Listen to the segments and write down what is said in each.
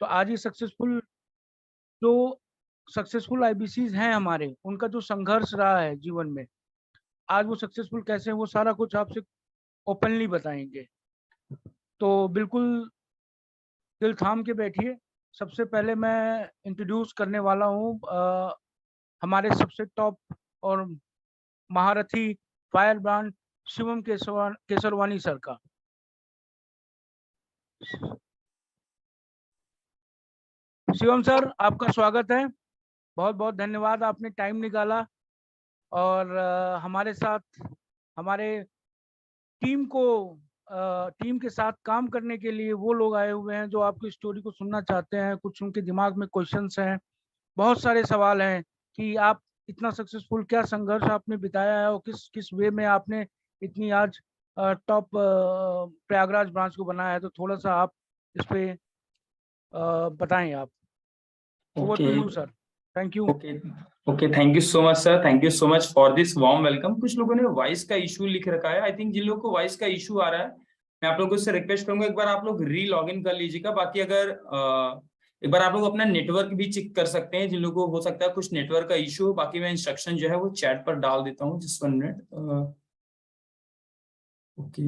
तो आज ये सक्सेसफुल आईबीसीज हैं हमारे, उनका जो संघर्ष रहा है जीवन में, आज वो सक्सेसफुल कैसे हैं वो सारा कुछ आपसे ओपनली बताएंगे। तो बिल्कुल दिल थाम के बैठिए। सबसे पहले मैं इंट्रोड्यूस करने वाला हूँ हमारे सबसे टॉप और महारथी fire brand Shivam Kesarwani sir का। शिवम सर, आपका स्वागत है। बहुत बहुत धन्यवाद, आपने टाइम निकाला और हमारे साथ हमारे टीम को टीम के साथ काम करने के लिए वो लोग आए हुए हैं जो आपकी स्टोरी को सुनना चाहते हैं। कुछ उनके दिमाग में क्वेश्चंस हैं, बहुत सारे सवाल हैं कि आप इतना सक्सेसफुल क्या संघर्ष आपने बिताया है और किस किस वे में आपने इतनी आज टॉप प्रयागराज ब्रांच को बनाया है। तो थोड़ा सा आप इस पे बताएं आप। Over to okay you sir. Thank you. Okay okay thank you so much sir, thank you so much for this warm welcome. कुछ लोगों ने वॉइस का इशू लिख रखा है। आई थिंक जिन लोगों को वॉइस का इशू आ रहा है, मैं आप लोगों से रिक्वेस्ट करूंगा एक बार आप लोग री लॉग इन कर लीजिएगा। बाकी अगर एक बार आप लोग अपना नेटवर्क भी चेक कर सकते हैं, जिन लोगों को हो सकता है कुछ नेटवर्क का इशू हो। बाकी मैं इंस्ट्रक्शन जो है वो चैट पर डाल देता हूँ, जस्ट 1 मिनट। ओके,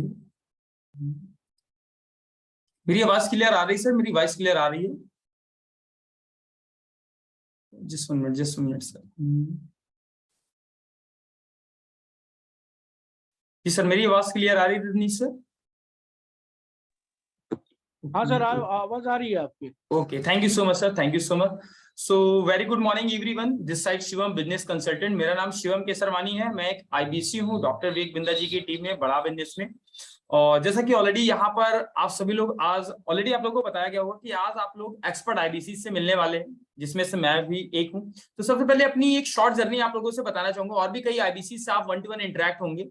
मेरी आवाज क्लियर आ रही है सर? मेरी वॉइस क्लियर आ रही है? Just 1 minute sir. जी सर, मेरी आवाज क्लियर आ रही है रजनीश सर? हाँ सर, आवाज आ रही है आपकी। Okay, thank you so much sir, thank you so much. So very good morning everyone, this side Shivam business consultant. मेरा नाम शिवम केसरवानी है, मैं एक आईबीसी हूँ डॉक्टर विवेक बिंदा जी की टीम में, बड़ा बिजनेस में। और जैसा कि ऑलरेडी यहाँ पर आप सभी लोग आज ऑलरेडी आप लोगों को बताया गया होगा कि आज आप लोग एक्सपर्ट आईबीसी से मिलने वाले हैं, जिसमें से मैं भी एक हूँ। तो सबसे पहले अपनी एक शॉर्ट जर्नी आप लोगों से बताना चाहूंगा। और भी कई आईबीसी से आप 1-to-1 इंटरेक्ट होंगे।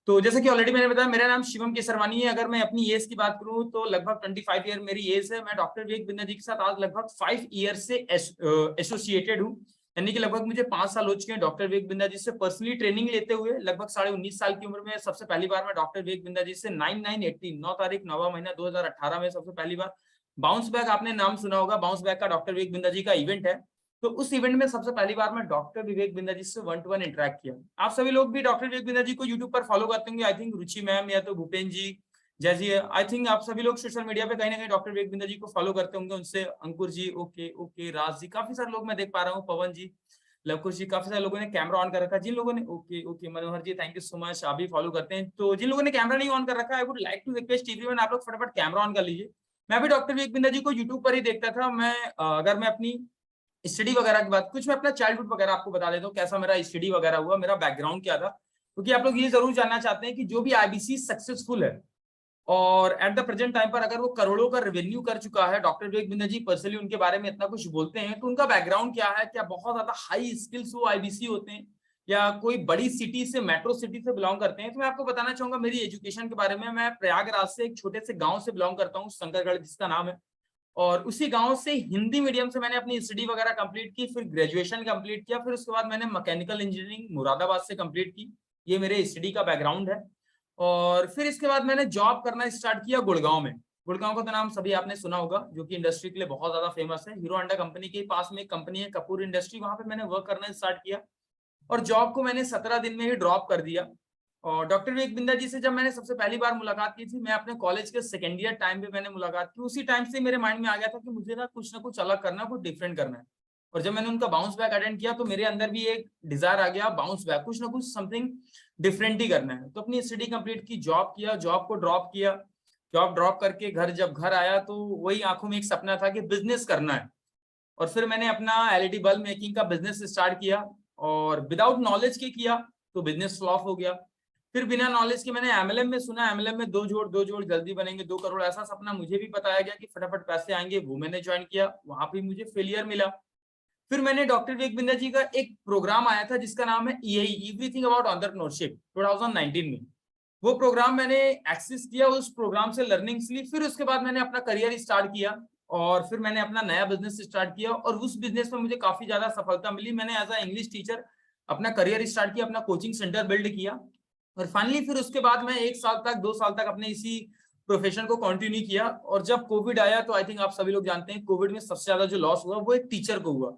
तो जैसे कि ऑलरेडी मैंने बताया, मेरा नाम शिवम केसरवानी है। अगर मैं अपनी एज की बात करूं तो लगभग 25 ईयर मेरी एज है। मैं डॉक्टर विवेक बिंदा जी के साथ आज लगभग 5 ईयर से एसोसिएटेड हूं, यानी कि लगभग मुझे 5 साल हो चुके हैं डॉक्टर विवेक बिंदा जी से पर्सनली ट्रेनिंग लेते हुए। लगभग 19.5 साल की उम्र में सबसे पहली बार मैं डॉक्टर विवेक बिंदा जी से 9 तारीख 9वां महीना 2018 में सबसे पहली बार बाउंस बैक, आपने नाम सुना होगा, बाउंस बैक का डॉक्टर विवेक बिंदा जी का इवेंट है। तो उस इवेंट में सबसे पहली बार मैं डॉक्टर विवेक बिंदा जी से 1-to-1 इंटरेक्ट किया। आप सभी लोग भी डॉक्टर विवेक बिंदा जी को यूट्यूब पर फॉलो करते होंगे। आई थिंक रुचि मैम या तो भूपेन जी जैसी, आई थिंक आप सभी लोग सोशल मीडिया पे कहीं ना कहीं डॉक्टर विवेक बिंदा जी को फॉलो करते होंगे। उनसे अंकुर जी, ओके ओके, राज जी, काफी सारे लोग मैं देख पा रहा हूँ, पवन जी, लवकुश जी, काफी सारे लोगों ने कैमरा ऑन कर रखा है। जिन लोगों ने okay okay, Manohar ji, thank you so much, आप भी फॉलो करते हैं। तो जिन लोगों ने कैमरा नहीं ऑन कर रखा है, I would like to request everyone, आप लोग फटाफट कैमरा ऑन कर लीजिए। मैं भी डॉक्टर विवेक बिंदा जी को यूट्यूब पर ही देखता था। मैं अगर मैं अपनी स्टडी वगैरह की बात, कुछ मैं अपना चाइल्डहुड वगैरह आपको बता देता हूँ, कैसा मेरा स्टडी वगैरह हुआ, मेरा बैकग्राउंड क्या था। क्योंकि आप लोग ये जरूर जानना चाहते हैं कि जो भी आईबीसी सक्सेसफुल है और एट द प्रेजेंट टाइम पर अगर वो करोड़ों का रेवेन्यू कर चुका है, डॉक्टर विवेक बिंदा जी पर्सनली उनके बारे में इतना कुछ बोलते हैं, तो उनका बैकग्राउंड क्या है, क्या बहुत ज्यादा हाई स्किल्स वो आईबीसी होते हैं या कोई बड़ी सिटी से, मेट्रो सिटी से बिलोंग करते हैं। तो मैं आपको बताना चाहूंगा मेरी एजुकेशन के बारे में। मैं प्रयागराज से एक छोटे से गांव से बिलोंग करता हूँ, शंकरगढ़ जिसका नाम है। और उसी गांव से हिंदी मीडियम से मैंने अपनी स्टडी वगैरह कंप्लीट की, फिर ग्रेजुएशन कंप्लीट किया, फिर उसके बाद मैंने मैकेनिकल इंजीनियरिंग मुरादाबाद से कंप्लीट की। ये मेरे स्टडी का बैकग्राउंड है। और फिर इसके बाद मैंने जॉब करना स्टार्ट किया गुड़गांव में। गुड़गांव का तो नाम सभी आपने सुना होगा, जो कि इंडस्ट्री के लिए बहुत ज्यादा फेमस है। हीरो होंडा कंपनी के पास में एक कंपनी है कपूर इंडस्ट्री, वहां पे मैंने वर्क करना स्टार्ट किया। और जॉब को मैंने 17 दिन में ही ड्रॉप कर दिया। और डॉक्टर विवेक बिंदा जी से जब मैंने सबसे पहली बार मुलाकात की थी, मैं अपने कॉलेज के सेकेंड ईयर टाइम पे मैंने मुलाकात की। उसी टाइम से मेरे माइंड में आ गया था कि मुझे ना कुछ अलग करना, कुछ डिफरेंट करना है। और जब मैंने उनका बाउंस बैक अटेंड किया तो मेरे अंदर भी एक डिजायर आ गया, बाउंस बैक, कुछ ना कुछ समथिंग डिफरेंट ही करना है। तो अपनी स्टडी कंप्लीट की, जॉब किया, जॉब को ड्रॉप किया। जॉब ड्रॉप करके जब घर आया तो वही आंखों में एक सपना था कि बिजनेस करना है। और फिर मैंने अपना एलईडी बल्ब मेकिंग का बिजनेस स्टार्ट किया। और विदाउट नॉलेज के किया तो बिजनेस फ्लॉप हो गया। फिर बिना नॉलेज के मैंने एमएलएम में सुना, एमएलएम में दो जोड़ जल्दी बनेंगे 2 करोड़, ऐसा सपना मुझे भी बताया गया कि फटाफट पैसे आएंगे, वो मैंने ज्वाइन किया। वहां पे मुझे फेलियर मिला। फिर मैंने डॉक्टर विवेक बिंदा जी का एक प्रोग्राम आया था जिसका नाम है ईएई, एवरीथिंग अबाउट एंटरप्रेन्योरशिप, 2019 में। वो प्रोग्राम मैंने एक्सेस किया, उस प्रोग्राम से लर्निंग्स ली। फिर उसके बाद मैंने अपना करियर स्टार्ट किया। और फिर मैंने अपना नया बिजनेस स्टार्ट किया और उस बिजनेस में मुझे काफी ज्यादा सफलता मिली। मैंने एज अ इंग्लिश टीचर अपना करियर स्टार्ट किया, अपना कोचिंग सेंटर बिल्ड किया। और फाइनली फिर उसके बाद मैं 1 साल तक 2 साल तक अपने इसी प्रोफेशन को कंटिन्यू किया। और जब कोविड आया तो आई थिंक आप सभी लोग जानते हैं कोविड में सबसे ज्यादा जो लॉस हुआ वो एक टीचर को हुआ।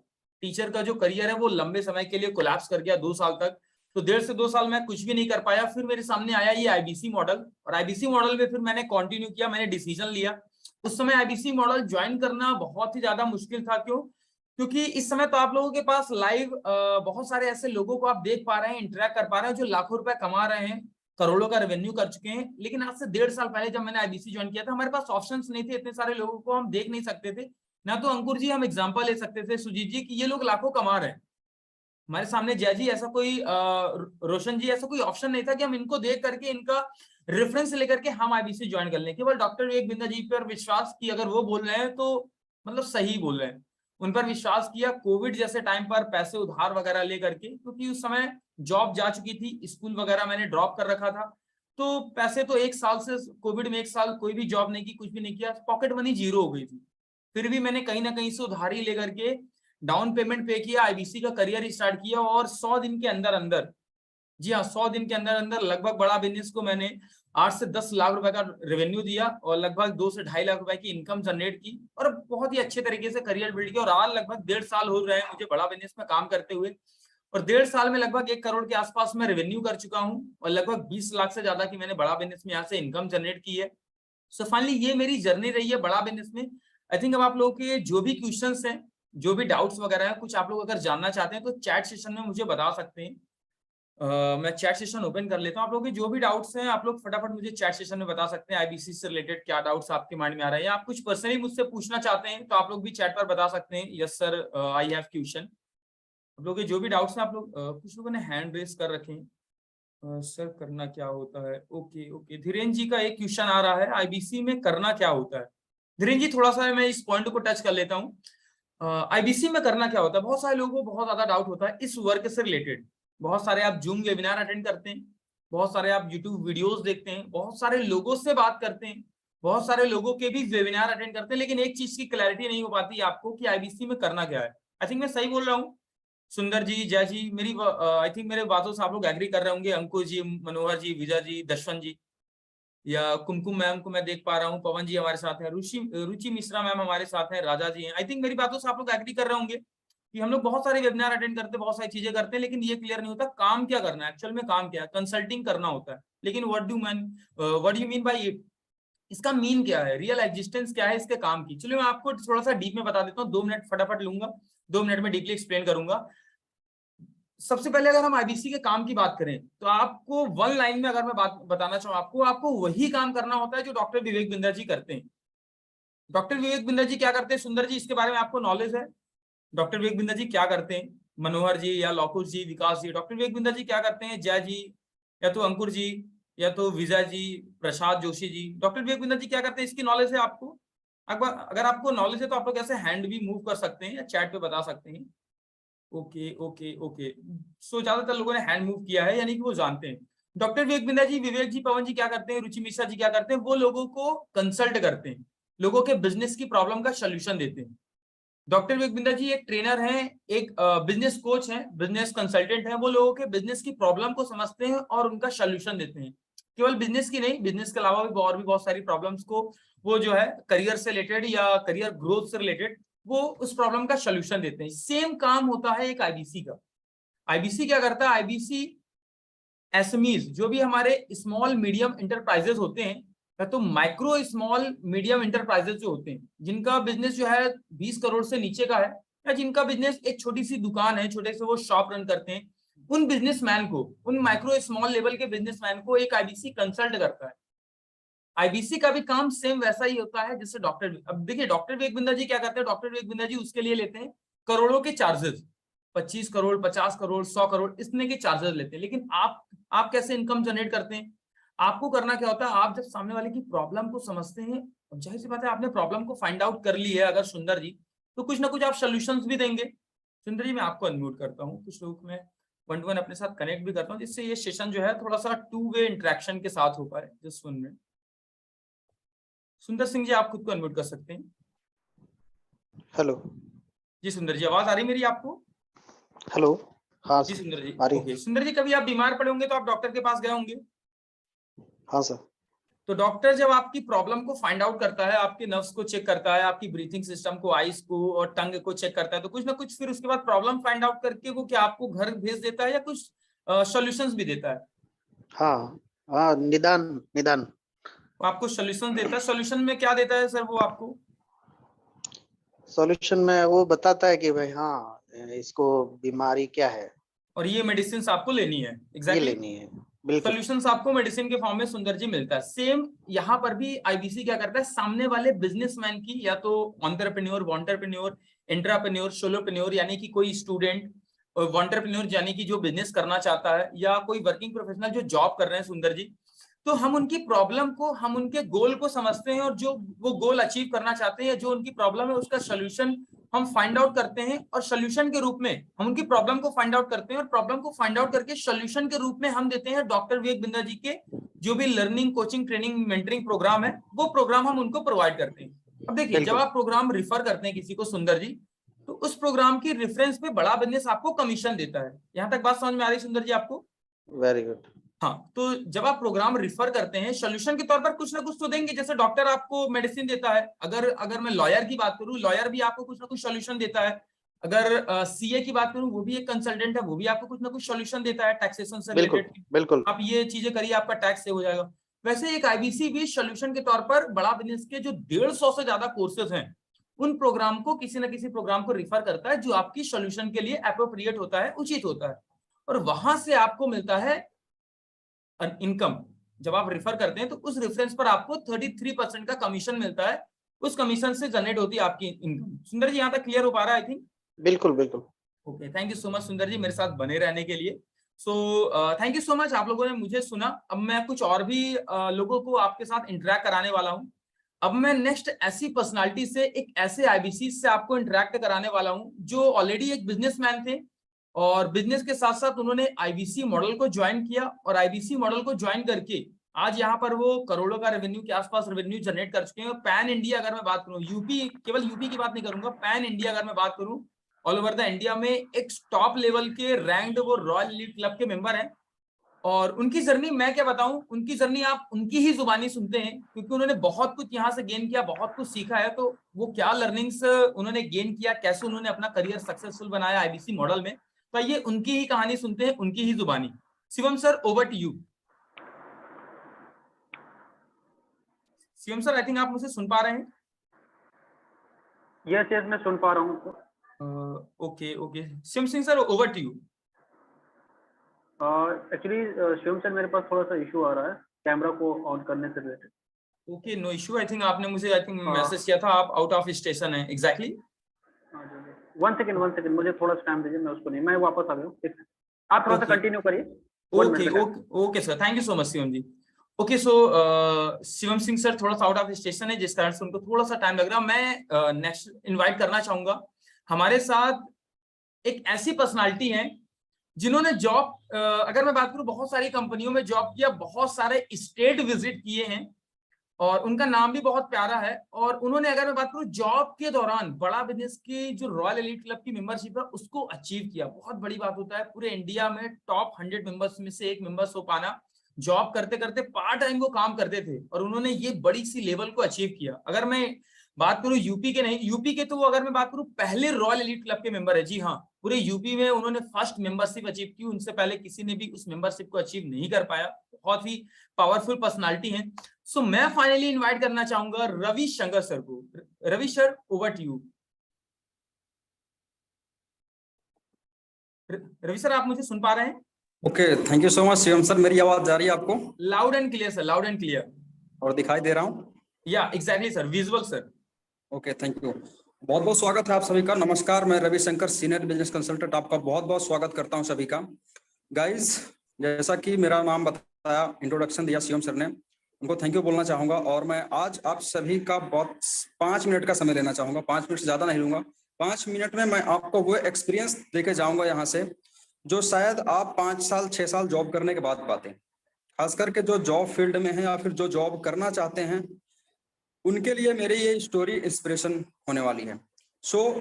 टीचर का जो करियर है वो लंबे समय के लिए कोलैप्स कर गया, 2 साल तक। तो 1.5 से 2 साल मैं कुछ भी नहीं कर पाया। फिर मेरे सामने आया ये आईबीसी मॉडल, और आईबीसी मॉडल में फिर मैंने कंटिन्यू किया, मैंने डिसीजन लिया। उस समय आईबीसी मॉडल ज्वाइन करना बहुत ही ज्यादा मुश्किल था। क्यों? क्योंकि इस समय तो आप लोगों के पास लाइव बहुत सारे ऐसे लोगों को आप देख पा रहे हैं, इंटरेक्ट कर पा रहे हैं, जो लाखों रुपए कमा रहे हैं, करोड़ों का रेवेन्यू कर चुके हैं। लेकिन आज से 1.5 साल पहले जब मैंने आईबीसी ज्वाइन किया था, हमारे पास ऑप्शंस नहीं थे, इतने सारे लोगों को हम देख नहीं सकते थे। ना तो अंकुर जी हम एग्जांपल ले सकते थे, सुजीत जी, कि ये लोग लाखों कमा रहे हैं। हमारे सामने जय जी ऐसा कोई, रोशन जी ऐसा कोई ऑप्शन नहीं था कि हम इनको देख करके इनका रेफरेंस लेकर के हम आईबीसी ज्वाइन कर लें। केवल डॉक्टर विवेक बिंदा जी पर विश्वास की, अगर वो बोल रहे हैं तो मतलब सही बोल रहे हैं, उन पर विश्वास किया। कोविड जैसे टाइम पर पैसे उधार वगैरह लेकर के, क्योंकि उस समय जॉब जा चुकी थी, स्कूल वगैरह मैंने ड्रॉप कर रखा था, तो पैसे तो 1 साल से, कोविड में 1 साल कोई भी जॉब नहीं की, कुछ भी नहीं किया, पॉकेट मनी 0 हो गई थी। फिर भी मैंने कहीं ना कहीं से उधारी लेकर के डाउन पेमेंट पे किया, आईबीसी का करियर स्टार्ट किया, और 100 दिन के अंदर अंदर, जी हाँ 100 दिन के अंदर अंदर लगभग बड़ा बिजनेस को मैंने 8 से 10 लाख रुपए का रेवेन्यू दिया, और लगभग 2 से 2.5 लाख रुपए की इनकम जनरेट की, और बहुत ही अच्छे तरीके से करियर बिल्ड किया। और आज लगभग 1.5 साल हो रहे हैं मुझे बड़ा बिजनेस में काम करते हुए, और 1.5 साल में लगभग 1 करोड़ के आसपास में रेवेन्यू कर चुका हूँ, और लगभग 20 लाख से ज्यादा की मैंने बड़ा बिजनेस में यहाँ से इनकम जनरेट की है। सो फाइनली ये मेरी जर्नी रही है बड़ा बिजनेस में। आई थिंक अब आप लोगों के जो भी क्वेश्चंस हैं, जो भी डाउट्स वगैरह हैं, कुछ आप लोग अगर जानना चाहते हैं तो चैट सेशन में मुझे बता सकते हैं। मैं चैट सेशन ओपन कर लेता हूँ। आप लोगों के जो भी डाउट्स हैं आप लोग फटाफट मुझे चैट सेशन में बता सकते हैं। आईबीसी से रिलेटेड क्या डाउट्स आपके माइंड में आ रहे हैं, या आप कुछ पर्सनली मुझसे पूछना चाहते हैं तो आप लोग भी चैट पर बता सकते हैं। Yes sir, I have question. आप लोगों के जो भी डाउट्स हैं, आप लोग कुछ लोगों ने हैंड रेस कर रखे हैं। सर करना क्या होता है? ओके ओके, धीरेन्द्र जी का एक क्वेश्चन आ रहा है, आईबीसी में करना क्या होता है। धीरेन्द्र जी थोड़ा सा मैं इस पॉइंट को टच कर लेता हूँ। आईबीसी में करना क्या होता है, बहुत सारे लोगों को बहुत ज्यादा डाउट होता है इस वर्क से रिलेटेड। बहुत सारे आप जूम वेबिनार अटेंड करते हैं, बहुत सारे आप यूट्यूब वीडियोस देखते हैं, बहुत सारे लोगों से बात करते हैं, बहुत सारे लोगों के भी वेबिनार अटेंड करते हैं, लेकिन एक चीज की क्लैरिटी नहीं हो पाती आपको कि आईबीसी में करना क्या है। आई थिंक मैं सही बोल रहा हूँ? सुंदर जी, जय जी, मेरी आई थिंक मेरे बातों से आप लोग एग्री कर रहे होंगे। अंकुर जी, मनोहर जी, विजय जी, दशवंत जी, या कुमकुम मैम को मैं देख पा रहा हूँ, पवन जी हमारे साथ हैं, रुचि मिश्रा मैम हमारे साथ हैं, राजा जी हैं। आई थिंक मेरी बातों से आप लोग एग्री कर रहे होंगे कि हम लोग बहुत सारे वेबिनार अटेंड करते हैं, बहुत सारी चीजें करते हैं, लेकिन ये क्लियर नहीं होता काम क्या करना है, एक्चुअल में काम क्या है। कंसल्टिंग करना होता है, लेकिन what do you mean by it, इसका मीन क्या है, रियल एग्जिस्टेंस क्या है इसके काम की। चलिए मैं आपको थोड़ा सा डीप में बता देता हूँ, 2 मिनट फटाफट लूंगा, 2 मिनट में डीपली एक्सप्लेन करूंगा। सबसे पहले अगर हम आईबीसी के काम की बात करें तो आपको 1 लाइन में अगर मैं बात बताना चाहूँ, आपको वही काम करना होता है जो डॉक्टर विवेक बिंदा जी करते हैं। डॉक्टर विवेक बिंदा जी क्या करते हैं, सुंदर जी इसके बारे में आपको नॉलेज है? डॉक्टर विवेक बिंदा जी क्या करते हैं? मनोहर जी या लौकुश जी, विकास जी, डॉक्टर विवेक बिंदा जी क्या करते हैं? जय जी, या तो अंकुर जी, या तो विजय जी, प्रसाद जोशी जी, डॉक्टर विवेक बिंदा जी क्या करते हैं, इसकी नॉलेज है आपको? अगर आपको नॉलेज है तो आप लोग ऐसे हैंड भी मूव कर सकते हैं या चैट पे बता सकते हैं। ओके ओके ओके, सो ज्यादातर लोगों ने हैंड मूव किया है, यानी कि वो जानते हैं। डॉक्टर विवेक बिंदा जी, विवेक जी, पवन जी क्या करते हैं, रुचि मिश्रा जी क्या करते हैं, वो लोगों को कंसल्ट करते हैं, लोगों के बिजनेस की प्रॉब्लम का सोल्यूशन देते हैं। डॉक्टर विवेक बिंदा जी एक ट्रेनर हैं, एक बिजनेस कोच हैं, बिजनेस कंसल्टेंट हैं, वो लोगों के बिजनेस की प्रॉब्लम को समझते हैं और उनका सोल्यूशन देते हैं। केवल बिजनेस की नहीं, बिजनेस के अलावा भी और भी बहुत सारी प्रॉब्लम्स को वो जो है करियर से रिलेटेड या करियर ग्रोथ से रिलेटेड वो उस प्रॉब्लम का सोल्यूशन देते हैं। सेम काम होता है एक आईबीसी का। आईबीसी क्या करता है, आईबीसी एसएमईज जो भी हमारे स्मॉल मीडियम इंटरप्राइजेस होते हैं, या तो माइक्रो स्मॉल मीडियम इंटरप्राइजेस जो होते हैं, जिनका बिजनेस जो है 20 करोड़ से नीचे का है, या जिनका बिजनेस एक छोटी सी दुकान है, छोटे से वो शॉप रन करते हैं, उन बिजनेसमैन को, उन माइक्रो स्मॉल लेवल के बिजनेसमैन को एक आईबीसी कंसल्ट करता है। आईबीसी का भी काम सेम वैसा ही होता है जैसे डॉक्टर। अब देखिए डॉक्टर विवेक बिंदा जी क्या करते हैं, डॉक्टर विवेक बिंदा जी उसके लिए लेते हैं करोड़ों के चार्जेस, 25 करोड़, 50 करोड़, 100 करोड़, इतने के चार्जेस लेते हैं। लेकिन आप कैसे इनकम जनरेट करते हैं? आपको करना क्या होता है, आप जब सामने वाले की प्रॉब्लम को समझते हैं, जाहिर सी बात है आपने प्रॉब्लम को फाइंड आउट कर ली है अगर सुंदर जी, तो कुछ ना कुछ आप सोल्यूशंस भी देंगे। सुंदर जी मैं आपको अनम्यूट करता हूँ, कुछ लोग मैं 1-to-1 अपने साथ कनेक्ट भी करता हूँ, जिससे ये सेशन जो है थोड़ा सा 2 वे इंटरेक्शन के साथ हो पाए। Just 1 minute. सुंदर सिंह जी आप खुद को अनम्यूट कर सकते हैं। हेलो जी सुंदर जी, आवाज आ रही मेरी आपको? हेलो, हाँ जी सर, सुंदर जी, आ रही। ओके। सुंदर जी कभी आप बीमार पड़े होंगे तो आप डॉक्टर के पास गए होंगे? हाँ सर। तो डॉक्टर जब आपकी प्रॉब्लम को फाइंड आउट करता है, आपके नर्व्स को चेक करता है, आपकी ब्रीथिंग सिस्टम को, आईज को और टंग को चेक करता है, तो कुछ ना कुछ फिर उसके बाद प्रॉब्लम फाइंड आउट करके वो क्या आपको घर भेज देता है या कुछ सॉल्यूशंस भी देता है? हाँ हाँ, निदान निदान वो आपको सॉल्यूशन देता है। सॉल्यूशन में क्या देता है सर वो आपको? सॉल्यूशन में वो बताता है कि भाई हाँ, इसको बीमारी क्या है, और ये मेडिसिन आपको लेनी है। ये एग्जैक्टली लेनी है। बिल्कुल सॉल्यूशंस आपको मेडिसिन के फॉर्म में सुंदर जी मिलता है। सेम यहाँ पर भी आईबीसी क्या करता है, सामने वाले बिजनेसमैन की, या तो एंटरप्रेन्योर, वॉन्टरप्रेन्योर, इंट्राप्रेन्योर, सोलोप्रेन्योर, यानी कि कोई स्टूडेंट, वॉन्टरप्रेन्योर यानी कि जो बिजनेस करना चाहता है, या कोई वर्किंग प्रोफेशनल जो जॉब कर रहे हैं सुंदर जी, तो हम उनकी प्रॉब्लम को, हम उनके गोल को समझते हैं, और जो वो गोल अचीव करना चाहते हैं, जो उनकी प्रॉब्लम है उसका सोल्यूशन हम फाइंड आउट करते हैं, और सोल्यूशन के रूप में हम उनकी प्रॉब्लम को फाइंड आउट करते हैं, और प्रॉब्लम को फाइंड आउट करके सोल्यूशन के रूप में हम देते हैं डॉक्टर विवेक बिंदा जी के जो भी learning, coaching, training, mentoring program है, वो प्रोग्राम हम उनको प्रोवाइड करते हैं। अब देखिए, जब बिल्कुल। आप प्रोग्राम रिफर करते हैं किसी को सुंदर जी, तो उस प्रोग्राम की रेफरेंस पे बड़ा बिजनेस आपको कमीशन देता है। यहाँ तक बात समझ में आ रही सुंदर जी आपको? Very good. हाँ, तो जब आप प्रोग्राम रिफर करते हैं, सोल्यूशन के तौर पर कुछ ना कुछ तो देंगे। जैसे डॉक्टर आपको मेडिसिन देता है, अगर मैं लॉयर की बात करूं, लॉयर भी आपको कुछ ना कुछ सोल्यूशन देता है। अगर सीए की बात करूं, वो भी एक कंसल्टेंट है, वो भी आपको कुछ ना कुछ सोल्यूशन देता है टैक्सेशन से बिल्कुल रिलेटेड। बिल्कुल। आप ये चीजें करिए, आपका टैक्स सेव हो जाएगा। वैसे एक आईबीसी भी सोल्यूशन के तौर पर बड़ा बिजनेस के जो 150 से ज्यादा कोर्सेज हैं, उन प्रोग्राम को, किसी ना किसी प्रोग्राम को रिफर करता है जो आपकी सोल्यूशन के लिए अप्रोप्रिएट होता है, उचित होता है, और वहां से आपको मिलता है इनकम। जब आप रेफर करते हैं तो उस रेफरेंस पर आपको 33% का कमीशन मिलता है। उस कमीशन से जनरेट होती है आपकी इनकम। सुंदर जी, यहाँ तक क्लियर हो पा रहा है? आई थिंक बिल्कुल बिल्कुल। Okay, thank you so much सुंदर जी मेरे साथ बने रहने के लिए। सो थैंक यू सो मच, आप लोगों ने मुझे सुना। अब मैं कुछ और भी लोगों को आपके साथ इंटरेक्ट कराने वाला हूँ। अब मैं नेक्स्ट ऐसी पर्सनालिटी से, एक ऐसे आईबीसी से आपको इंटरेक्ट कराने वाला हूँ जो ऑलरेडी एक बिजनेसमैन थे, और बिजनेस के साथ साथ उन्होंने आईबीसी मॉडल को ज्वाइन किया, और आईबीसी मॉडल को ज्वाइन करके आज यहाँ पर वो करोड़ों का रेवेन्यू के आसपास रेवेन्यू जनरेट कर चुके हैं। पैन इंडिया अगर मैं बात करूँ, यूपी, केवल यूपी की बात नहीं करूंगा, पैन इंडिया अगर मैं बात करूं, ऑल ओवर द इंडिया में एक टॉप लेवल के रैंक्ड वो रॉयल एलीट क्लब के मेंबर हैं। और उनकी जर्नी मैं क्या बताऊं, उनकी जर्नी आप उनकी ही जुबानी सुनते हैं, क्योंकि उन्होंने बहुत कुछ यहाँ से गेन किया, बहुत कुछ सीखा है। तो वो क्या लर्निंग्स उन्होंने गेन किया, कैसे उन्होंने अपना करियर सक्सेसफुल बनाया आईबीसी मॉडल में, तो ये उनकी ही कहानी सुनते हैं, उनकी ही जुबानी। Shivam sir, over to you. Shivam sir, I think आप मुझे सुन पा रहे हैं? यस यस, मैं सुन पा रहा हूँ। Okay okay, Shivam Singh sir, over to you. Actually Shivam sir, मेरे पास थोड़ा सा इशू आ रहा है कैमरा को ऑन करने से related. Okay, no issue. I think आपने मुझे मैसेज किया था, आप आउट ऑफ स्टेशन है। एग्जैक्टली। वन सेकंड, मुझे थोड़ा सा टाइम दीजिए, मैं उसको नहीं, मैं वापस आ गया हूँ। आप थोड़ा सा कंटिन्यू करिए। Okay okay sir, thank you so much Shivam ji. Okay, so Shivam Singh sir थोड़ा सा आउट ऑफ स्टेशन है, जिस कारण से उनको थोड़ा सा टाइम लग रहा है। मैं नेक्स्ट इनवाइट करना चाहूंगा हमारे साथ एक ऐसी पर्सनालिटी है जिन्होंने जॉब, अगर मैं बात करूं, बहुत सारी कंपनियों में जॉब किया, बहुत सारे स्टेट विजिट किए हैं, और उनका नाम भी बहुत प्यारा है। और उन्होंने, अगर मैं बात करूं, जॉब के दौरान बड़ा बिजनेस की जो रॉयल एलीट क्लब की मेंबरशिप है उसको अचीव किया। बहुत बड़ी बात होता है पूरे इंडिया में टॉप 100 मेंबर्स में से एक मेंबर्स हो पाना। जॉब करते करते पार्ट टाइम वो काम करते थे, और उन्होंने ये बड़ी सी लेवल को अचीव किया। अगर मैं बात करूं यूपी के, नहीं यूपी के, तो वो, अगर मैं बात करूं, पहले रॉयल एलीट क्लब के मेंबर है। जी हाँ, पूरे यूपी में उन्होंने फर्स्ट मेंबरशिप अचीव की। उनसे पहले किसी ने भी उस मेंबरशिप को अचीव नहीं कर पाया। बहुत ही पावरफुल पर्सनालिटी है। सो मैं फाइनली इनवाइट करना चाहूंगा रवि शंकर सर को। Ravi sir, over to you. Ravi sir, आप मुझे सुन पा रहे हैं? Okay, thank you so much Shivam sir. मेरी आवाज जा रही है आपको? Loud and clear sir, loud and clear. और दिखाई दे रहा हूँ? या exactly sir, visual sir. Okay, thank you. बहुत बहुत स्वागत है आप सभी का। नमस्कार, मैं Ravi Shankar, senior business consultant, आपका बहुत बहुत स्वागत करता हूं सभी का। गाइज, जैसा कि मेरा नाम बताया, इंट्रोडक्शन दिया शिवम सर ने, उनको थैंक यू बोलना चाहूंगा। और मैं आज आप सभी का बहुत 5 मिनट का समय लेना चाहूंगा। 5 मिनट से ज्यादा नहीं लूंगा। 5 मिनट में मैं आपको वो एक्सपीरियंस देके जाऊंगा यहाँ से जो शायद आप 5 साल 6 साल जॉब करने के बाद पाते हैं। खास करके जो जॉब फील्ड में है या फिर जो जॉब करना चाहते हैं, उनके लिए मेरी ये स्टोरी इंस्पिरेशन होने वाली है।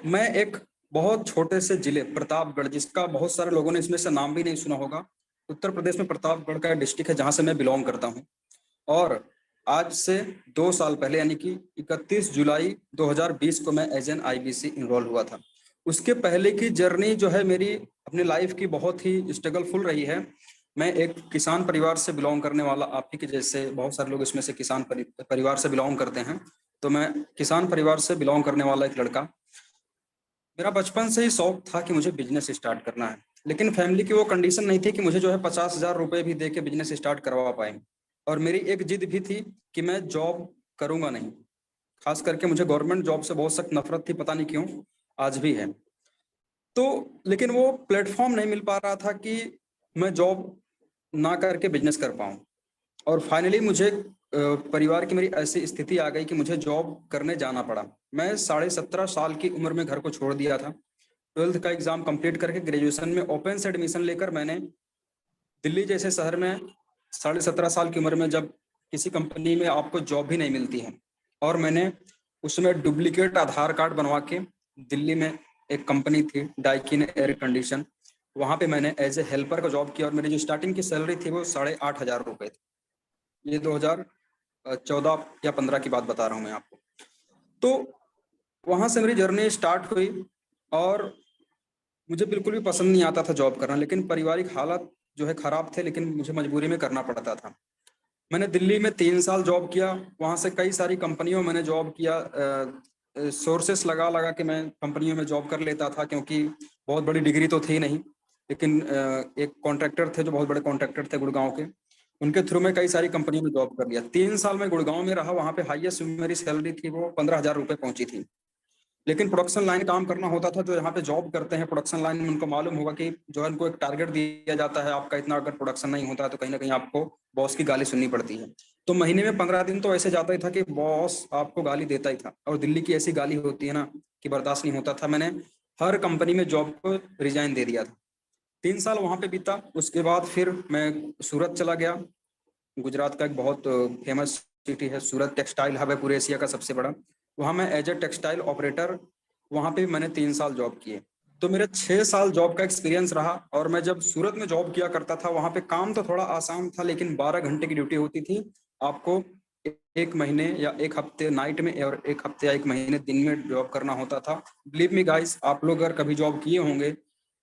मैं एक बहुत छोटे से जिले प्रतापगढ़, जिसका बहुत सारे लोगों ने इसमें से नाम भी नहीं सुना होगा, उत्तर प्रदेश में प्रतापगढ़ का डिस्ट्रिक्ट है जहां से मैं बिलोंग करता हूं। और आज से 2 साल पहले यानी कि 31 जुलाई 2020 को मैं एज एन IBC इनरोल हुआ था। उसके पहले की जर्नी जो है मेरी अपनी लाइफ की बहुत ही स्ट्रगलफुल रही है। मैं एक किसान परिवार से बिलोंग करने वाला, आप ही के जैसे बहुत सारे लोग इसमें से किसान परिवार से बिलोंग करते हैं, तो मैं किसान परिवार से बिलोंग करने वाला एक लड़का। मेरा बचपन से ही शौक था कि मुझे बिजनेस स्टार्ट करना है, लेकिन फैमिली की वो कंडीशन नहीं थी कि मुझे जो है 50,000 रुपए भी दे के बिजनेस स्टार्ट करवा पाए। और मेरी एक जिद भी थी कि मैं जॉब करूंगा नहीं। खास करके मुझे गवर्नमेंट जॉब से बहुत सख्त नफरत थी, पता नहीं क्यों, आज भी है। तो लेकिन वो प्लेटफॉर्म नहीं मिल पा रहा था कि मैं जॉब ना करके बिजनेस कर पाऊं। और फाइनली मुझे परिवार की मेरी ऐसी स्थिति आ गई कि मुझे जॉब करने जाना पड़ा। मैं 17.5 साल की उम्र में घर को छोड़ दिया था। 12th का एग्जाम कंप्लीट करके ग्रेजुएशन में ओपन से एडमिशन लेकर मैंने दिल्ली जैसे शहर में 17.5 साल की उम्र में, जब किसी कंपनी में आपको जॉब भी नहीं मिलती है, और मैंने उसमें डुप्लीकेट आधार कार्ड बनवा के दिल्ली में एक कंपनी थी डाइकिन एयर कंडीशन, वहां पे मैंने एज ए हेल्पर का जॉब किया। और मेरी जो स्टार्टिंग की सैलरी थी वो 8,500 रुपए थी। ये 2014 या 15 की बात बता रहा हूँ मैं आपको। तो वहां से मेरी जर्नी स्टार्ट हुई और मुझे बिल्कुल भी पसंद नहीं आता था जॉब करना, लेकिन पारिवारिक हालात जो है खराब थे, लेकिन मुझे मजबूरी में करना पड़ता था। मैंने दिल्ली में 3 साल जॉब किया, वहां से कई सारी कंपनियों में मैंने जॉब किया। सोर्सेस लगा लगा के मैं कंपनियों में जॉब कर लेता था, क्योंकि बहुत बड़ी डिग्री तो थी नहीं। लेकिन एक कॉन्ट्रैक्टर थे जो बहुत बड़े कॉन्ट्रैक्टर थे गुड़गांव के, उनके थ्रू में कई सारी कंपनियों में जॉब कर लिया। 3 साल में गुड़गांव में रहा, वहां पे हाईएस्ट मेरी सैलरी थी वो 15,000 रुपए पहुंची थी। लेकिन प्रोडक्शन लाइन काम करना होता था। जो यहाँ पे जॉब करते हैं प्रोडक्शन लाइन में, उनको मालूम होगा कि जो है उनको एक टारगेट दिया जाता है, आपका इतना अगर प्रोडक्शन नहीं होता है तो कहीं ना कहीं आपको बॉस की गाली सुननी पड़ती है। तो महीने में 15 दिन तो ऐसे जाता ही था कि बॉस आपको गाली देता ही था, और दिल्ली की ऐसी गाली होती है ना कि बर्दाश्त नहीं होता था। मैंने हर कंपनी में जॉब को रिजाइन दे दिया था। 3 साल वहां पे बीता। उसके बाद फिर मैं सूरत चला गया। गुजरात का एक बहुत फेमस सिटी है सूरत, टेक्सटाइल हब है पूरे एशिया का सबसे बड़ा। वहाँ मैं एज ए टेक्सटाइल ऑपरेटर, वहाँ पे मैंने 3 साल जॉब किए। तो मेरे 6 साल जॉब का एक्सपीरियंस रहा। और मैं जब सूरत में जॉब किया करता था, वहाँ पे काम तो थोड़ा आसान था, लेकिन 12 घंटे की ड्यूटी होती थी। आपको 1 महीने या 1 हफ्ते नाइट में और 1 हफ्ते या 1 महीने दिन में जॉब करना होता था। बिलीव मी गाइस, आप लोग अगर कभी जॉब किए होंगे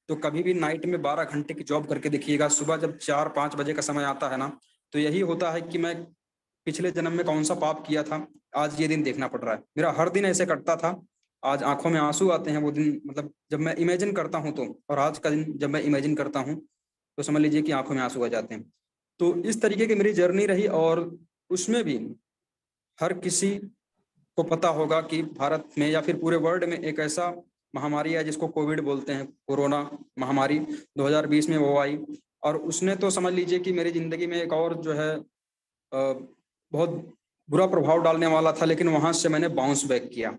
तो कभी भी नाइट में 12 घंटे की जॉब करके देखिएगा। सुबह जब 4-5 बजे का समय आता है ना, तो यही होता है कि मैं पिछले जन्म में कौन सा पाप किया था, आज ये दिन देखना पड़ रहा है। मेरा हर दिन ऐसे कटता था। आज आंखों में आंसू आते हैं वो दिन, मतलब जब मैं इमेजिन करता हूँ तो। और आज का दिन जब मैं इमेजिन करता हूँ तो समझ लीजिए कि आंखों में आंसू आ जाते हैं। तो इस तरीके की मेरी जर्नी रही। और उसमें भी हर किसी को पता होगा कि भारत में या फिर पूरे वर्ल्ड में एक ऐसा महामारी है जिसको कोविड बोलते हैं, कोरोना महामारी 2020 में वो आई। और उसने तो समझ लीजिए कि मेरी जिंदगी में एक और जो है बहुत बुरा प्रभाव डालने वाला था। लेकिन वहां से मैंने बाउंस बैक किया।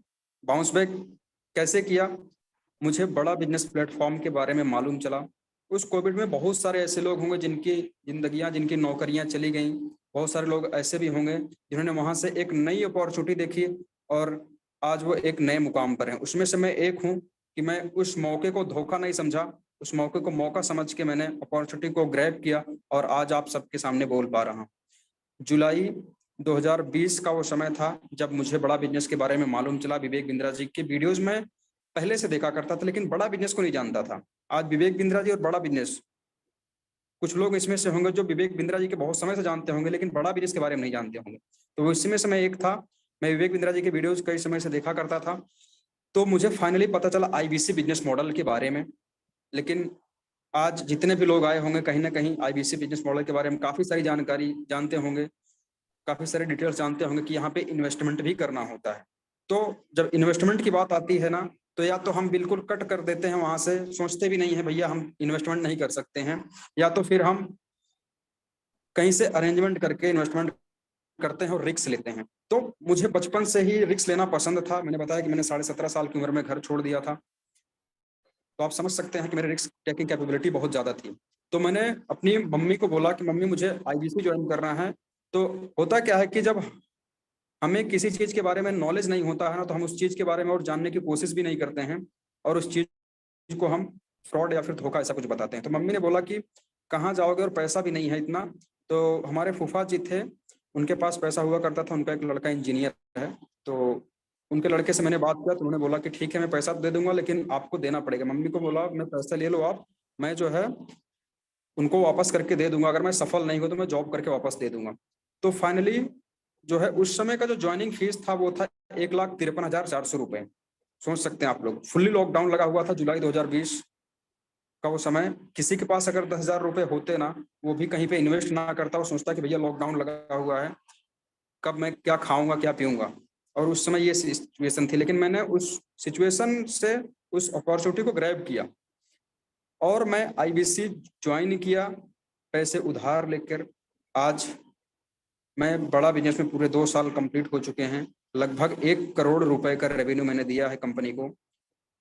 बाउंस बैक कैसे किया? मुझे बड़ा बिजनेस प्लेटफॉर्म के बारे में मालूम चला। उस कोविड में बहुत सारे ऐसे लोग होंगे जिनकी जिंदगियां, जिनकी नौकरियां चली गई। बहुत सारे लोग ऐसे भी होंगे जिन्होंने वहां से एक नई अपॉर्चुनिटी देखी और आज वो एक नए मुकाम पर हैं। उसमें से मैं एक हूँ कि मैं उस मौके को धोखा नहीं समझा, उस मौके को मौका समझ के मैंने अपॉर्चुनिटी को ग्रैब किया और आज आप सबके सामने बोल पा रहा हूँ। जुलाई 2020 का वो समय था जब मुझे बड़ा बिजनेस के बारे में मालूम चला। विवेक बिंद्रा जी के वीडियोस में पहले से देखा करता था, लेकिन बड़ा बिजनेस को नहीं जानता था। आज विवेक बिंद्रा जी और बड़ा बिजनेस, कुछ लोग इसमें से होंगे जो विवेक बिंद्रा जी के बहुत समय से जानते होंगे, लेकिन बड़ा बिजनेस के बारे में नहीं जानते होंगे। तो इसमें से मैं एक था। मैं विवेक बिंद्रा जी के वीडियोस कई समय से देखा करता था। तो मुझे फाइनली पता चला IBC बिजनेस मॉडल के बारे में। लेकिन आज जितने भी लोग आए होंगे कहीं ना कहीं IBC बिजनेस मॉडल के बारे में काफी सारी जानकारी जानते होंगे, काफी सारे डिटेल्स जानते होंगे कि यहाँ पे इन्वेस्टमेंट भी करना होता है। तो जब इन्वेस्टमेंट की बात आती है ना, तो या तो हम बिल्कुल कट कर देते हैं वहां से, सोचते भी नहीं है भैया हम इन्वेस्टमेंट नहीं कर सकते हैं, या तो फिर हम कहीं से अरेंजमेंट करके इन्वेस्टमेंट करते हैं और रिस्क लेते हैं। तो मुझे बचपन से ही रिस्क लेना पसंद था। मैंने बताया कि मैंने 17.5 साल की उम्र में घर छोड़ दिया था, तो आप समझ सकते हैं कि मेरे रिस्क टेकिंग कैपेबिलिटी बहुत ज्यादा थी। तो मैंने अपनी मम्मी को बोला कि मम्मी मुझे IBC ज्वाइन करना है। तो होता क्या है कि जब हमें किसी चीज के बारे में नॉलेज नहीं होता है ना, तो हम उस चीज के बारे में और जानने की कोशिश भी नहीं करते हैं और उस चीज को हम फ्रॉड या फिर धोखा ऐसा कुछ बताते हैं। तो मम्मी ने बोला कि कहाँ जाओगे और पैसा भी नहीं है इतना। तो हमारे फूफा जी थे, उनके पास पैसा हुआ करता था, उनका एक लड़का इंजीनियर है, तो उनके लड़के से मैंने बात किया तो उन्होंने बोला कि ठीक है मैं पैसा दे दूंगा लेकिन आपको देना पड़ेगा। मम्मी को बोला मैं पैसा ले लो आप, मैं जो है उनको वापस करके दे दूंगा, अगर मैं सफल नहीं हुआ तो मैं जॉब करके वापस दे दूंगा। तो फाइनली जो है उस समय का जो ज्वाइनिंग फीस था वो था 1,53,400 रुपए। सोच सकते हैं आप लोग, फुल्ली लॉकडाउन लगा हुआ था जुलाई 2020 का वो समय। किसी के पास अगर 10,000 रुपए होते ना, वो भी कहीं पे इन्वेस्ट ना करता, वो सोचता कि भैया लॉकडाउन लगा हुआ है, कब मैं क्या खाऊंगा क्या पीऊंगा। और उस समय ये सिचुएशन थी, लेकिन मैंने उस सिचुएशन से उस अपॉर्चुनिटी को ग्रैब किया और मैं आईबीसी ज्वाइन किया पैसे उधार लेकर। आज मैं बड़ा बिजनेस में पूरे 2 साल कंप्लीट हो चुके हैं, लगभग 1 करोड़ रुपए का रेवेन्यू मैंने दिया है कंपनी को।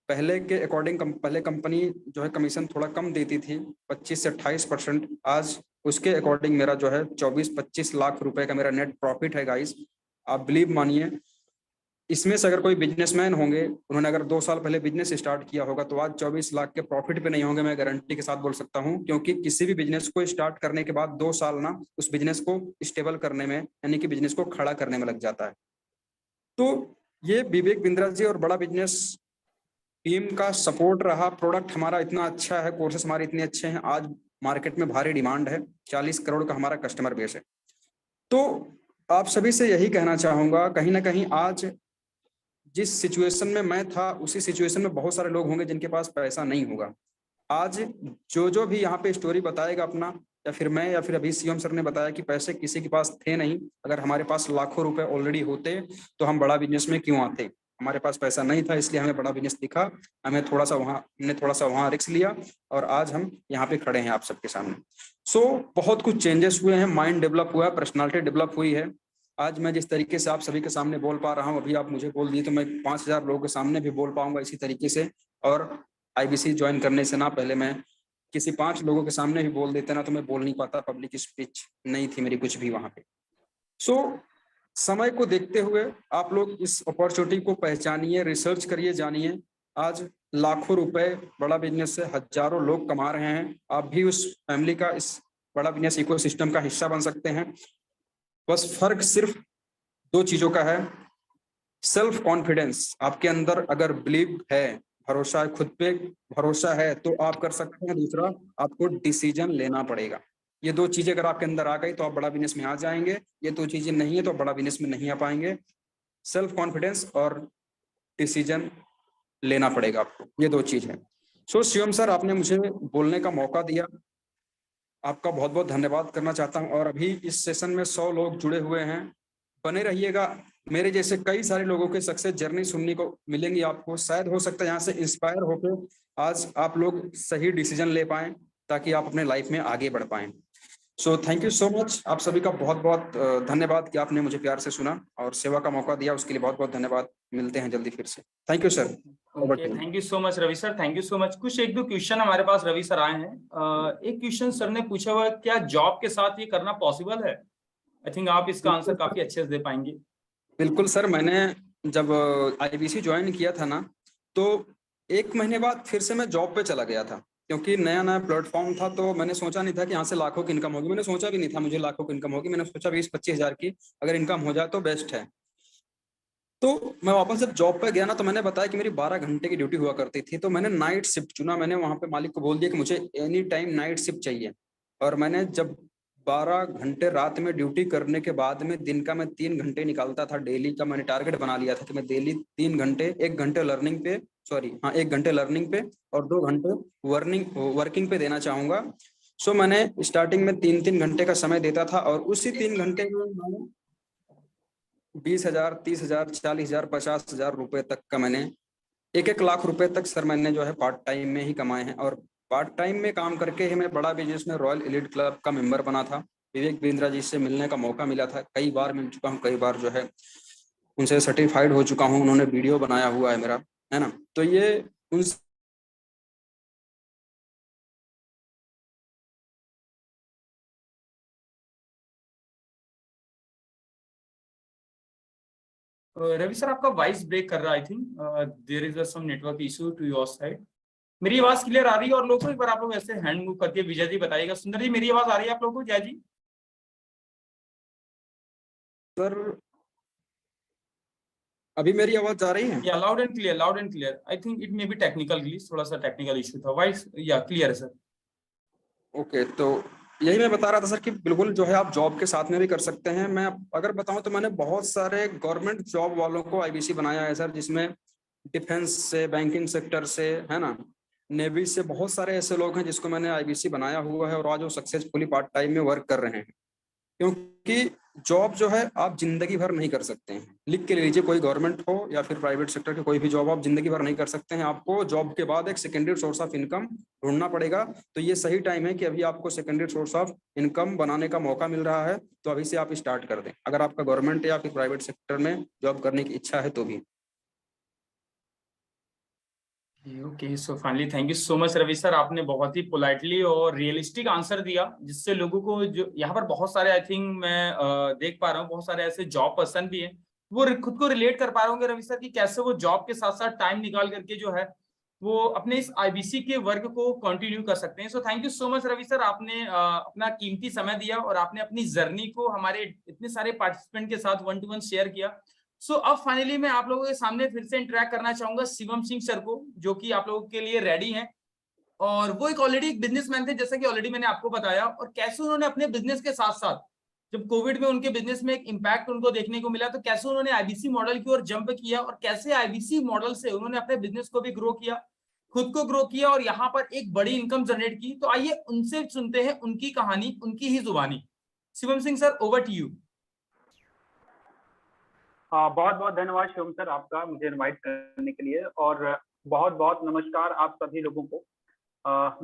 पहले के अकॉर्डिंग पहले कंपनी जो है कमीशन थोड़ा कम देती थी, 25 से 28%। आज उसके अकॉर्डिंग मेरा जो है 24-25 लाख रुपए का मेरा नेट प्रॉफिट है गाइस। आप बिलीव मानिए, इसमें से अगर कोई बिजनेसमैन होंगे, उन्होंने अगर 2 साल पहले बिजनेस स्टार्ट किया होगा तो आज 24 लाख के प्रॉफिट पे नहीं होंगे, मैं गारंटी के साथ बोल सकता हूं। क्योंकि किसी भी बिजनेस को स्टार्ट करने के बाद 2 साल ना उस बिजनेस को स्टेबल करने में, यानी कि बिजनेस को खड़ा करने में लग जाता है। तो ये विवेक बिंद्रा जी और बड़ा बिजनेस टीम का सपोर्ट रहा। प्रोडक्ट हमारा इतना अच्छा है, कोर्सेस हमारे इतने अच्छे हैं, आज मार्केट में भारी डिमांड है, 40 करोड़ का हमारा कस्टमर बेस है। तो आप सभी से यही कहना चाहूंगा, कहीं ना कहीं आज जिस सिचुएशन में मैं था उसी सिचुएशन में बहुत सारे लोग होंगे जिनके पास पैसा नहीं होगा। आज जो भी यहाँ पे स्टोरी बताएगा अपना, या फिर मैं या फिर अभी सीएम सर ने बताया कि पैसे किसी के पास थे नहीं, अगर हमारे पास लाखों रुपए ऑलरेडी होते तो हम बड़ा बिजनेस में क्यों आते। हमारे पास पैसा नहीं था इसलिए हमें बड़ा बिजनेस दिखा, हमने थोड़ा सा वहाँ रिस्क लिया और आज हम यहाँ पे खड़े हैं आप सबके सामने। सो बहुत कुछ चेंजेस हुए हैं, माइंड डेवलप हुआ है, पर्सनालिटी डेवलप हुई है। आज मैं जिस तरीके से आप सभी के सामने बोल पा रहा हूँ, अभी आप मुझे बोल दिए तो मैं 5,000 लोगों के सामने भी बोल पाऊंगा इसी तरीके से। और आईबीसी ज्वाइन करने से ना पहले मैं किसी 5 लोगों के सामने भी बोल देते ना तो मैं बोल नहीं पाता, पब्लिक स्पीच नहीं थी मेरी कुछ भी वहां पे। सो समय को देखते हुए आप लोग इस अपॉर्चुनिटी को पहचानिए, रिसर्च करिए, जानिए। आज लाखों रुपए बड़ा बिजनेस से हजारों लोग कमा रहे हैं, आप भी उस फैमिली का, इस बड़ा बिजनेस इकोसिस्टम का हिस्सा बन सकते हैं। बस फर्क सिर्फ 2 चीजों का है, सेल्फ कॉन्फिडेंस, आपके अंदर अगर बिलीव है, भरोसा है, खुद पे भरोसा है तो आप कर सकते हैं। दूसरा, आपको डिसीजन लेना पड़ेगा। ये 2 चीजें अगर आपके अंदर आ गई तो आप बड़ा बिजनेस में आ जाएंगे, ये 2 चीजें नहीं है तो बड़ा बिजनेस में नहीं आ पाएंगे। सेल्फ कॉन्फिडेंस और डिसीजन लेना पड़ेगा आपको, ये 2 चीज है। सो शिवम सर, आपने मुझे बोलने का मौका दिया, आपका बहुत बहुत धन्यवाद करना चाहता हूं। और अभी इस सेशन में 100 लोग जुड़े हुए हैं, बने रहिएगा। मेरे जैसे कई सारे लोगों के सक्सेस जर्नी सुनने को मिलेंगी आपको, शायद हो सकता है यहाँ से इंस्पायर होकर आज आप लोग सही डिसीजन ले पाएं ताकि आप अपने लाइफ में आगे बढ़ पाएं। सो थैंक यू सो मच, आप सभी का बहुत बहुत धन्यवाद कि आपने मुझे प्यार से सुना और सेवा का मौका दिया, उसके लिए बहुत बहुत धन्यवाद। मिलते हैं जल्दी फिर से। Thank you sir. Thank you so much Ravi sir, thank you so much. कुछ 1-2 क्वेश्चन हमारे पास रवि सर आए हैं। एक क्वेश्चन सर ने पूछा हुआ है, क्या जॉब के साथ ये करना पॉसिबल है? आई थिंक आप इसका आंसर काफी अच्छे से दे पाएंगे। बिल्कुल सर, मैंने जब आईबीसी ज्वाइन किया था ना तो 1 महीने बाद फिर से मैं जॉब पे चला गया था, क्योंकि नया नया प्लेटफॉर्म था। तो मैंने सोचा नहीं था कि यहाँ से लाखों की इनकम होगी, मैंने सोचा भी नहीं था मुझे लाखों की इनकम होगी। मैंने सोचा 20-25 हजार की अगर इनकम हो जाए तो बेस्ट है। तो मैं वापस जब जॉब पे गया ना तो मैंने बताया कि मेरी 12 घंटे की ड्यूटी हुआ करती थी, तो मैंने नाइट शिफ्ट चुना। मैंने वहां पे मालिक को बोल दिया कि मुझे एनी टाइम नाइट शिफ्ट चाहिए। और मैंने जब 12 घंटे रात में ड्यूटी करने के बाद में दिन का मैं 3 घंटे निकालता था डेली का। मैंने टारगेट बना लिया था कि मैं डेली 3 घंटे, 1 घंटे लर्निंग पे, 1 घंटे लर्निंग पे और 2 घंटे वर्किंग पे देना चाहूंगा। सो मैंने स्टार्टिंग में 3-3 घंटे का समय देता था और उसी 3 घंटे में मैंने 20,000, 30,000, 40,000, 50,000 रुपए तक का मैंने 1-1 लाख रुपए तक सर मैंने जो है पार्ट टाइम में ही कमाए हैं। और पार्ट टाइम में काम करके ही मैं बड़ा बिजनेस में रॉयल एलीट क्लब का मेंबर बना था। विवेक बिंद्रा जी से मिलने का मौका मिला था, कई बार मिल चुका हूँ, कई बार जो है उनसे सर्टिफाइड हो चुका हूँ, उन्होंने वीडियो बनाया हुआ है मेरा, है ना। तो ये उन रवि सर, आपका वॉइस ब्रेक कर रहा है। I think there is some network issue to your side. मेरी आवाज क्लियर आ रही है? और लोगों को एक बार आप लोग ऐसे हैंड मूव करके विजय जी बताइएगा। सुंदर जी, मेरी आवाज आ रही है आप लोगों को? जय जी। सर अभी मेरी आवाज जा रही है? या loud and clear, loud and clear. I think it may be technical glitch, थोड़ा सा टेक्निकल इशू था। वॉइस या क्लियर है सर? ओके, तो यही मैं बता रहा था सर कि बिल्कुल जो है आप जॉब के साथ में भी कर सकते हैं। मैं अगर बताऊं तो मैंने बहुत सारे गवर्नमेंट जॉब वालों को आईबीसी बनाया है सर, जिसमें डिफेंस से, बैंकिंग सेक्टर से, है ना, नेवी से, बहुत सारे ऐसे लोग हैं जिसको मैंने आईबीसी बनाया हुआ है और आज वो सक्सेसफुली पार्ट टाइम में वर्क कर रहे हैं। क्योंकि जॉब जो है आप जिंदगी भर नहीं कर सकते हैं। लिख के ले लीजिए, कोई गवर्नमेंट हो या फिर प्राइवेट सेक्टर के कोई भी जॉब आप जिंदगी भर नहीं कर सकते हैं। आपको जॉब के बाद एक सेकेंडरी सोर्स ऑफ इनकम ढूंढना पड़ेगा। तो ये सही टाइम है कि अभी आपको सेकेंडरी सोर्स ऑफ इनकम बनाने का मौका मिल रहा है, तो अभी से आप स्टार्ट कर दें, अगर आपका गवर्नमेंट या फिर प्राइवेट सेक्टर में जॉब करने की इच्छा है तो भी। Okay, so finally thank you so much Ravi sir, आपने बहुत ही पोलाइटली और रियलिस्टिक आंसर दिया, जिससे लोगों को, जो यहाँ पर बहुत सारे आई थिंक मैं देख पा रहा हूँ, बहुत सारे ऐसे जॉब पर्सन भी हैं, वो खुद को रिलेट कर पा रहे होंगे रवि सर कि कैसे वो जॉब के साथ साथ टाइम निकाल करके जो है वो अपने इस आईबीसी के वर्क को कंटिन्यू कर सकते हैं। So thank you so much Ravi sir, आपने अपना कीमती समय दिया और आपने अपनी जर्नी को हमारे इतने सारे पार्टिसिपेंट के साथ 1 to 1 शेयर किया। सो अब फाइनली मैं आप लोगों के सामने फिर से इंटरेक्ट करना चाहूंगा शिवम सिंह सर को, जो कि आप लोगों के लिए रेडी हैं। और वो एक ऑलरेडी एक बिजनेसमैन थे, जैसा कि ऑलरेडी मैंने आपको बताया, और कैसे उन्होंने अपने बिजनेस के साथ साथ, जब कोविड में उनके बिजनेस में एक इम्पैक्ट उनको देखने को मिला, तो कैसे उन्होंने आईबीसी मॉडल की ओर जंप किया और कैसे आईबीसी मॉडल से उन्होंने अपने बिजनेस को भी ग्रो किया, खुद को ग्रो किया और यहाँ पर एक बड़ी इनकम जनरेट की। तो आइए उनसे सुनते हैं उनकी कहानी, उनकी ही जुबानी। Shivam Singh sir, over to you. बहुत बहुत धन्यवाद शिवम सर आपका मुझे इनवाइट करने के लिए, और बहुत बहुत नमस्कार आप सभी लोगों को।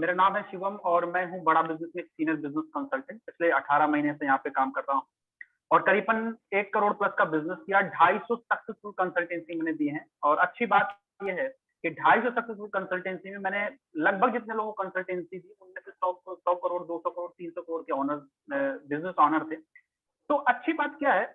मेरा नाम है शिवम और मैं हूं बड़ा बिजनेस में सीनियर बिजनेस कंसल्टेंट। पिछले 18 महीने से यहाँ पे काम कर रहा हूँ और करीबन 1 करोड़ प्लस का बिजनेस किया। 250 सक्सेसफुल कंसल्टेंसी मैंने दी है, और अच्छी बात यह है कि 250 सक्सेसफुल कंसल्टेंसी में मैंने लगभग जितने लोगों को कंसल्टेंसी दी उनमें से 100 करोड़, 200 करोड़, 300 करोड़ के ऑनर, बिजनेस ऑनर थे। तो अच्छी बात क्या है,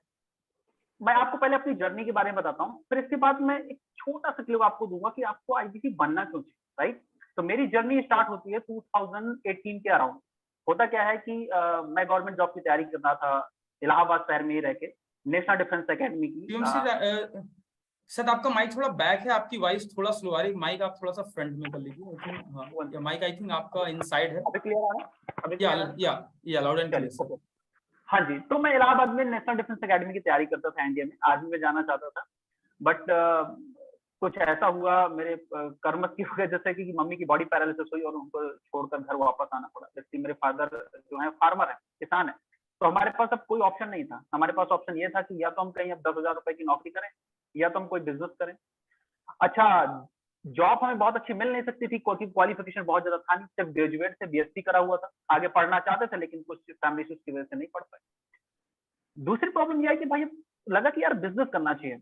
मैं आपको पहले अपनी जर्नी के बारे में बताता हूँ, फिर इसके बाद मैं एक छोटा सा क्लिप आपको दूंगा कि आपको आईबीसी बनना क्यों चाहिए, राइट। तो मेरी जर्नी स्टार्ट होती है 2018 के अराउंड। होता क्या है कि मैं गवर्नमेंट जॉब की तैयारी कर रहा था इलाहाबाद शहर में ही रह के, नेशनल डिफेंस एकेडमी की। सर आपका माइक थोड़ा बैक है, आपकी वॉइस थोड़ा स्लो आ रही है, माइक आप थोड़ा सा फ्रंट में कर लीजिए। हाँ, माइक आई थिंक आपका इनसाइड है। अभी क्लियर आ रहा है? अभी या लाउड एंड क्लियर सर। हाँ जी, तो मैं इलाहाबाद में नेशनल डिफेंस एकेडमी की तैयारी करता था, एनडीए में आर्मी में जाना चाहता था। बट कुछ ऐसा हुआ मेरे कर्मत की वजह से कि मम्मी की बॉडी पैरालिसिस हुई और उनको छोड़कर घर वापस आना पड़ा। जबकि मेरे फादर जो है फार्मर है, किसान है, तो हमारे पास अब कोई ऑप्शन नहीं था। हमारे पास ऑप्शन ये था कि या तो हम कहीं अब 10,000 रुपए की नौकरी करें या तो हम कोई बिजनेस करें। अच्छा, जॉब हमें बहुत अच्छी मिल नहीं सकती थी क्योंकि क्वालिफिकेशन बहुत ज्यादा था नहीं, सिर्फ ग्रेजुएट से बीएससी करा हुआ था। आगे पढ़ना चाहते थे लेकिन कुछ फैमिली इश्यूज की वजह से नहीं पढ़ पाए। दूसरी प्रॉब्लम यह है कि भाई लगा कि यार बिजनेस करना चाहिए।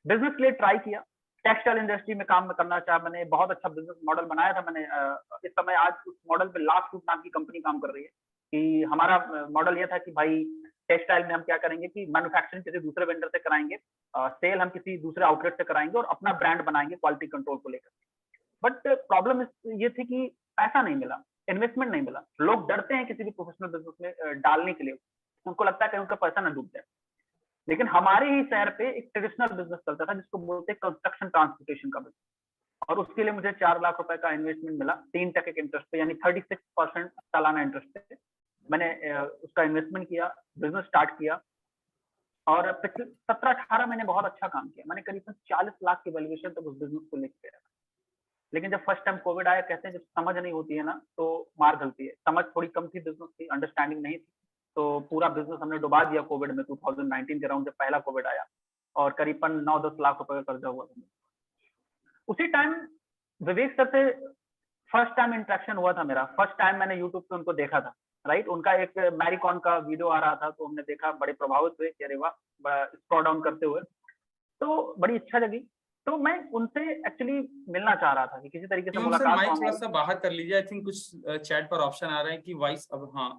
बिजनेस के लिए ट्राई किया, टेक्सटाइल इंडस्ट्री में काम करना चाहा मैंने, बहुत अच्छा बिजनेस मॉडल बनाया था मैंने। इस समय आज उस मॉडल पे लास्ट फूड नाम की कंपनी काम कर रही है। कि हमारा मॉडल यह था कि भाई टेक्सटाइल में हम क्या करेंगे कि मैन्युफैक्चरिंग किसी दूसरे वेंडर से कराएंगे, सेल हम किसी दूसरे आउटलेट से कराएंगे और अपना ब्रांड बनाएंगे क्वालिटी कंट्रोल को लेकर। बट प्रॉब्लम ये थी कि पैसा नहीं मिला, इन्वेस्टमेंट नहीं मिला। लोग डरते हैं किसी भी प्रोफेशनल बिजनेस में डालने के लिए, उनको लगता है कि उनका पैसा ना डूब जाए। लेकिन हमारे ही शहर पे एक ट्रेडिशनल बिजनेस चलता था जिसको बोलते हैं कंस्ट्रक्शन ट्रांसपोर्टेशन का बिजनेस, और उसके लिए मुझे 4 लाख रुपए का इन्वेस्टमेंट मिला 3% के इंटरेस्ट पे, यानी 36% सालाना इंटरेस्ट पे मैंने उसका इन्वेस्टमेंट किया, बिजनेस स्टार्ट किया। और पिछले 17-18 महीने बहुत अच्छा काम किया। मैंने करीबन 40 लाख की वैल्यूएशन तक उस बिजनेस को लेकर गया। लेकिन जब फर्स्ट टाइम कोविड आया, कहते हैं जब समझ नहीं होती है ना तो मार घलती है। समझ थोड़ी कम थी, बिजनेस की अंडरस्टैंडिंग नहीं थी, तो पूरा बिजनेस हमने डुबा दिया कोविड में। 2019 के अराउंड जब पहला कोविड आया और करीबन 9-10 लाख रुपए का कर्जा हुआ था। उसी टाइम विवेक सर से फर्स्ट टाइम इंटरेक्शन हुआ था मेरा। फर्स्ट टाइम मैंने यूट्यूब पे उनको देखा था, राइट। उनका एक मैरीकॉन का वीडियो आ रहा था तो हमने देखा, बड़े प्रभावित हुए कि अरे वाह, स्क्रॉल डाउन करते हुए, तो बड़ी इच्छा जगी। तो मैं उनसे एक्चुअली मिलना चाह रहा था कि किसी तरीके से मुलाकात। माइक थोड़ा सा बाहर कर लीजिए, आई थिंक कुछ चैट पर ऑप्शन आ रहा है कि वॉइस अब, हाँ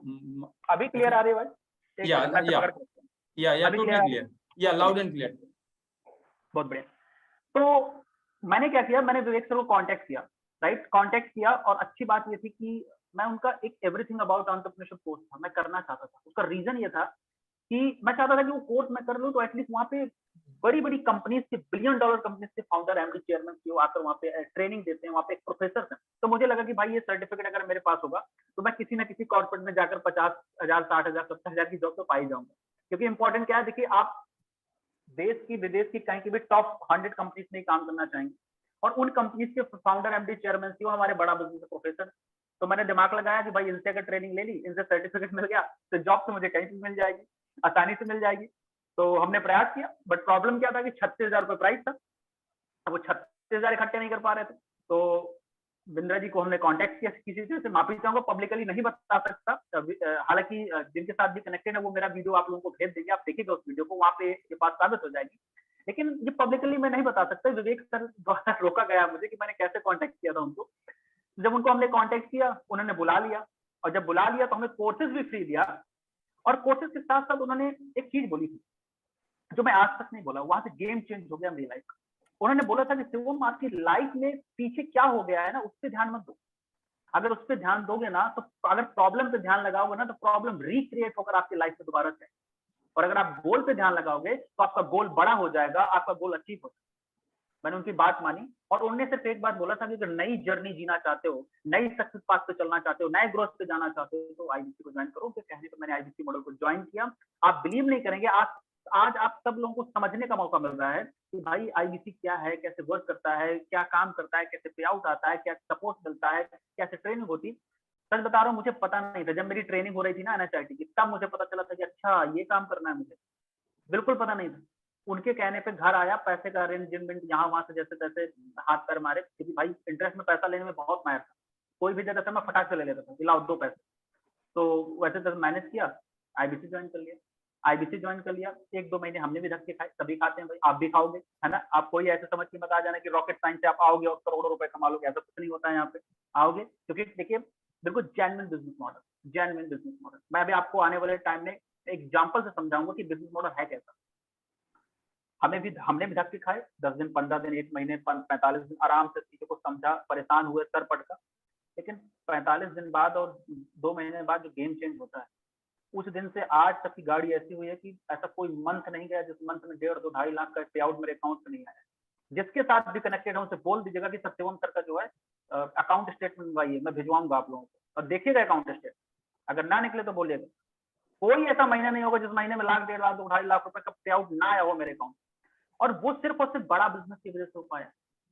अभी क्लियर आ रही है वॉइस? या टोटली क्लियर, या लाउड एंड क्लियर। बहुत बढ़िया। तो मैंने क्या किया, मैंने विवेक सर को कांटेक्ट किया, राइट, कांटेक्ट किया। और अच्छी बात ये थी कि मैं उनका एक एवरीथिंग अबाउट एंटरप्रेन्योरशिप कोर्स था, मैं करना चाहता था। उसका रीजन ये था कि मैं चाहता था कि वो कोर्स मैं कर लूँ तो एटलीस्ट वहाँ पे बड़ी बड़ी कंपनीज के, बिलियन डॉलर कंपनीज के फाउंडर, एमडी, चेयरमैन की आकर वहाँ पे ट्रेनिंग देते हैं, वहाँ पे एक प्रोफेसर हैं। तो मुझे लगा कि भाई ये सर्टिफिकेट अगर मेरे पास होगा तो मैं किसी ना किसी कॉर्पोरेट में जाकर 50,000, 60,000, 70,000 की जॉब तो पा ही जाऊंगा। क्योंकि इंपॉर्टेंट क्या है, देखिए आप देश की, विदेश की, कहीं की भी टॉप 100 कंपनीज में काम करना चाहेंगे और उन कंपनीज के फाउंडर, एमडी, चेयरमैन की हमारे बड़ा बिजनेस प्रोफेसर। तो मैंने दिमाग लगाया कि भाई इनसे अगर ट्रेनिंग ले ली, इनसे सर्टिफिकेट मिल गया तो जॉब तो मुझे कहीं भी मिल जाएगी, आसानी से मिल जाएगी। तो हमने प्रयास किया, बट प्रॉब्लम क्या था कि 36,000 रुपये प्राइस था। अब वो 36,000 इकट्ठे नहीं कर पा रहे थे। तो बिंद्रा जी को हमने कांटेक्ट किया, किसी तरह से माफी चाहूंगा, पब्लिकली नहीं बता सकता। हालांकि जिनके साथ भी कनेक्टेड है वो मेरा वीडियो आप लोगों को भेज देंगे, आप देखिएगा उस वीडियो को, वहाँ पे ये बात साबित हो जाएगी। लेकिन ये पब्लिकली मैं नहीं बता सकता, विवेक सर द्वारा रोका गया मुझे कि मैंने कैसे कांटेक्ट किया था उनको। जब उनको हमने कांटेक्ट किया, उन्होंने बुला लिया, और जब बुला लिया तो हमें कोर्सेज भी फ्री दिया। और कोर्सेज के साथ साथ उन्होंने एक चीज बोली थी जो मैं आज तक नहीं बोला, वहां से गेम चेंज हो गया मेरी लाइफ का। उन्होंने बोला था कि शिवम, आपकी लाइफ में पीछे क्या हो गया है ना, उस पर ध्यान मत दो। अगर उस पर ध्यान दोगे ना, तो अगर प्रॉब्लम पे ध्यान लगाओगे ना, तो प्रॉब्लम रिक्रिएट होकर आपकी लाइफ में दोबारा से। और अगर आप गोल पे ध्यान लगाओगे तो आपका गोल बड़ा हो जाएगा, आपका गोल अचीव हो जाएगा। मैंने उनकी बात मानी और उन्होंने सिर्फ एक बात बोला था कि अगर नई जर्नी जीना चाहते हो, नई सक्सेस पाथ पे चलना चाहते हो, नए ग्रोथ पे जाना चाहते हो, तो आईबीसी को ज्वाइन करो। तो कहने तो मैंने आईबीसी मॉडल को ज्वाइन किया। आप बिलीव नहीं करेंगे, आज आप सब लोगों को समझने का मौका मिल रहा है कि भाई आईबीसी क्या है, कैसे वर्क करता है, क्या काम करता है, कैसे पे आउट आता है, क्या सपोर्ट मिलता है, कैसे ट्रेनिंग होती। सच बता रहा हूँ, मुझे पता नहीं था। जब मेरी ट्रेनिंग हो रही थी ना एनएचआईटी की, तब मुझे पता चला था कि अच्छा ये काम करना है मुझे, बिल्कुल पता नहीं था। उनके कहने पे घर आया, पैसे का अरेंजमेंट यहाँ वहां से जैसे तैसे हाथ पैर मारे, क्योंकि भाई इंटरेस्ट में पैसा लेने में बहुत माहिर था। कोई भी देता था मैं फटाक से ले लेता था, लाओ 2 पैसे। तो वैसे तो मैनेज किया, आईबीसी ज्वाइन कर लिया। आईबीसी ज्वाइन कर लिया, 1-2 महीने हमने भी धक्के खाए, सभी खाते हैं भाई, आप भी खाओगे, है ना। आप कोई ऐसे समझ के मत आ जाना कि रॉकेट साइंस से आप आओगे और करोड़ों रुपए कमा लोगे, ऐसा कुछ नहीं होता है यहाँ पे। आओगे क्योंकि देखिए बिल्कुल genuine business model, genuine business model. मैं अभी आपको आने वाले टाइम में एग्जाम्पल से समझाऊंगा कि बिजनेस मॉडल है कैसा। हमने भी धक्के खाए, 10 दिन, 15 दिन, 1 महीने, 45 दिन आराम से चीजों को समझा, परेशान हुए, सर पटका। लेकिन 45 दिन बाद और 2 महीने बाद जो गेम चेंज होता है, उस दिन से आज तक की गाड़ी ऐसी हुई है कि ऐसा कोई मंथ नहीं गया जिस मंथ में 1.5, 2, 2.5 लाख का पे आउट मेरे अकाउंट में नहीं आया। जिसके साथ भी कनेक्टेड है उनसे बोल दीजिएगा कि सत्यवम सर का जो है अकाउंट स्टेटमेंट मंगवाइए, मैं भिजवाऊंगा आप लोगों को, और देखिएगा अकाउंट स्टेटमेंट। अगर ना निकले तो बोलिएगा। कोई ऐसा महीना नहीं होगा जिस महीने में 1 लाख, 1.5 लाख, 2.5 लाख रुपए का पे आउट ना आया हो मेरे अकाउंट। और वो सिर्फ और सिर्फ बड़ा बिजनेस की वजह से हो पाया।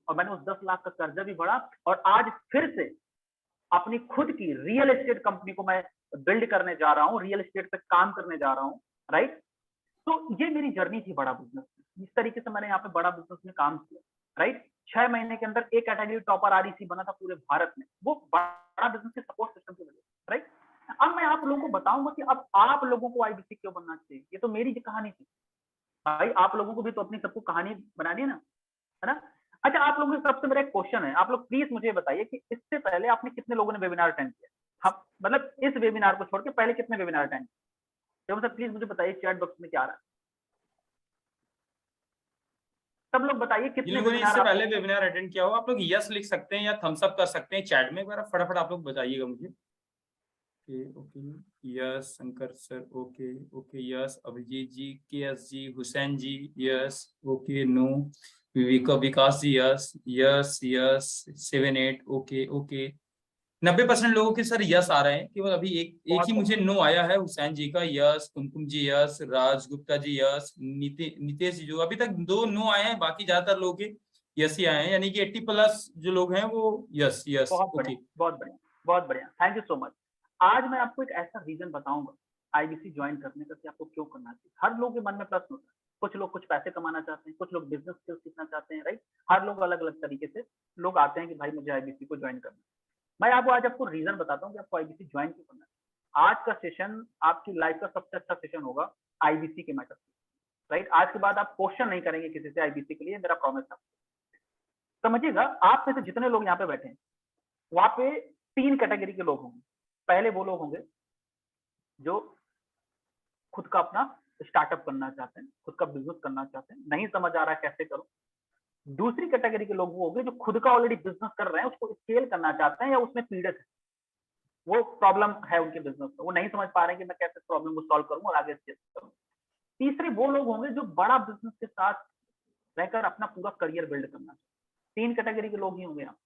और मैंने उस 10 लाख का कर्जा भी बढ़ा, और आज फिर से अपनी खुद की रियल एस्टेट कंपनी को मैं बिल्ड करने जा रहा हूँ, रियल एस्टेट पे काम करने जा रहा हूँ, राइट। तो ये मेरी जर्नी थी बड़ा बिजनेस में। इस तरीके से मैंने यहाँ पे बड़ा बिजनेस में काम किया, राइट। 6 महीने के अंदर एक कैटेगरी टॉपर आरईसी बना था पूरे भारत में, वो बड़ा बिजनेस के सपोर्ट सिस्टम की वजह से, राइट। अब मैं आप लोगों को बताऊंगा कि अब आप लोगों को आईबीसी क्यों बनना चाहिए। ये तो मेरी कहानी थी भाई, आप लोगों को भी तो अपनी सबको कहानी बनानी है ना, है ना। अच्छा, आप लोगों के सबसे मेरा एक क्वेश्चन है, आप लोग प्लीज मुझे बताइए कि इससे पहले आपने कितने लोगों ने वेबिनार अटेंड किया। हम मतलब इस वेबिनार को छोड़ के पहले कितने वेबिनार अटेंड किए, तो प्लीज मुझे बताइए, चैट बॉक्स में क्या आ रहा है, सब लोग बताइए जिन कितने लोगों ने इससे वेबिनार पहले वेबिनार अटेंड किया हो, आप लोग यस लिख सकते हैं या थम्स अप कर सकते हैं चैट में। एक बार फटाफट आप लोग बताइएगा मुझे। Okay, yes Shankar sir, okay okay, yes Abhijit ji, KS ji, Hussain ji, yes, okay, no, Vikas ji, yes yes yes, 7-8, okay okay. 90% लोगों के सर यस आ रहे हैं, केवल अभी एक ही मुझे नो आया है, हुसैन जी का यस, कुमकुम जी यस, राज गुप्ता जी यस, नितेश जी, जो अभी तक 2 नो आए हैं, बाकी ज्यादातर लोग के यस ही आए हैं, यानी कि 80+ जो लोग हैं वो यस यस। बहुत ओके, बढ़िया, बहुत बढ़िया, बहुत बढ़िया, थैंक यू सो मच। आज मैं आपको एक ऐसा रीजन बताऊंगा आईबीसी ज्वाइन करने का कि आपको क्यों करना चाहिए। हर लोग के मन में प्रश्न होता है, कुछ लोग कुछ पैसे कमाना चाहते हैं, कुछ लोग बिजनेस स्किल्स सीखना चाहते हैं, राइट। हर लोग अलग अलग तरीके से लोग आते हैं कि भाई मुझे आईबीसी को ज्वाइन करना है। मैं आपको रीजन बताता हूँ कि आपको आईबीसी ज्वाइन क्यों करना है। आज का सेशन आपकी लाइफ का सबसे अच्छा सेशन होगा आईबीसी के मैटर से, राइट। आज के बाद आप क्वेश्चन नहीं करेंगे किसी से आईबीसी के लिए, मेरा प्रॉमिस है। समझिएगा, आप में से जितने लोग यहाँ पे बैठे हैं, वहां पे 3 कैटेगरी के लोग होंगे। पहले वो लोग होंगे जो खुद का अपना स्टार्टअप करना चाहते हैं, खुद का बिजनेस करना चाहते हैं, नहीं समझ आ रहा है कैसे करो। दूसरी कैटेगरी के लोग वो होंगे जो खुद का ऑलरेडी बिजनेस कर रहे हैं, उसको स्केल करना चाहते हैं या उसमें पीड़ित है, वो प्रॉब्लम है उनके बिजनेस में, वो नहीं समझ पा रहे हैं कि मैं कैसे प्रॉब्लम को सॉल्व करूं और आगे स्केल करूं। तीसरे वो लोग होंगे जो बड़ा बिजनेस के साथ रहकर अपना पूरा करियर बिल्ड करना। 3 कैटेगरी के लोग ही होंगे यहाँ,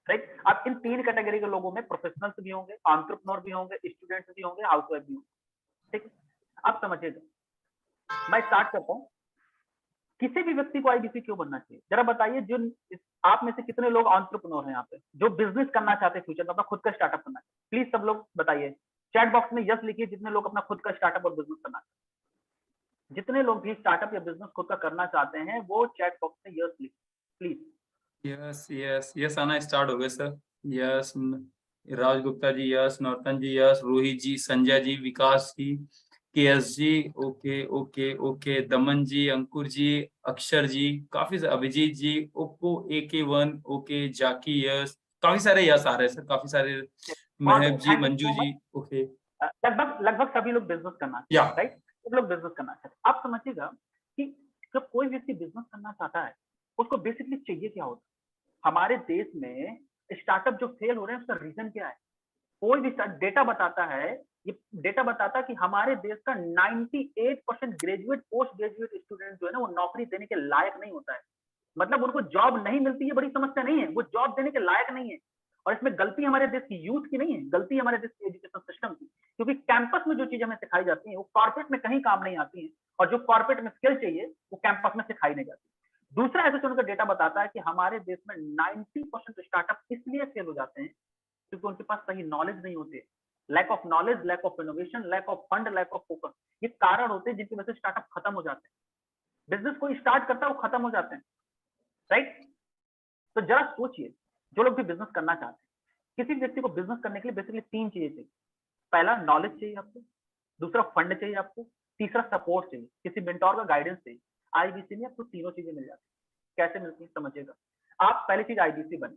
राइट। अब इन 3 कैटेगरी के लोगों में प्रोफेशनल्स भी होंगे, एंटरप्रेन्योर भी होंगे, स्टूडेंट्स भी होंगे, हाउसवाइफ भी होंगे, ठीक। अब समझिएगा, मैं स्टार्ट करता हूँ। किसी भी व्यक्ति को आईबीसी क्यों बनना चाहिए, जरा बताइए। जो आप में से कितने लोग एंटरप्रेन्योर हैं यहाँ पे, जो बिजनेस करना चाहते हैं फ्यूचर में, अपना खुद का स्टार्टअप करना चाहिए? प्लीज सब लोग बताइए, चैट बॉक्स में यस लिखिए जितने लोग अपना खुद का स्टार्टअप और बिजनेस करना चाहते हैं। जितने लोग भी स्टार्टअप या बिजनेस खुद का करना चाहते हैं वो चैट बॉक्स में यस लिखिए प्लीज। यस यस यस आना स्टार्ट हो गए सर। यस राज गुप्ता जी, यस नौतन जी, यस रोहित जी, संजय जी, विकास जी, केएस जी, ओके ओके ओके, दमन जी, अंकुर जी, अक्षर जी, काफी अभिजीत जी, ओप्पो AK1, ओके, जाकी, यस, काफी सारे यस आ रहे हैं सर, काफी सारे। महब जी, मंजू जी, ओके। लगभग सभी लोग बिजनेस करना चाहते या हैं, राइट। सब लोग बिजनेस करना चाहते हैं। आप समझिएगा कि जब कोई व्यक्ति बिजनेस करना चाहता है उसको बेसिकली चाहिए क्या होता है। हमारे देश में स्टार्टअप जो फेल हो रहे हैं उसका रीजन क्या है? कोई भी डेटा बताता है, ये डेटा बताता है कि हमारे देश का 98% ग्रेजुएट पोस्ट ग्रेजुएट स्टूडेंट जो है ना वो नौकरी देने के लायक नहीं होता है। मतलब उनको जॉब नहीं मिलती है, बड़ी समस्या नहीं है, वो जॉब देने के लायक नहीं है। और इसमें गलती हमारे देश की यूथ की नहीं है, गलती हमारे देश की एजुकेशन सिस्टम की। क्योंकि कैंपस में जो चीजें हमें सिखाई जाती हैं वो कॉर्पोरेट में कहीं काम नहीं आती है, और जो कॉर्पोरेट में स्किल चाहिए वो कैंपस में सिखाई नहीं जाती। दूसरा एसोसिएशन का डेटा बताता है कि हमारे देश में 90% स्टार्टअप इसलिए फेल हो जाते हैं क्योंकि उनके पास सही नॉलेज नहीं होती। Lack of knowledge, lack of innovation, lack of fund, lack of focus, ये कारण होते हैं जिनकी वजह से स्टार्टअप खत्म हो जाते हैं। बिजनेस कोई स्टार्ट करता है वो खत्म हो जाते हैं, राइट। तो जरा सोचिए, जो लोग भी बिजनेस करना चाहते हैं, किसी व्यक्ति को बिजनेस करने के लिए बेसिकली 3 चीजें चाहिए। पहला नॉलेज चाहिए आपको, दूसरा फंड चाहिए आपको, तीसरा सपोर्ट चाहिए, किसी मेंटोर का गाइडेंस चाहिए। आईबीसी में आपको तीनों चीजें मिल जाती है। कैसे मिलती है समझिएगा। आप पहली चीज आईबीसी बने।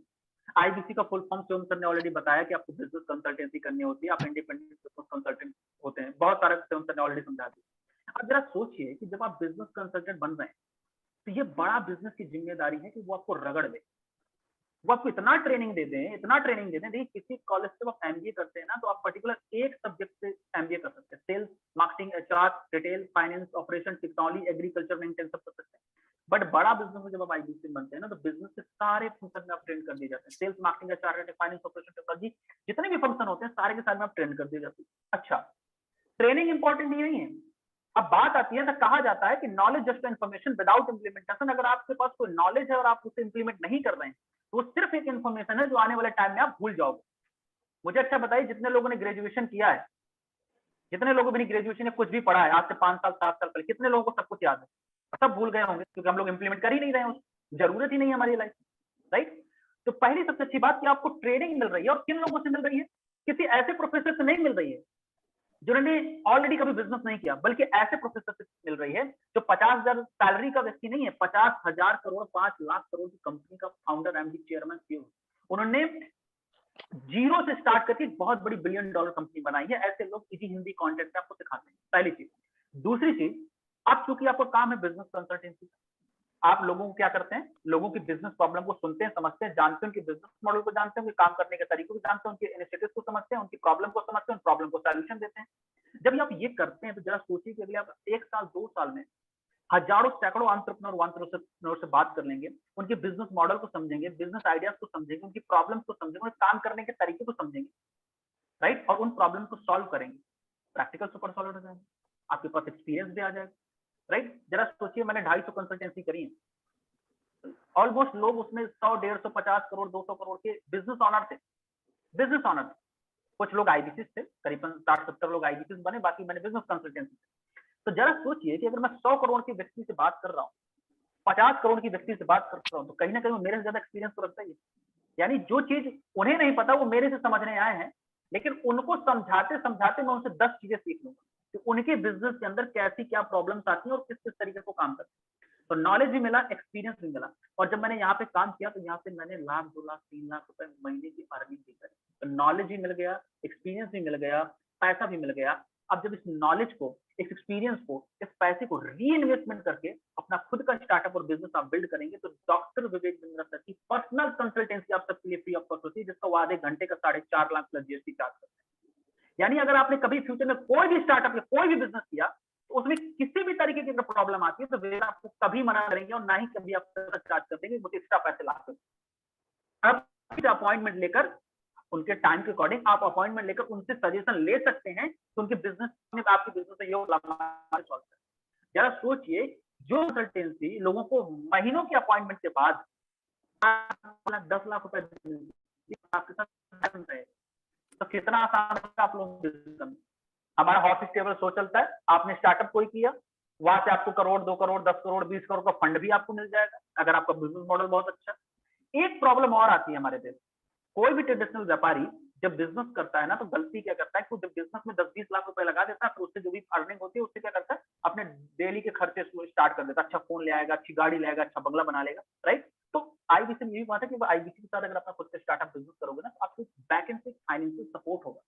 आईबीसी का फुल फॉर्म शिवम सर ने ऑलरेडी बताया कि आपको बिजनेस कंसल्टेंसी करनी होती है, आप इंडिपेंडेंट बिजनेस कंसल्टेंट होते हैं, बहुत सारा शिवम सर ने ऑलरेडी समझा दिया। अब जरा सोचिए कि जब आप बिजनेस कंसल्टेंट बन रहे हैं तो ये बड़ा बिजनेस की जिम्मेदारी है कि वो आपको रगड़ दे, वो आपको इतना ट्रेनिंग दे दें, इतना ट्रेनिंग दे दें। देखिए किसी कॉलेज से आप एमबीए करते हैं ना तो आप पर्टिकुलर एक सब्जेक्ट से एमबीए कर सकते हैं, sales, marketing, HR, retail, finance, operation, technology, agriculture में सब कर सकते हैं। बट बड़ा बिजनेस में जब आप आईबीसी बनते हैं ना तो बिजनेस के सारे फंक्शन में आप ट्रेन कर दिए जाते हैं। Sales, marketing, HR, finance, operation, technology, जितने भी फंक्शन होते हैं सारे के सारे में आप ट्रेन कर दिए जाते हैं। अच्छा, ट्रेनिंग इंपॉर्टेंट नहीं है। अब बात आती है तो कहा जाता है कि knowledge just information without implementation. अगर आपके पास कोई नॉलेज है और आप उसे इंप्लीमेंट नहीं कर रहे हैं तो वो सिर्फ एक इन्फॉर्मेशन है जो आने वाले टाइम में आप भूल जाओगे। मुझे अच्छा बताइए, जितने लोगों ने ग्रेजुएशन किया है, जितने लोगों ने ग्रेजुएशन या कुछ भी पढ़ा है आज से 5 साल 7 साल पहले, कितने लोगों को सब कुछ याद है? सब भूल गए होंगे क्योंकि हम लोग इंप्लीमेंट कर ही नहीं रहे हैं, जरूरत ही नहीं है हमारी लाइफ, राइट। तो पहली सबसे अच्छी बात कि आपको ट्रेनिंग मिल रही है, और किन लोगों से मिल रही है? किसी ऐसे प्रोफेसर से नहीं मिल रही है जिन्होंने ऑलरेडी कभी बिजनेस नहीं किया, बल्कि ऐसे प्रोफेसर से मिल रही है जो 50,000 सैलरी का व्यक्ति नहीं है, 50,000 करोड़ 5 लाख करोड़ की कंपनी का फाउंडर, एमडी, चेयरमैन, सीईओ। उन्होंने जीरो से स्टार्ट करके बहुत बड़ी $1 बिलियन कंपनी बनाई है। ऐसे लोग इसी हिंदी कंटेंट में आपको सिखाते हैं, पहली चीज। दूसरी चीज, आप चूंकि आपका काम है बिजनेस कंसल्टेंसी, आप लोगों को क्या करते हैं, लोगों की बिजनेस प्रॉब्लम को सुनते हैं, समझते हैं, जानते हैं, उनके बिजनेस मॉडल को जानते हैं, उनके काम करने के तरीकों को जानते हैं, उनके इनिशिएटिव्स को समझते हैं, उनकी प्रॉब्लम को समझते हैं, उन प्रॉब्लम को सॉल्यूशन देते हैं। जब आप ये करते हैं तो जरा सोचिए कि अगले आप 1 साल 2 साल में हजारों सैकड़ों एंटरप्रेन्योर से बात कर लेंगे, उनके बिजनेस मॉडल को समझेंगे, बिजनेस आइडियाज को समझेंगे, उनकी प्रॉब्लम्स को समझेंगे, उनके काम करने के तरीके को समझेंगे, राइट। और उन प्रॉब्लम को सॉल्व करेंगे, प्रैक्टिकल सुपर सॉल्व हो जाएंगे, आपके पास एक्सपीरियंस भी आ जाएगा, राइट। जरा सोचिए, मैंने 250 कंसल्टेंसी करी है, ऑलमोस्ट लोग उसमें 100, 150, 50 करोड़ 200 करोड़ के बिजनेस ऑनर थे, बिजनेस ऑनर। कुछ लोग आईबीसी थे, करीबन 60-70 लोग आईबीसी बने, बाकी मैंने बिजनेस कंसल्टेंसी। तो जरा सोचिए कि अगर मैं 100 करोड़ के व्यक्ति से बात कर रहा हूँ, 50 करोड़ की व्यक्ति से बात कर रहा हूँ, तो कहीं ना कहीं मेरे से ज्यादा एक्सपीरियंस तो रखता ही है। यानी जो चीज उन्हें नहीं पता वो मेरे से समझने आए हैं, लेकिन उनको समझाते समझाते मैं उनसे 10 चीजें सीख लूंगा कि उनके बिजनेस के अंदर कैसी क्या प्रॉब्लम्स आती हैं और किस किस तरीके को काम करते हैं। तो नॉलेज भी मिला, एक्सपीरियंस भी मिला, और जब मैंने यहाँ पे काम किया तो यहाँ पे मैंने 1 लाख 2 लाख 3 लाख रुपए महीने की अर्निंग भी करी। तो नॉलेज भी मिल गया, एक्सपीरियंस भी मिल गया, पैसा भी मिल गया। अब जब इस नॉलेज को, इस एक्सपीरियंस को, इस पैसे को री इन्वेस्टमेंट करके अपना खुद का स्टार्टअप और बिजनेस आप बिल्ड करेंगे तो डॉक्टर विवेक बिंद्रा सर की पर्सनल कंसल्टेंसी आप सबके लिए फ्री ऑफ कॉस्ट होती है, जिसका वो आधे घंटे का 4.5 लाख प्लस जीएसटी चार्ज करते हैं। यानी अगर आपने कभी फ्यूचर में कोई भी स्टार्टअप या कोई भी बिजनेस किया तो उसमें किसी भी तरीके की अगर प्रॉब्लम आती है तो वे आपको कभी मना करेंगे और ना ही कभी आपको चार्ज कर देंगे मुझे एक्स्ट्रा पैसे लाते। अब अपॉइंटमेंट लेकर उनके टाइम के अकॉर्डिंग आप अपॉइंटमेंट लेकर उनसे सजेशन ले सकते हैं कि उनके बिजनेस में आपके बिजनेस में ये सॉल्व करें। जरा सोचिए, जो कंसल्टेंसी लोगों को महीनों के अपॉइंटमेंट के बाद 10 लाख रुपए आपके साथ रहे तो कितना आसान है आप लोग। हमारा हॉर्स टेबल शो चलता है, आपने स्टार्टअप कोई किया, वहां से आपको करोड़ 2 करोड़ 10 करोड़ 20 करोड़ का फंड भी आपको मिल जाएगा अगर आपका बिजनेस मॉडल बहुत अच्छा। एक प्रॉब्लम और आती है हमारे देश, कोई भी ट्रेडिशनल व्यापारी जब बिजनेस करता है ना तो गलती क्या करता है कि जब बिजनेस में 10-20 लाख रुपए लगा देता है तो उससे जो भी अर्निंग होती है उससे क्या करता है अपने डेली के खर्चे स्टार्ट कर देता है। अच्छा फोन ले आएगा, अच्छी गाड़ी ले आएगा, अच्छा बंगला बना लेगा, राइट। तो आईबीसी में यही बात है कि आईबीसी के साथ अगर अपना खुद से स्टार्टअप बिजनेस करोगे ना तो आपको बैक एंड से फाइनेंशियल सपोर्ट होगा,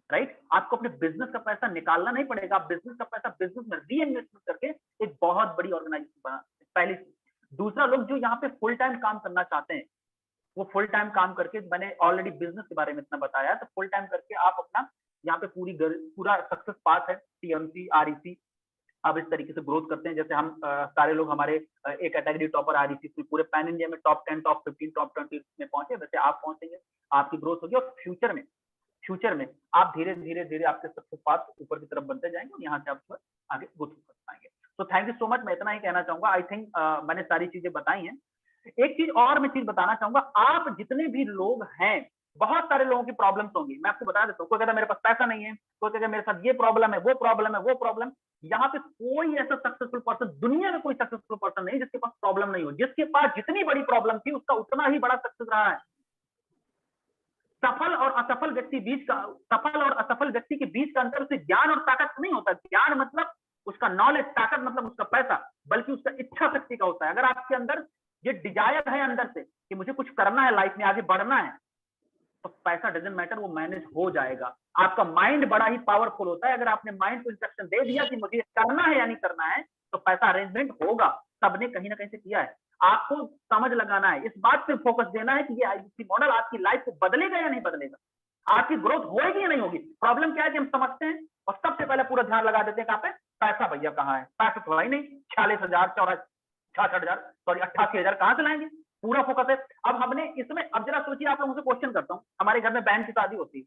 राइट। आपको अपने बिजनेस का पैसा निकालना नहीं पड़ेगा, आप बिजनेस का पैसा बिजनेस में री इन्वेस्टमेंट करके एक बहुत बड़ी ऑर्गेनाइजेशन बना। पहली चीज। दूसरा, लोग जो यहाँ पे फुल टाइम काम करना चाहते हैं वो फुल टाइम काम करके, मैंने ऑलरेडी बिजनेस के बारे में इतना बताया, तो फुल टाइम करके आप अपना यहाँ पे पूरा सक्सेस पाथ है, टीएमसी आरईसी, आप इस तरीके से ग्रोथ करते हैं। जैसे हम सारे लोग हमारे एक कैटेगरी टॉपर आरईसी में पूरे पैन इंडिया में टॉप 10 टॉप 15 टॉप 20 में पहुंचे, वैसे आप पहुंचेंगे, आपकी ग्रोथ होगी और फ्यूचर में आप धीरे धीरे आपके सक्सेस पाथ ऊपर की तरफ बनते जाएंगे और यहाँ से आप आगे ग्रोथ कर पाएंगे। तो थैंक यू सो मच, मैं इतना ही कहना चाहूंगा। आई थिंक मैंने सारी चीजें बताई हैं। एक चीज और मैं चीज बताना चाहूंगा, आप जितने भी लोग हैं, बहुत सारे लोगों की प्रॉब्लम्स होंगी, मैं आपको बता देता हूँ। कोई कहता है मेरे पास पैसा नहीं है, कोई कहता है मेरे साथ ये प्रॉब्लम है, वो प्रॉब्लम। यहाँ पे कोई ऐसा सक्सेसफुल पर्सन, दुनिया में कोई सक्सेसफुल पर्सन नहीं जिसके पास प्रॉब्लम नहीं हो। जिसके पास जितनी बड़ी प्रॉब्लम थी उसका उतना ही बड़ा सक्सेस रहा है। सफल और असफल व्यक्ति के बीच का अंतर उससे ज्ञान और ताकत नहीं होता। ज्ञान मतलब उसका नॉलेज, ताकत मतलब उसका पैसा, बल्कि उसका इच्छा शक्ति का होता है। अगर आपके अंदर ये डिजायर है अंदर से कि मुझे कुछ करना है, लाइफ में आगे बढ़ना है, तो पैसा डजंट मैटर, वो मैनेज हो जाएगा। आपका माइंड बड़ा ही पावरफुल होता है। अगर आपने माइंड को इंस्ट्रक्शन दे दिया कि मुझे करना है या नहीं करना है, तो पैसा अरेंजमेंट होगा। सबने कहीं ना कहीं से किया है। आपको समझ लगाना है, इस बात पे फोकस देना है कि ये आईबीसी मॉडल आपकी लाइफ को बदलेगा या नहीं बदलेगा, आपकी ग्रोथ होगी या नहीं होगी। प्रॉब्लम क्या है कि हम समझते हैं और सबसे पहले पूरा ध्यान लगा देते हैं कहां पे, पैसा भैया कहाँ है, पैसा तो ही नहीं, 46,000 66,000 सॉरी 88,000 कहां से लाएंगे, पूरा फोकस है। अब हमने इसमें, अब जरा सोचिए, आप लोगों से क्वेश्चन करता हूं, हमारे घर में बहन की शादी होती है।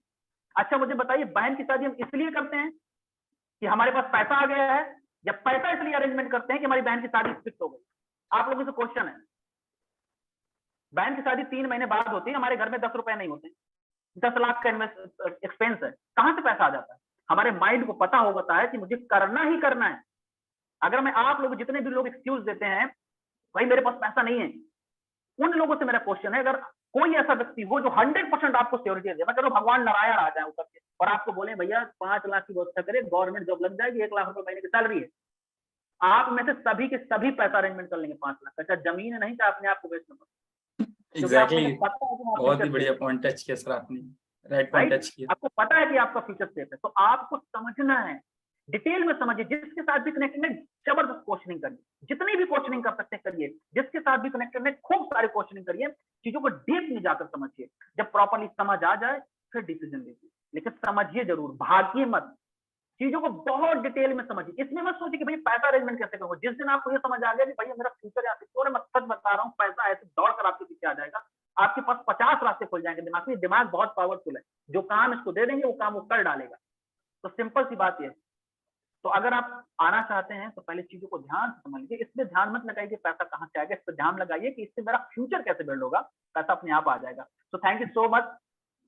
अच्छा मुझे बताइए, बहन की शादी हम इसलिए करते हैं कि हमारे पास पैसा आ गया है, या पैसा इसलिए अरेंजमेंट करते हैं कि हमारी बहन की शादी फिक्स हो गई। आप लोगों से क्वेश्चन है, बहन की शादी 3 महीने बाद होती है, हमारे घर में 10 रुपए नहीं होते, 10 लाख का एक्सपेंस है, कहां से पैसा आ जाता है। हमारे माइंड को पता होता है कि मुझे करना ही करना है। अगर मैं, आप लोग जितने भी लोग एक्सक्यूज देते हैं भाई मेरे पास पैसा नहीं है, उन लोगों से मेरा क्वेश्चन है, अगर कोई ऐसा व्यक्ति हो जो 100% आपको सिक्योरिटी दे, मैं कह रहा हूं भगवान नारायण आ जाए ऊपर से और आपको बोले भैया 5 लाख की व्यवस्था करें, गवर्नमेंट जॉब लग जाएगी, 1 लाख रुपए महीने की सैलरी है, आप में से सभी के सभी पैसा अरेंजमेंट कर लेंगे 5 लाख का। चाहे जमीन नहीं, चाहे अपने आप को बेचना पड़े। एग्जैक्टली, बहुत ही बढ़िया पॉइंट टच किया सर आपने, राइट पॉइंट टच किया। आपको पता है कि आपका फ्यूचर सेफ है, तो आपको समझना है, डिटेल में समझिए। जिसके साथ भी कनेक्टेड है जबरदस्त क्वेश्चनिंग करिए, जितनी भी क्वेश्चनिंग कर सकते हैं करिए। जिसके साथ भी कनेक्टेड है खूब सारे क्वेश्चनिंग करिए, चीजों को डीप में जाकर समझिए। जब प्रॉपर्ली समझ आ जाए फिर डिसीजन लीजिए, लेकिन समझिए जरूर, भागिए मत, चीजों को बहुत डिटेल में समझिए। इसमें मत सोचिए कि भाई पैसा अरेंजमेंट कैसे करूंगा। जिस दिन आपको ये समझ आ गया कि भैया मेरा फ्यूचर यहाँ से, मैं सच बता रहा हूँ, पैसा ऐसे दौड़कर आपके पीछे आ जाएगा, आपके पास 50 रास्ते खुल जाएंगे दिमाग में। दिमाग बहुत पावरफुल है, जो काम इसको दे देंगे वो काम वो कर डालेगा। तो सिंपल सी बात है। तो अगर आप आना चाहते हैं तो पहले चीजों को ध्यान से समझ लीजिए। इसमें ध्यान मत लगाइए पैसा कहाँ से आएगा, इस पर ध्यान लगाइए कि इससे मेरा फ्यूचर कैसे बिल्ड होगा, पैसा अपने आप आ जाएगा। तो थैंक यू सो मच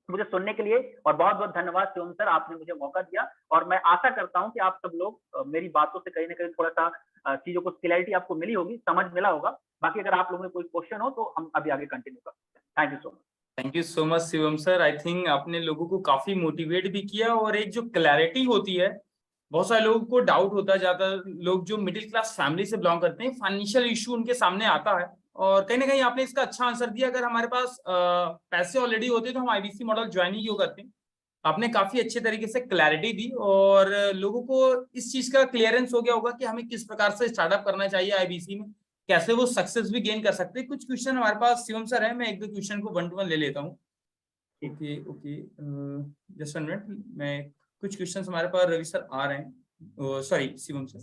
मुझे सुनने के लिए, और बहुत बहुत धन्यवाद शिवम सर, आपने मुझे मौका दिया। और मैं आशा करता हूं कि आप सब लोग मेरी बातों से कहीं ना कहीं थोड़ा सा चीजों को क्लैरिटी आपको मिली होगी, समझ मिला होगा। बाकी अगर आप लोगों में कोई क्वेश्चन हो तो हम अभी आगे कंटिन्यू करते हैं। Thank you so much. Thank you so much Shivam sir. I think आपने लोगों को काफी मोटिवेट भी किया, और एक जो क्लैरिटी होती है, बहुत सारे लोगों को डाउट होता है, ज्यादा लोग जो मिडिल क्लास फैमिली से बिलोंग करते हैं, फाइनेंशियल इशू उनके सामने आता है, और कहीं ना कहीं आपने इसका अच्छा आंसर दिया। अगर हमारे पास पैसे ऑलरेडी होते तो हम आईबीसी मॉडल ज्वाइन ही क्यों करते। आपने काफी अच्छे तरीके से क्लैरिटी दी, और लोगों को इस चीज का क्लियरेंस हो गया होगा कि हमें किस प्रकार से स्टार्टअप करना चाहिए आईबीसी में, कैसे वो सक्सेस भी गेन कर सकते हैं। कुछ क्वेश्चन हमारे पास शिवम सर है, मैं 1-2 क्वेश्चन को 1 to 1 ले लेता हूँ। ओके जस्ट 1 मिनट, मैं कुछ क्वेश्चन हमारे पास रवि सर आ रहे हैं, सॉरी शिवम सर।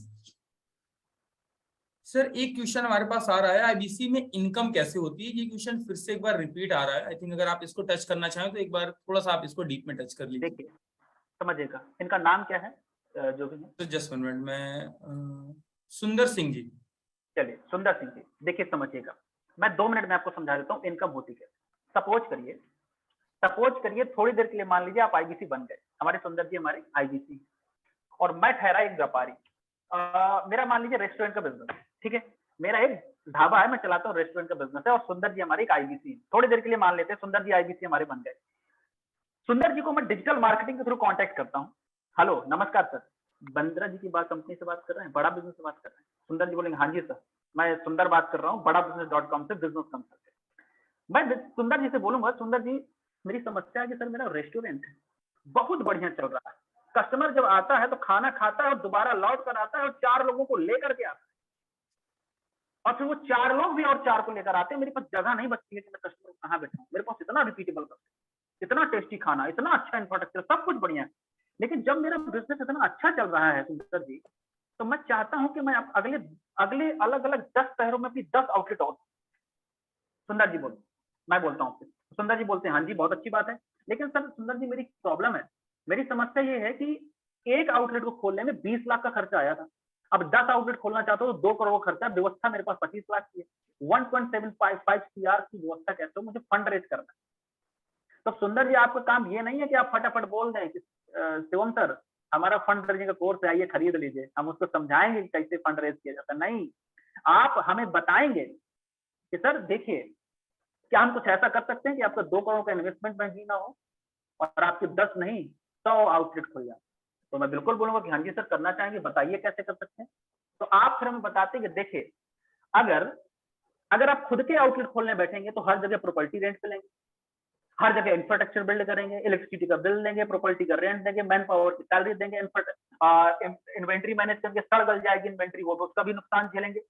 सर एक क्वेश्चन हमारे पास आ रहा है, आईबीसी में इनकम कैसे होती है? ये क्वेश्चन फिर से एक बार रिपीट आ रहा है। आई थिंक अगर आप इसको टच करना चाहें तो एक बार थोड़ा सा आप इसको डीप में टच कर लीजिए। देखिए समझिएगा, इनका नाम क्या है जो भी है? तो जस्ट 1 मिनट में सुंदर सिंह जी। चलिए सुंदर सिंह जी, देखिए समझिएगा, मैं 2 मिनट में आपको समझा देता हूँ इनकम होती क्या। सपोज करिए थोड़ी देर के लिए मान लीजिए आप आईबीसी बन गए, हमारे सुंदर जी हमारे आईबीसी, और मैं ठहरा एक व्यापारी। मेरा मान लीजिए रेस्टोरेंट का बिजनेस, ठीक है, मेरा एक ढाबा है, मैं चलाता हूँ रेस्टोरेंट का बिजनेस है, और सुंदर जी हमारे एक आईबीसी है। थोड़ी देर के लिए मान लेते हैं सुंदर जी आईबीसी हमारे बन गए। सुंदर जी को मैं डिजिटल मार्केटिंग के थ्रू कांटेक्ट करता हूँ। हेलो नमस्कार सर, बंद्रा जी की बात कंपनी से बात कर रहे हैं, बड़ा बिजनेस से बात कर रहे हैं? सुंदर जी बोलेंगे हाँ जी सर, मैं सुंदर बात कर रहा हूँ, बड़ा business.com से बिजनेस कंसल्टेंट। मैं सुंदर जी से बोलूंगा, सुंदर जी मेरी समस्या है कि सर मेरा रेस्टोरेंट है, बहुत बढ़िया चल रहा है, कस्टमर जब आता है तो खाना खाता है और दोबारा लौट कर आता है और 4 लोगों को लेकर के आता है, और फिर वो 4 लोग भी और 4 को लेकर आते हैं। मेरे पास जगह नहीं बचती है कि मैं कस्टमर को कहाँ बैठाऊं। मेरे पास इतना रिपीटेबल इतना टेस्टी खाना, इतना अच्छा इंफ्रास्ट्रक्चर, सब कुछ बढ़िया है, लेकिन जब मेरा बिजनेस इतना अच्छा चल रहा है सुंदर जी, तो मैं चाहता हूं कि मैं अगले अगले अलग अलग 10 शहरों में अपनी 10 आउटलेट और। सुंदर जी बोलो, मैं बोलता हूँ फिर सुंदर जी बोलते हैं हाँ जी बहुत अच्छी बात है, लेकिन सर सुंदर जी मेरी प्रॉब्लम है, मेरी समस्या ये है कि एक आउटलेट को खोलने में 20 लाख का खर्चा आया था, अब 10 आउटलेट खोलना चाहता हूँ तो 2 करोड़ खर्चा, व्यवस्था मेरे पास 25 लाख की है, 1.75 CR की व्यवस्था कैसे हो, मुझे फंड रेज करना है। तो सुंदर जी आपका काम ये नहीं है कि आप फटाफट बोल दें कि शिवम सर हमारा फंड रेजिंग का कोर्स है, आइए खरीद लीजिए, हम उसको समझाएंगे कि कैसे फंड रेज किया जाता है। नहीं, आप हमें बताएंगे कि सर देखिए क्या हम कुछ ऐसा कर सकते हैं कि आपका 2 करोड़ का इन्वेस्टमेंट में जीना हो और आपके 10 नहीं 100 आउटलेट खुल जाए। तो मैं बिल्कुल बोलूंगा कि हाँ जी सर करना चाहेंगे, बताइए कैसे कर सकते हैं। तो आप फिर हमें बताते हैं कि देखिए अगर आप खुद के आउटलेट खोलने बैठेंगे तो हर जगह प्रॉपर्टी रेंट पे लेंगे, हर जगह इंफ्रास्ट्रक्चर बिल्ड करेंगे, इलेक्ट्रिसिटी का बिल देंगे, प्रॉपर्टी का रेंट देंगे, मैन पावर की सैलरी देंगे, इन्वेंट्री मैनेज करके सड़ गल जाएगी इन्वेंट्री, वो उसका भी नुकसान झेलेंगे,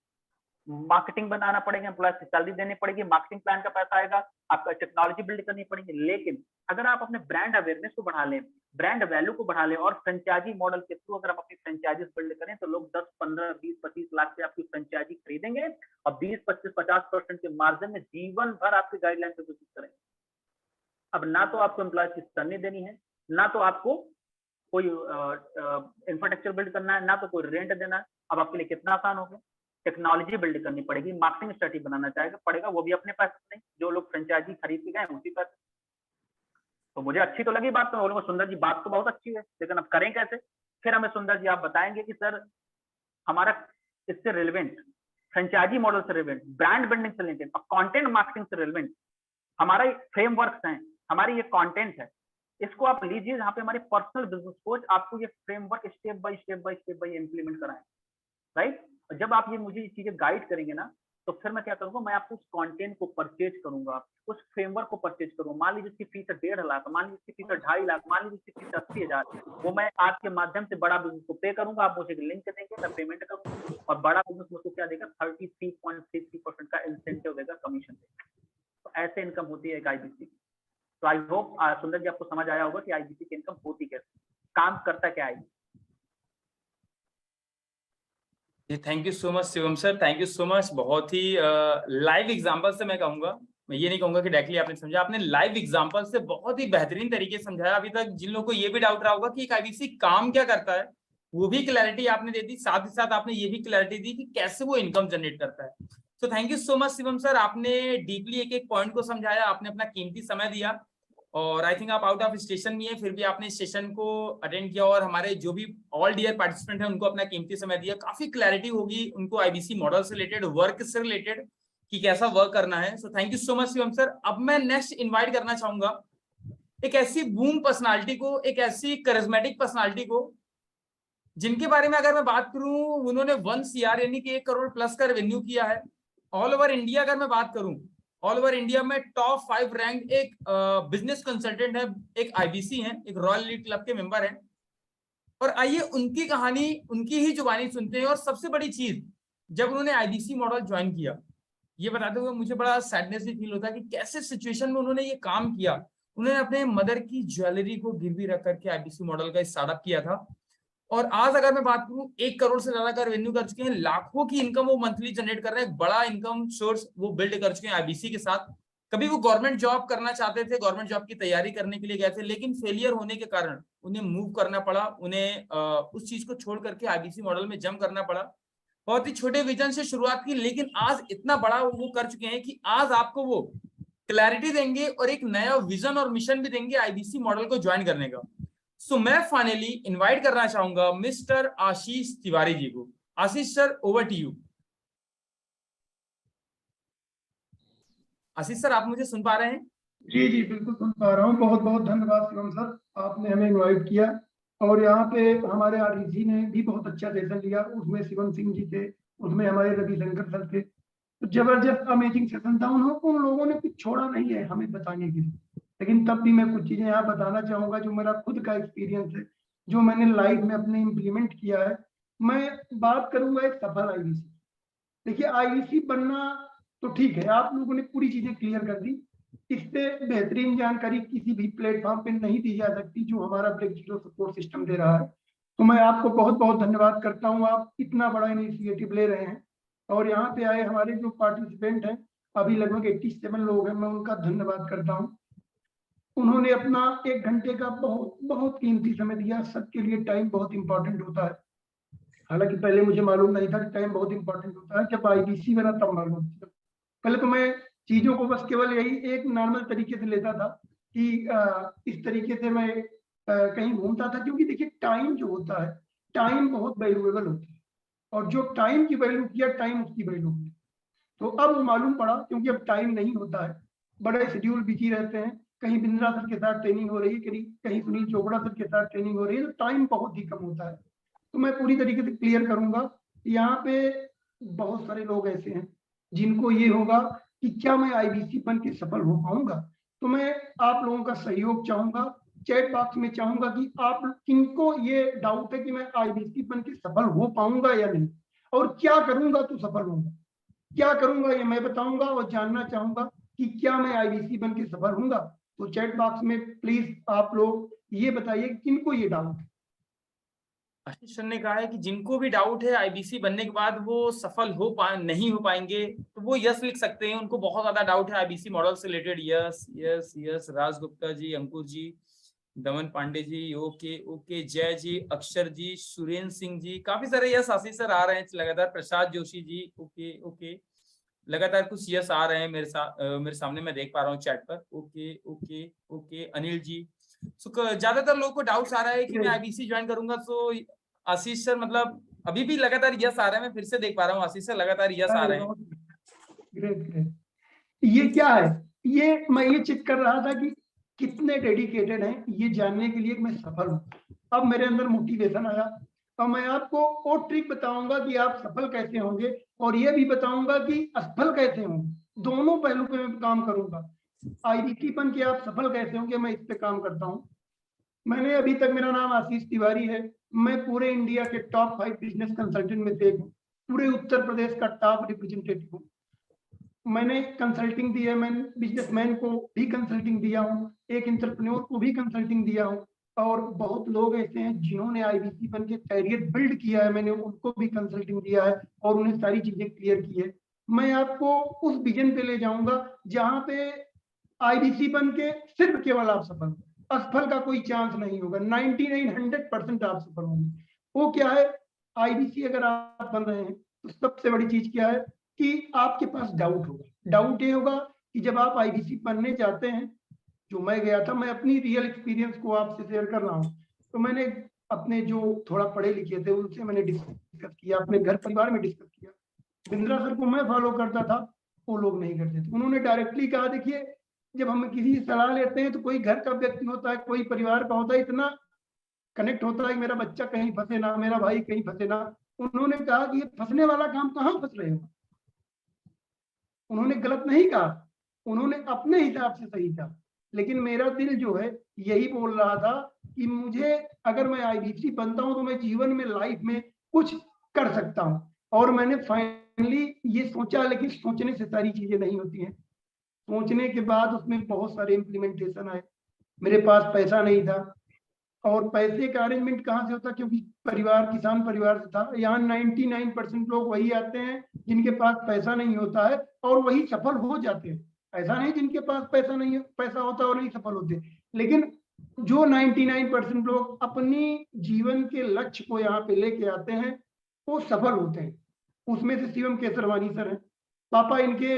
मार्केटिंग बनाना पड़ेगा, एम्प्लॉय की सैलरी देनी पड़ेगी, मार्केटिंग प्लान का पैसा आएगा, आपका टेक्नोलॉजी बिल्ड करनी पड़ेगी। लेकिन अगर आप अपने ब्रांड अवेयरनेस को बढ़ा लें, ब्रांड वैल्यू को बढ़ा लें और फ्रेंचाइजी मॉडल के थ्रू अगर आप अपनी फ्रेंचाइजीज बिल्ड करें तो लोग 10, 15, 20, 25 लाख से आपकी फ्रेंचाइजी खरीदेंगे और 20, 25, 50% के मार्जिन में जीवन भर आपकी गाइडलाइन पे विजिट करेंगे। अब ना तो आपको एम्प्लॉय की सैलरी देनी है, ना तो आपको कोई इंफ्रास्ट्रक्चर बिल्ड करना है, ना तो कोई रेंट देना है। अब आपके लिए कितना आसान हो गया, टेक्नोलॉजी बिल्ड करनी पड़ेगी, मार्केटिंग स्ट्रेटजी बनाना पड़ेगा, वो भी अपने पैसे नहीं, जो लोग फ्रेंचाइजी खरीद के गए उसी पैसे। तो मुझे अच्छी तो लगी बात, तो बोलूंगा सुंदर जी बात तो बहुत अच्छी है, लेकिन अब करें कैसे? फिर हमें सुंदर जी आप बताएंगे कि सर हमारा इससे रिलेवेंट, फ्रेंचाइजी मॉडल से रिलेवेंट, ब्रांड बिल्डिंग से रिलेवेंट और कंटेंट मार्केटिंग से रिलेवेंट हमारा फ्रेमवर्क है, हमारी ये कंटेंट है, इसको आप लीजिए, जहाँ पे हमारे पर्सनल बिजनेस कोच आपको ये फ्रेमवर्क स्टेप बाय इंप्लीमेंट कराएं, राइट? जब आप ये मुझे ये चीजें गाइड करेंगे ना, तो फिर मैं क्या करूंगा, मैं आपको उस कंटेंट को परचेज करूंगा, उस फ्रेमवर्क को परचेज करूंगा। मान लीजिए इसकी फीस है 1.5 लाख, मान लीजिए इसकी फीस है 2.5 लाख, मान लीजिए इसकी फीस 80,000, वो मैं आपके माध्यम से बड़ा बिजनेस को पे करूंगा, आप मुझे लिंक देंगे, मैं पेमेंट करूंगा और बड़ा बिजनेस मुझको क्या देगा, 33.33% का इंसेंटिव देगा, कमीशन देगा। तो ऐसे इनकम होती है एक आईबीसी। तो आई होप सुंदर जी आपको समझ आया होगा कि आईबीसी की इनकम होती कैसे, काम करता क्या है। Thank you so much Shivam sir, thank you so much. बहुत ही लाइव एग्जांपल से मैं कहूंगा, मैं ये नहीं कहूंगा कि डायरेक्टली आपने समझा, आपने लाइव एग्जांपल से बहुत ही बेहतरीन तरीके से समझाया। अभी तक जिन लोगों को ये भी डाउट रहा होगा कि एक आईबीसी काम क्या करता है, वो भी क्लैरिटी आपने दे दी, साथ ही साथ आपने ये भी क्लैरिटी दी कि कैसे वो इनकम जनरेट करता है। तो thank you so much Shivam sir, आपने डीपली एक एक पॉइंट को समझाया, आपने अपना कीमती समय दिया और आई थिंक आप आउट ऑफ स्टेशन भी है, फिर भी आपने स्टेशन को अटेंड किया और हमारे जो भी ऑल डियर पार्टिसिपेंट है उनको अपना कीमती समय दिया। काफी क्लैरिटी होगी उनको आईबीसी मॉडल से रिलेटेड, वर्क से रिलेटेड कि कैसा वर्क करना है। सो thank you so much Shivam sir. अब मैं नेक्स्ट इन्वाइट करना चाहूंगा एक ऐसी बूम पर्सनालिटी को, एक ऐसी करिज्मेटिक पर्सनालिटी को जिनके बारे में अगर मैं बात करूं, उन्होंने 1 CR यानी कि 1 करोड़ प्लस का रेवेन्यू किया है ऑल ओवर इंडिया। अगर मैं बात करूं ऑल ओवर इंडिया में टॉप 5 रैंक एक बिजनेस कंसल्टेंट है, एक आईबीसी है, एक रॉयल एलीट क्लब के मेंबर है। और आइए उनकी कहानी, उनकी ही जुबानी सुनते हैं। और सबसे बड़ी चीज, जब उन्होंने आईबीसी मॉडल ज्वाइन किया, ये बताते हुए मुझे बड़ा सैडनेस भी फील होता है कि कैसे सिचुएशन में उन्होंने ये काम किया। उन्होंने अपने मदर की ज्वेलरी को गिरवी रख करके आईबीसी मॉडल का स्टार्टअप किया था और आज अगर मैं बात करूं 1 करोड़ से ज्यादा का रेवेन्यू कर चुके हैं, लाखों की इनकम वो मंथली जनरेट कर रहे हैं, बड़ा इनकम सोर्स वो बिल्ड कर चुके हैं आईबीसी के साथ। कभी वो गवर्नमेंट जॉब करना चाहते थे, गवर्नमेंट जॉब की तैयारी करने के लिए गए थे, लेकिन फेलियर होने के कारण उन्हें मूव करना पड़ा, उन्हें उस चीज को छोड़ करके आईबीसी मॉडल में जंप करना पड़ा। बहुत ही छोटे विजन से शुरुआत की, लेकिन आज इतना बड़ा वो कर चुके हैं कि आज आपको वो क्लैरिटी देंगे और एक नया विजन और मिशन भी देंगे आईबीसी मॉडल को ज्वाइन करने का। सो मैं फाइनली इनवाइट करना चाहूंगा मिस्टर आशीष तिवारी जी को। Ashish sir, over to you. Ashish sir, आप मुझे सुन पा रहे हैं? जी जी बिल्कुल सुन पा रहा हूँ। बहुत बहुत धन्यवाद शिवम सर, आपने हमें इनवाइट किया। और यहाँ पे हमारे आरईसी ने भी बहुत अच्छा सेशन लिया, उसमें शिवम सिंह जी थे, उसमें हमारे रविशंकर सर थे। तो जबरदस्त अमेजिंग सेशन था। उन लोगों ने कुछ छोड़ा नहीं है हमें बताने के लिए, लेकिन तब भी मैं कुछ चीजें यहाँ बताना चाहूंगा जो मेरा खुद का एक्सपीरियंस है, जो मैंने लाइफ में अपने इम्प्लीमेंट किया है। मैं बात करूंगा एक सफल आईबीसी। देखिए, आईबीसी बनना तो ठीक है, आप लोगों ने पूरी चीजें क्लियर कर दी। इससे बेहतरीन जानकारी किसी भी प्लेटफॉर्म पे नहीं दी जा सकती जो हमारा ब्रेक जीरो सपोर्ट सिस्टम दे रहा है। तो मैं आपको बहुत बहुत धन्यवाद करता हूँ, आप इतना बड़ा इनिशिएटिव ले रहे हैं। और यहाँ पे आए हमारे जो पार्टिसिपेंट हैं, अभी लगभग 87 लोग हैं, मैं उनका धन्यवाद करता हूँ। उन्होंने अपना 1 घंटे का बहुत बहुत कीमती समय दिया। सबके लिए टाइम बहुत इंपॉर्टेंट होता है, हालांकि पहले मुझे मालूम नहीं था कि टाइम बहुत इंपॉर्टेंट होता है। जब आईबीसी बना तब मालूम था। पहले तो मैं चीजों को बस केवल यही एक नॉर्मल तरीके से लेता था कि इस तरीके से मैं कहीं घूमता था, क्योंकि देखिए टाइम जो होता है, टाइम बहुत वैल्यूएबल होता है, और जो टाइम की वैल्यू किया, टाइम उसकी वैल्यू की। तो अब वो मालूम पड़ा, क्योंकि अब टाइम नहीं होता है, बड़े शेड्यूल बिजी रहते हैं। कहीं बिंद्रा सर के साथ ट्रेनिंग हो रही है, कहीं सुनील चोपड़ा सर के साथ ट्रेनिंग हो रही है, तो टाइम बहुत ही कम होता है। तो मैं पूरी तरीके से क्लियर करूंगा। यहाँ पे बहुत सारे लोग ऐसे हैं जिनको ये होगा कि क्या मैं आईबीसी बन के सफल हो पाऊंगा। तो मैं आप लोगों का सहयोग चाहूंगा, चैट बॉक्स में चाहूंगा कि आप किनको ये डाउट है कि मैं आईबीसी बन के सफल हो पाऊंगा या नहीं, और क्या करूंगा तो सफल होऊंगा, क्या करूंगा ये मैं बताऊंगा, और जानना चाहूंगा कि क्या मैं आईबीसी बन के सफल होऊंगा। तो चैट बॉक्स में प्लीज आप लोग ये बताइए किनको ये डाउट है। आशीष सर ने कहा है कि जिनको भी डाउट है आईबीसी बनने के बाद वो सफल नहीं हो पाएंगे, तो वो यस लिख सकते हैं। उनको बहुत ज्यादा डाउट है आईबीसी मॉडल से related. Yes yes yes. Raj Gupta ji, Ankur ji, Daman Pandey जी, ओके ओके, जय जी, अक्षर जी, सुरेंद्र सिंह जी, काफी सारे यस आशीष सर आ रहे हैं लगातार। प्रसाद जोशी जी, ओके ओके, लगातार कुछ यस आ रहे हैं मेरे सामने, मैं देख पा रहा हूँ चैट पर। Okay okay okay, Anil ji. ज्यादातर लोगों को डाउट्स आ रहा है कि मैं आईबीसी ज्वाइन करूंगा। तो आशीष सर, मतलब अभी भी लगातार यस आ रहे हैं, मैं फिर से देख पा रहा हूँ आशीष सर लगातार यस आ रहे हैं। Great great. ये क्या है, ये मैं ये चेक कर रहा था कि कितने डेडिकेटेड हैं ये जानने के लिए कि मैं सफल हूँ। अब मेरे अंदर मोटिवेशन आया, और मैं आपको वो ट्रिक बताऊंगा कि आप सफल कैसे होंगे, और ये भी बताऊंगा कि असफल कैसे होंगे। दोनों पहलू पे मैं काम करूंगा। आईबीसी बन के आप सफल कैसे होंगे, मैं इस पे काम करता हूँ। मैंने अभी तक, मेरा नाम आशीष तिवारी है, मैं पूरे इंडिया के टॉप 5 बिजनेस कंसल्टेंट में से एक हूँ, पूरे उत्तर प्रदेश का टॉप रिप्रेजेंटेटिव हूँ। मैंने कंसल्टिंग दी है, मैंने बिजनेसमैन को भी कंसल्टिंग दिया हूँ, एक एंटरप्रेन्योर को भी कंसल्टिंग दिया हूँ, और बहुत लोग ऐसे हैं जिन्होंने आईबीसी बन के कैरियर बिल्ड किया है, मैंने उनको भी कंसल्टिंग दिया है और उन्हें सारी चीजें क्लियर की है। मैं आपको उस विजन पे ले जाऊंगा जहां पे आईबीसी बन के सिर्फ केवल आप सफल, असफल का कोई चांस नहीं होगा। 99-100% आप सफल होंगे। वो क्या है, आईबीसी अगर आप बन रहे हैं तो सबसे बड़ी चीज क्या है कि आपके पास डाउट होगा। डाउट ये होगा कि जब आप आईबीसी बनने जाते हैं, जो मैं गया था, मैं अपनी रियल एक्सपीरियंस को आपसे शेयर कर रहा हूँ। तो मैंने अपने जो थोड़ा पढ़े लिखे थे उनसे मैंने डिस्कस किया, अपने घर परिवार में डिस्कस किया। बिंद्रा सर को मैं फॉलो करता था, वो लोग नहीं करते थे। उन्होंने डायरेक्टली कहा, देखिए जब हम किसी से सलाह लेते हैं तो कोई घर का व्यक्ति होता है, कोई परिवार का होता है, इतना कनेक्ट होता है कि मेरा बच्चा कहीं फंसे ना, मेरा भाई कहीं फंसे ना। उन्होंने कहा कि ये फंसने वाला काम कहाँ फंस रहे हो। उन्होंने गलत नहीं कहा, उन्होंने अपने हिसाब से सही कहा, लेकिन मेरा दिल जो है यही बोल रहा था कि मुझे, अगर मैं आईबीसी बनता हूं तो मैं जीवन में, लाइफ में कुछ कर सकता हूं। और मैंने फाइनली ये सोचा, लेकिन सोचने से सारी चीजें नहीं होती हैं। सोचने के बाद उसमें बहुत सारे इम्प्लीमेंटेशन आए। मेरे पास पैसा नहीं था, और पैसे का अरेंजमेंट कहाँ से होता, क्योंकि परिवार किसान परिवार से था। यहाँ 99% लोग वही आते हैं जिनके पास पैसा नहीं होता है और वही सफल हो जाते हैं। ऐसा नहीं जिनके पास पैसा होता है और नहीं सफल होते, लेकिन जो 99% लोग अपनी जीवन के लक्ष्य को यहाँ पे लेके आते हैं वो सफल होते हैं। उसमें से शिवम केसरवानी सर हैं, पापा इनके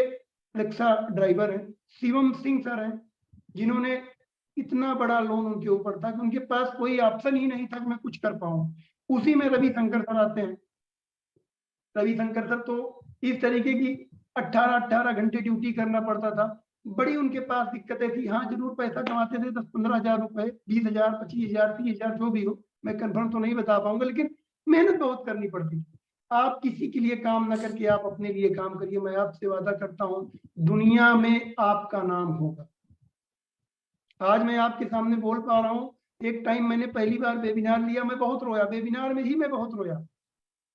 रिक्शा ड्राइवर हैं। शिवम सिंह सर हैं जिन्होंने इतना बड़ा लोन उनके ऊपर था कि उनके पास कोई ऑप्शन ही नहीं था कि मैं कुछ कर पाऊं। उसी में रविशंकर सर आते हैं। रविशंकर सर तो इस तरीके की 18 घंटे ड्यूटी करना पड़ता था। बड़ी उनके पास दिक्कतें थी। हाँ जरूर पैसा कमाते थे 10-15 हजार रुपए, 20,000, 25,000, 30,000 जो भी हो, मैं कंफर्म तो नहीं बता पाऊंगा, लेकिन मेहनत बहुत करनी पड़ती। आप किसी के लिए काम ना करके आप अपने लिए काम करिए। मैं आपसे वादा करता हूँ दुनिया में आपका नाम होगा। आज मैं आपके सामने बोल पा रहा हूँ। एक टाइम मैंने पहली बार वेबिनार लिया, मैं बहुत रोया, वेबिनार में ही मैं बहुत रोया।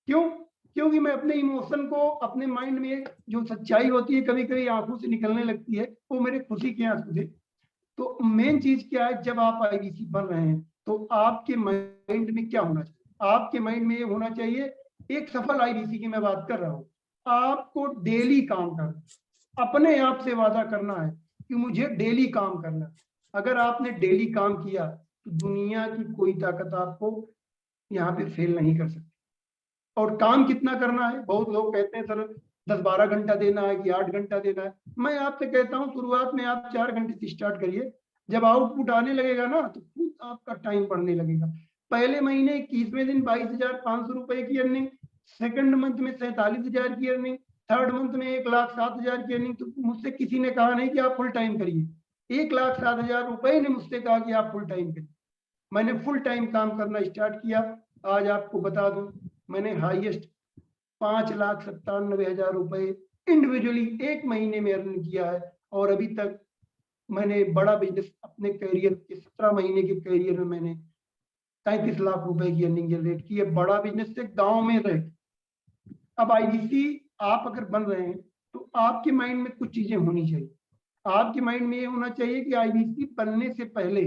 क्यों? क्योंकि मैं अपने इमोशन को, अपने माइंड में जो सच्चाई होती है कभी कभी आंखों से निकलने लगती है, वो मेरे खुशी के आंसू थे। तो मेन चीज क्या है, जब आप आईबीसी बन रहे हैं तो आपके माइंड में क्या होना चाहिए? आपके माइंड में ये होना चाहिए, एक सफल आईबीसी की मैं बात कर रहा हूँ, आपको डेली काम करना, अपने आप से वादा करना है कि मुझे डेली काम करना है। अगर आपने डेली काम किया तो दुनिया की कोई ताकत आपको यहाँ पे फेल नहीं कर सकती। और काम कितना करना है? बहुत लोग कहते हैं सर 10-12 घंटा देना है कि 8 घंटा देना है। मैं आपसे कहता हूँ शुरुआत में आप 4 घंटे से स्टार्ट करिए। जब आउटपुट आने लगेगा ना तो खुद आपका टाइम बढ़ने लगेगा। पहले महीने 21वें दिन 22,500 रुपए की अर्निंग, सेकंड मंथ में 47,000 की अर्निंग, थर्ड मंथ में 1,07,000 की अर्निंग। तो मुझसे किसी ने कहा नहीं कि आप फुल टाइम करिए। 1,07,000 रुपए ने मुझसे कहा कि आप फुल टाइम करिए। मैंने फुल टाइम काम करना स्टार्ट किया। आज आपको बता दूं मैंने हाईएस्ट 5,97,000 रुपए इंडिविजुअली एक महीने में अर्न किया है। और अभी तक मैंने बड़ा बिजनेस अपने करियर के 17 महीने के करियर में मैंने 33 लाख रुपए की अर्निंग जनरेट की है, बड़ा बिजनेस से गांव में रहे। अब आईबीसी आप अगर बन रहे हैं तो आपके माइंड में कुछ चीजें होनी चाहिए। आपके माइंड में ये होना चाहिए कि आईबीसी बनने से पहले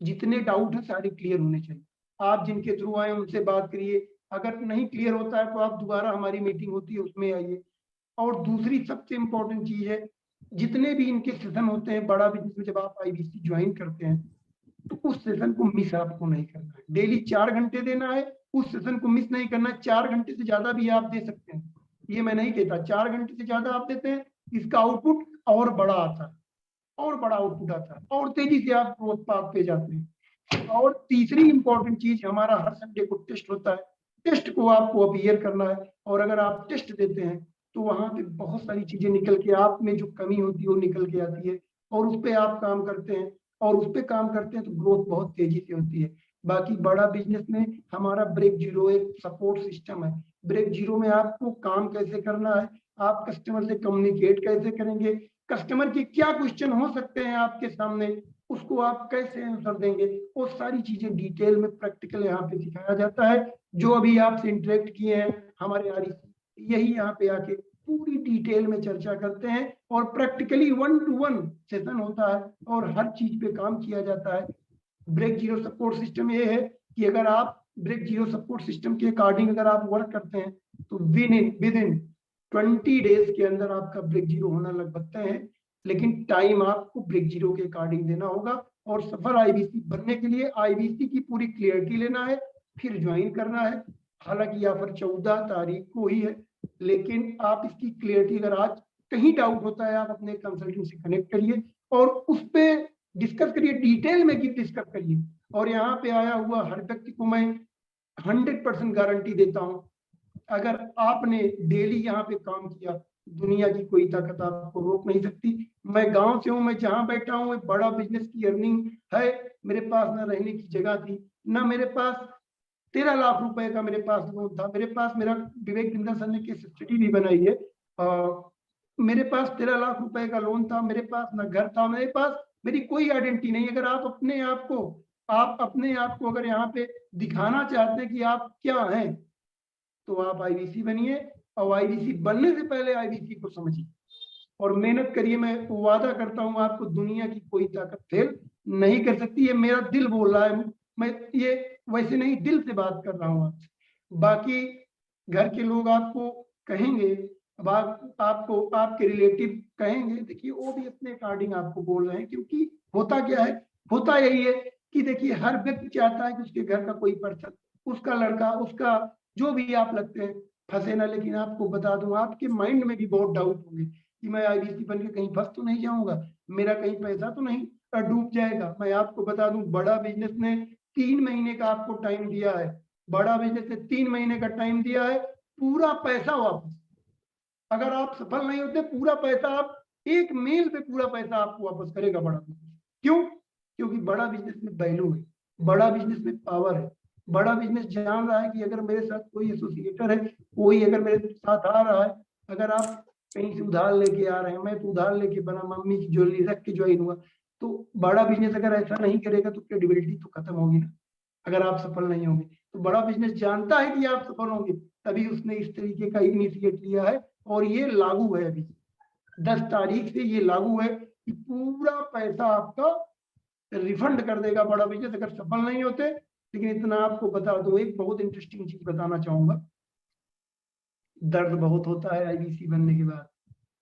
जितने डाउट है सारे क्लियर होने चाहिए। आप जिनके थ्रू आए उनसे बात करिए, अगर नहीं क्लियर होता है तो आप दोबारा, हमारी मीटिंग होती है उसमें आइए। और दूसरी सबसे इम्पोर्टेंट चीज है, जितने भी इनके सेशन होते हैं बड़ा बिजनेस में, जब आप आईबीसी ज्वाइन करते हैं तो उस सेशन को मिस आपको नहीं करना है। डेली 4 घंटे देना है, उस सेशन को मिस नहीं करना है। 4 घंटे से ज्यादा भी आप दे सकते हैं, ये मैं नहीं कहता। 4 घंटे से ज्यादा आप देते हैं, इसका आउटपुट और बड़ा आता है, और बड़ा आउटपुट आता है, और तेजी से आप ग्रोथ पाथ पे जाते हैं। और तीसरी इंपॉर्टेंट चीज, हमारा हर संडे को टेस्ट होता है। टेस्ट को आपको अपीयर करना है, और अगर आप टेस्ट देते हैं तो वहां पे बहुत सारी चीजें निकल के, आप में जो कमी होती है वो निकल के आती है, और उस पर आप काम करते हैं, और उस पर काम करते हैं तो ग्रोथ बहुत तेजी से होती है। बाकी बड़ा बिजनेस में हमारा ब्रेक जीरो एक सपोर्ट सिस्टम है। ब्रेक जीरो में आपको काम कैसे करना है, आप कस्टमर से कम्युनिकेट कैसे करेंगे, कस्टमर के क्या क्वेश्चन हो सकते हैं आपके सामने, उसको आप कैसे आंसर देंगे, वो सारी चीजें डिटेल में प्रैक्टिकल यहाँ पे सिखाया जाता है। जो अभी आपसे इंटरेक्ट किए हैं हमारे आरईसी, यही यहाँ पे आके पूरी डिटेल में चर्चा करते हैं, और प्रैक्टिकली 1-to-1 सेशन होता है, और हर चीज पे काम किया जाता है। ब्रेक जीरो सपोर्ट सिस्टम ये है कि अगर आप ब्रेक जीरो सपोर्ट सिस्टम के अकॉर्डिंग अगर आप वर्क करते हैं तो विद इन 20 डेज के अंदर आपका ब्रेक जीरो होना लगभग तय है। लेकिन टाइम आपको ब्रेक जीरो के अकॉर्डिंग देना होगा। और सफल आईबीसी बनने के लिए आईबीसी की पूरी क्लियरिटी लेना है, फिर ज्वाइन करना है। हालांकि ऑफर 14 तारीख को ही है, लेकिन आप इसकी क्लियरिटी, अगर आज कहीं डाउट होता है आप अपने कंसल्टेंट से कनेक्ट करिए और उस पर डिस्कस करिए, डिटेल में डिस्कस करिए। और यहाँ पे आया हुआ हर व्यक्ति को मैं 100% गारंटी देता हूँ, अगर आपने डेली यहाँ पे काम किया, दुनिया की कोई ताकत आपको रोक नहीं सकती। मैं गांव से हूँ, मैं जहाँ बैठा हूँ एक बड़ा बिजनेस की अर्निंग है। मेरे पास ना रहने की जगह थी, ना मेरे पास 13 लाख रुपए का मेरे पास लोन था। मेरे पास, मेरा विवेक बिंदल सर ने केस स्टडी भी बनाई है, मेरे पास 13 लाख रुपए का लोन था, मेरे पास ना घर था, मेरे पास मेरी कोई आइडेंटिटी नहीं। अगर आप अपने आप को अगर यहाँ पे दिखाना चाहते हैं कि आप क्या हैं, तो आप आईबीसी बनिए, और आईबीसी बनने से पहले आईबीसी को समझिए और मेहनत करिए। मैं वादा करता हूँ आपको दुनिया की कोई ताकत फेल नहीं कर सकती। ये मेरा दिल बोल रहा है, मैं ये वैसे नहीं, दिल से बात कर रहा हूँ आपसे। बाकी घर के लोग आपको कहेंगे, अब आपको आपके रिलेटिव कहेंगे, देखिए वो भी अपने अकॉर्डिंग आपको बोल रहे हैं, क्योंकि होता क्या है, होता यही है कि देखिए हर व्यक्ति चाहता है कि उसके घर का कोई पर्सन, उसका लड़का, उसका जो भी आप लगते हैं फंसे ना। लेकिन आपको बता दूं, आपके माइंड में भी बहुत डाउट होंगे कि मैं आईबीसी बन के कहीं फंस तो नहीं जाऊंगा, मेरा कहीं पैसा तो नहीं डूब जाएगा। मैं आपको बता दूं, बड़ा बिजनेस ने 3 महीने का आपको टाइम दिया है, बड़ा बिजनेस ने 3 महीने का टाइम दिया है, पूरा पैसा वापस। अगर आप सफल नहीं होते, पूरा पैसा आप एक मेल पे पूरा पैसा आपको वापस करेगा बड़ा बिजनेस। क्यों? क्योंकि बड़ा बिजनेस में वैल्यू है, बड़ा बिजनेस में पावर है। बड़ा बिजनेस जान रहा है कि अगर मेरे साथ कोई एसोसिएटर है, कोई अगर मेरे साथ आ रहा है, अगर आप कहीं से उधार लेके आ रहे हैं, मैं तो उधार लेके बना मम्मी की ज्वेलरी रख के ज्वाइन हुआ, तो बड़ा बिजनेस अगर ऐसा नहीं करेगा तो क्रेडिबिलिटी तो खत्म होगी ना, अगर आप सफल नहीं होंगे। तो बड़ा बिजनेस जानता है कि आप सफल होंगे, तभी उसने इस तरीके का इनिशिएट लिया है, और ये लागू है। अभी 10 तारीख से ये लागू है कि पूरा पैसा आपका रिफंड कर देगा बड़ा बिजनेस अगर सफल नहीं होते। लेकिन इतना आपको बता दूं, एक बहुत इंटरेस्टिंग चीज बताना चाहूंगा, दर्द बहुत होता है आईबीसी बनने के बाद,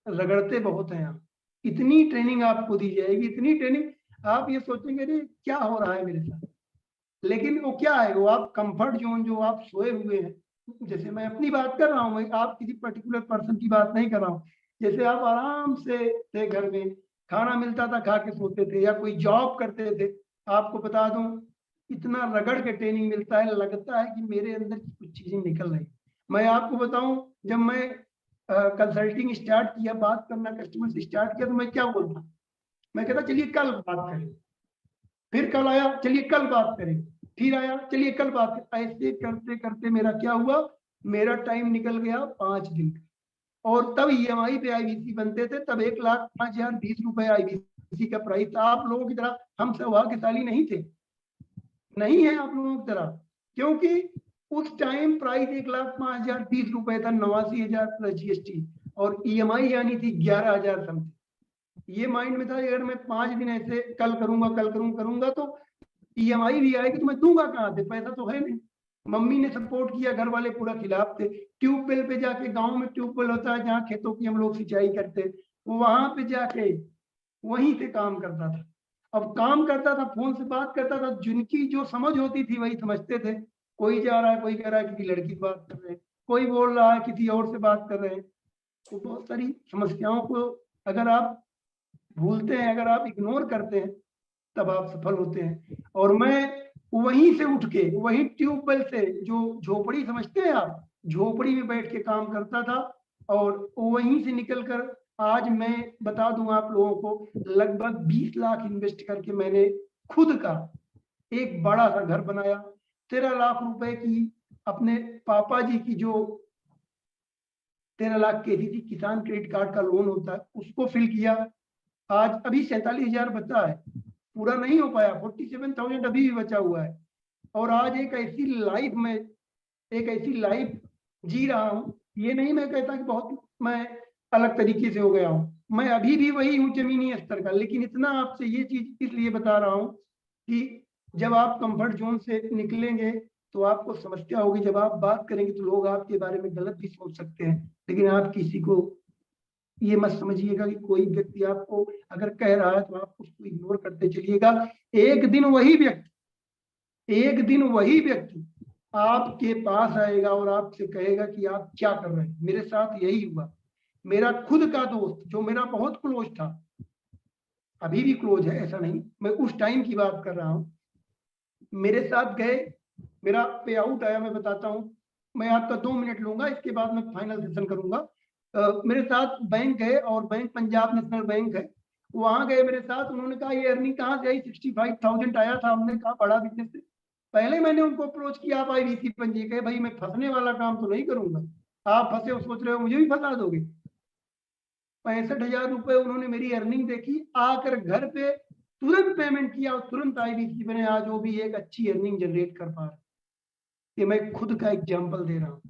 रगड़ते बहुत हैं आप। इतनी ट्रेनिंग आपको दी जाएगी, इतनी ट्रेनिंग, आप ये सोचेंगे अरे क्या हो रहा है मेरे साथ, लेकिन वो क्या है, वो आप कंफर्ट जोन जो आप सोए हुए हैं, जैसे मैं अपनी बात कर रहा हूँ, मैं आप किसी पर्टिकुलर पर्सन की बात नहीं कर रहा हूँ। जैसे आप आराम से थे, घर में खाना मिलता था, खा के सोते थे, या कोई जॉब करते थे, आपको बता दूं इतना रगड़ के ट्रेनिंग मिलता है, लगता है कि मेरे अंदर की कुछ चीजें निकल रही। मैं आपको बताऊं, जब मैं कंसल्टिंग स्टार्ट किया, बात करना कस्टमर से स्टार्ट किया, तो मैं क्या बोलता, मैं कहता चलिए कल बात करें, फिर कल आया चलिए कल बात करें, फिर आया चलिए कल बात करें। ऐसे करते करते मेरा क्या हुआ, मेरा टाइम निकल गया 5 दिन का। और तब ईएमआई पे आईबीसी बनते थे, तब 1,05,020 रुपए आईबीसी का प्राइस था। आप लोगों की तरह हम सौभाग्यशाली नहीं थे, नहीं है आप लोगों की तरह, क्योंकि उस टाइम प्राइस 1,05,020 रुपए था, 89,000 प्लस जीएसटी, और ईएमआई यानी थी 11,000 समथिंग। ये माइंड में था अगर मैं 5 दिन ऐसे कल करूंगा तो ईएमआई भी आएगी, तो मैं दूंगा कहाँ से, पैसा तो है नहीं। मम्मी ने सपोर्ट किया, घर वाले पूरा खिलाफ थे। ट्यूबवेल पे जाके, गांव में ट्यूबवेल होता है जहाँ खेतों की हम लोग सिंचाई करते, वहां पे जाके वहीं से काम करता था। अब काम करता था, फोन से बात करता था, जिनकी जो समझ होती थी वही समझते थे। कोई जा रहा है, कोई कह रहा है किसी लड़की से बात कर रहे हैं, कोई बोल रहा है किसी और से बात कर रहे हैं। तो बहुत सारी समस्याओं को अगर आप भूलते हैं, अगर आप इग्नोर करते हैं, तब आप सफल होते हैं। और मैं वहीं से उठ के, वहीं ट्यूबवेल से, जो झोपड़ी समझते हैं आप, झोपड़ी में बैठ के काम करता था, और वहीं से निकलकर आज मैं बता दूं आप लोगों को, लगभग 20 लाख इन्वेस्ट करके मैंने खुद का एक बड़ा सा घर बनाया। 13 लाख रुपए की अपने पापा जी की जो 13 लाख की थी किसान क्रेडिट कार्ड का लोन होता है, उसको फिल किया। आज अभी 47,000 बचा है, पूरा नहीं हो पाया, 47,000 अभी भी बचा हुआ है। और आज एक ऐसी लाइफ में, एक ऐसी लाइफ जी रहा हूँ, ये नहीं मैं कहता कि बहुत मैं अलग तरीके से हो गया हूँ, मैं अभी भी वही हूँ जमीनी स्तर का। लेकिन इतना आपसे ये चीज इसलिए बता रहा हूँ कि जब आप कंफर्ट जोन से निकलेंगे तो आपको समस्या होगी। जब आप बात करेंगे तो लोग आपके बारे में गलत भी सोच सकते हैं, लेकिन आप किसी को ये मत समझिएगा कि कोई व्यक्ति आपको अगर कह रहा है तो आप उसको इग्नोर करते चलिएगा। एक दिन वही व्यक्ति आपके पास आएगा और आपसे कहेगा कि आप क्या कर रहे हैं। मेरे साथ यही हुआ। मेरा खुद का दोस्त जो मेरा बहुत क्लोज था, अभी भी क्लोज है ऐसा नहीं, मैं उस टाइम की बात कर रहा हूँ, मेरे साथ गए, मेरा पे आउट आया, मैं बताता हूँ, मैं आपका 2 मिनट लूंगा, इसके बाद मैं फाइनल सेशन करूंगा। मेरे साथ बैंक गए, और बैंक पंजाब नेशनल बैंक है, वहां गए मेरे साथ। उन्होंने कहा ये अर्निंग कहाँ से आई, 65,000 आया था। हमने कहा बड़ा बिजनेस से। पहले मैंने उनको अप्रोच किया, आप आईबीसी पंजी कहे, भाई मैं फंसने वाला काम तो नहीं करूंगा, आप फंसे हो सोच रहे हो मुझे भी फंसा दोगे। 65,000 रुपए उन्होंने मेरी अर्निंग देखी, आकर घर पे तुरंत पेमेंट किया, और तुरंत आईबीसी बने। आज वो भी एक अच्छी अर्निंग जनरेट कर पा रहे। ये मैं खुद का एग्जाम्पल दे रहा हूँ।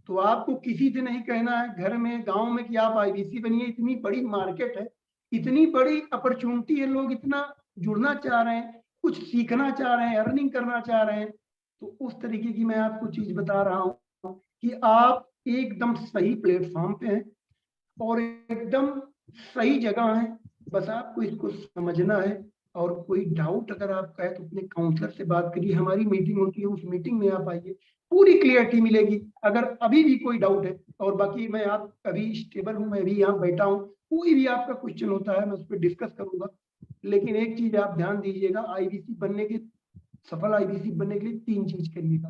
तो आपको किसी से नहीं कहना है घर में, गांव में, कि आप आईबीसी बनिए। इतनी बड़ी मार्केट है, इतनी बड़ी अपॉर्चुनिटी है, लोग इतना जुड़ना चाह रहे हैं, कुछ सीखना चाह रहे हैं, अर्निंग करना चाह रहे हैं, तो उस तरीके की मैं आपको चीज बता रहा हूँ कि आप एकदम सही प्लेटफॉर्म पे हैं और एकदम सही जगह है। बस आपको इसको समझना है, और कोई डाउट अगर आपका है तो अपने काउंसलर से बात करिए। हमारी मीटिंग होती है, उस मीटिंग में आप आइए, पूरी क्लियरिटी मिलेगी अगर अभी भी कोई डाउट है। और बाकी मैं आप अभी स्टेबल हूँ, मैं भी यहाँ बैठा हूँ, कोई भी आपका क्वेश्चन होता है मैं उस पर डिस्कस करूंगा। लेकिन एक चीज आप ध्यान दीजिएगा, आईबीसी बनने के, सफल आईबीसी बनने के लिए 3 चीज करिएगा।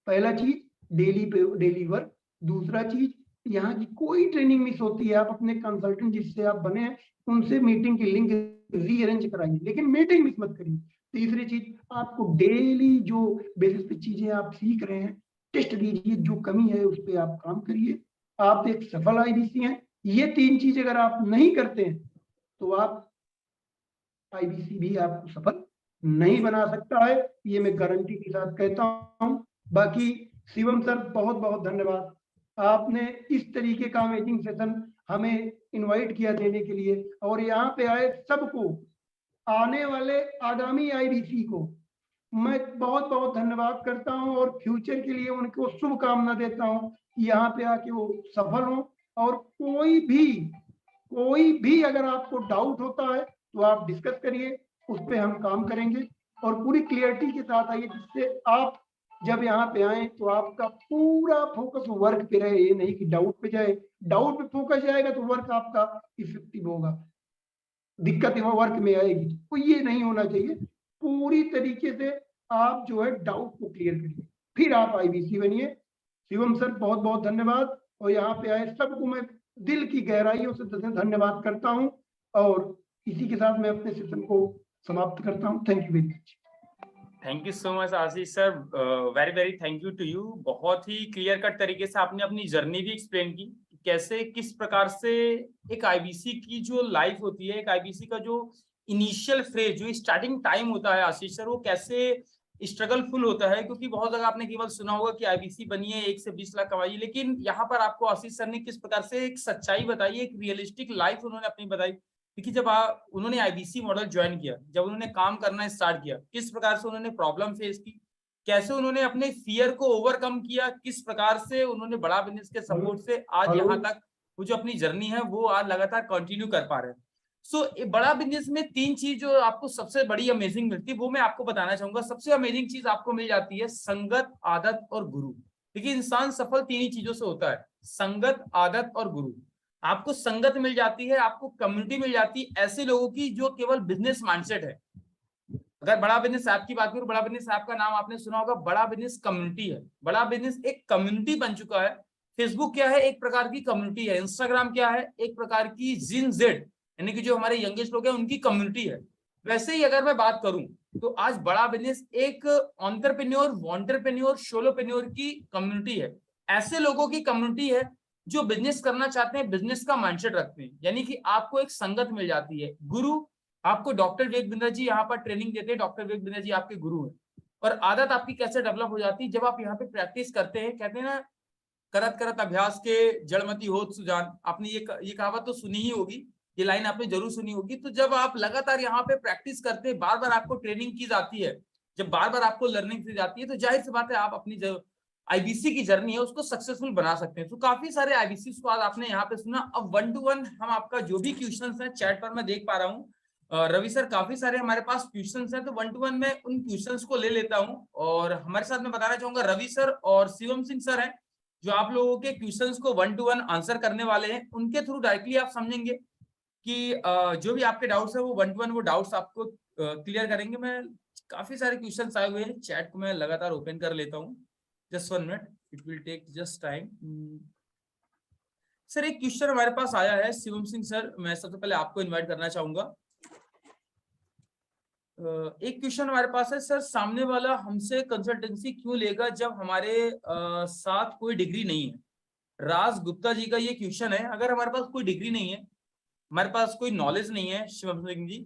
पहला चीज डेली वर्क, दूसरा चीज यहाँ की कोई ट्रेनिंग मिस होती है, आप अपने कंसल्टेंट जिससे आप बने हैं उनसे मीटिंग की लिंक रीअरेंज कराइए, लेकिन मीटिंग मिस मत करिए। तीसरी चीज, आपको डेली जो बेसिस पे चीजें आप सीख रहे हैं टेस्ट दीजिए, जो कमी है उस पर आप काम करिए। आप एक सफल आईबीसी हैं। ये 3 चीज अगर आप नहीं करते हैं तो आप आईबीसी भी आपको सफल नहीं बना सकता है, ये मैं गारंटी के साथ कहता हूँ। बाकी शिवम सर बहुत बहुत धन्यवाद, आपने इस तरीके का अमेजिंग सेशन हमें इनवाइट किया देने के लिए, और यहाँ पे आए सबको, आने वाले आगामी आईबीसी को मैं बहुत बहुत धन्यवाद करता हूँ, और फ्यूचर के लिए उनको शुभकामना देता हूँ कि यहाँ पे आके वो सफल हो। और कोई भी अगर आपको डाउट होता है तो आप डिस्कस करिए, उस पर हम काम करेंगे। और पूरी क्लियरिटी के साथ आइए, जिससे आप जब यहाँ पे आए तो आपका पूरा फोकस वर्क पे रहे, ये नहीं कि डाउट पे जाए। डाउट पे फोकस जाएगा तो वर्क आपका इफेक्टिव होगा, दिक्कत वर्क में आएगी, तो ये नहीं होना चाहिए। पूरी तरीके से आप जो है डाउट को क्लियर करिए, फिर आप आईबीसी बनिए। शिवम सर बहुत बहुत धन्यवाद, और यहाँ पे आए सबको मैं दिल की गहराइयों से धन्यवाद करता हूँ, और इसी के साथ मैं अपने सेशन को समाप्त करता हूँ। Thank you very much. Thank you so much Ashish sir, very very thank you to you. बहुत ही क्लियर कट तरीके से आपने अपनी जर्नी भी एक्सप्लेन की, कैसे किस प्रकार से एक आईबीसी की जो लाइफ होती है, एक आईबीसी का जो इनिशियल फेज, जो स्टार्टिंग टाइम होता है आशीष सर, वो कैसे स्ट्रगलफुल होता है। क्योंकि बहुत जगह आपने केवल सुना होगा कि आईबीसी बनिए 1 से 20 लाख कमाइए, लेकिन यहाँ पर आपको आशीष सर ने किस प्रकार से एक सच्चाई बताई, एक रियलिस्टिक लाइफ उन्होंने अपनी बताई। देखिए जब उन्होंने आईबीसी मॉडल ज्वाइन किया, जब उन्होंने काम करना स्टार्ट किया, किस प्रकार से उन्होंने प्रॉब्लम फेस की, कैसे उन्होंने अपने फियर को ओवरकम किया, किस प्रकार से उन्होंने बड़ा बिजनेस के सपोर्ट से आज यहाँ तक वो जो अपनी जर्नी है वो आज लगातार कंटिन्यू कर पा रहे हैं। सो बड़ा बिजनेस में 3 चीज जो आपको सबसे बड़ी अमेजिंग मिलती है वो मैं आपको बताना चाहूंगा। सबसे अमेजिंग चीज आपको मिल जाती है संगत, आदत और गुरु। देखिए इंसान सफल 3 ही चीजों से होता है, संगत, आदत और गुरु। आपको संगत मिल जाती है, आपको कम्युनिटी मिल जाती है ऐसे लोगों की जो केवल बिजनेस माइंडसेट है। अगर बड़ा बिजनेस ऐप की बात करूं, बड़ा बिजनेस ऐप का नाम आपने सुना होगा, बड़ा बिजनेस कम्युनिटी है। बड़ा बिजनेस एक कम्युनिटी बन चुका है। फेसबुक क्या है, एक प्रकार की कम्युनिटी है। इंस्टाग्राम क्या है, एक प्रकार की जिन जेड यानी कि जो हमारे यंगेस्ट लोग हैं उनकी कम्युनिटी है। वैसे ही अगर मैं बात करूं तो आज बड़ा बिजनेस एक एंटरप्रेन्योर, वॉन्टरप्रेन्योर, सोलोप्रेन्योर की कम्युनिटी है। ऐसे लोगों की कम्युनिटी है जो बिजनेस करना चाहते हैं, बिजनेस का माइंडसेट रखते हैं। यानी कि आपको एक संगत मिल जाती है। गुरु, आपको डॉक्टर विवेक बिंद्रा जी यहाँ पर ट्रेनिंग देते हैं, डॉक्टर विवेक बिंद्रा जी आपके गुरु हैं। और आदत आपकी कैसे डेवलप हो जाती है, जब आप यहाँ पे प्रैक्टिस करते हैं। कहते हैं ना, करत करत अभ्यास के जड़मती होत सुजान। आपने ये कहावत तो सुनी ही होगी, ये लाइन आपने जरूर सुनी होगी। तो जब आप लगातार यहाँ पे प्रैक्टिस करते हैं, बार बार आपको ट्रेनिंग की जाती है, जब बार बार आपको लर्निंग की जाती है, तो जाहिर सी बात है आप अपनी जो आईबीसी की जर्नी है उसको सक्सेसफुल बना सकते हैं। तो काफी सारे आईबीसी को आज आपने यहाँ पे सुना। अब 1 to 1 हम आपका जो भी क्वेश्चंस है चैट पर मैं देख पा रहा हूँ, रवि सर काफी सारे हमारे पास क्वेश्चंस हैं, तो 1 to 1 में उन क्वेश्चंस को ले लेता हूं। और हमारे साथ मैं बताना चाहूंगा रवि सर और शिवम सिंह सर हैं, जो आप लोगों के क्वेश्चंस को 1 to 1 आंसर करने वाले हैं। उनके थ्रू डायरेक्टली आप समझेंगे कि जो भी आपके डाउट्स है वो 1 to 1 वो डाउट्स आपको क्लियर करेंगे। मैं काफी सारे क्वेश्चंस आए हुए हैं, चैट को मैं लगातार ओपन कर लेता हूँ। Just 1 minute, it will take just time. Sir एक क्वेश्चन हमारे पास आया है, शिवम सिंह सर मैं सबसे पहले आपको इन्वाइट करना चाहूंगा। एक क्वेश्चन हमारे पास है, सर सामने वाला हमसे कंसल्टेंसी क्यों लेगा जब हमारे साथ कोई डिग्री नहीं है। राज गुप्ता जी का ये क्वेश्चन है। अगर हमारे पास कोई डिग्री नहीं है, हमारे पास कोई नॉलेज नहीं है शिवम सिंह जी,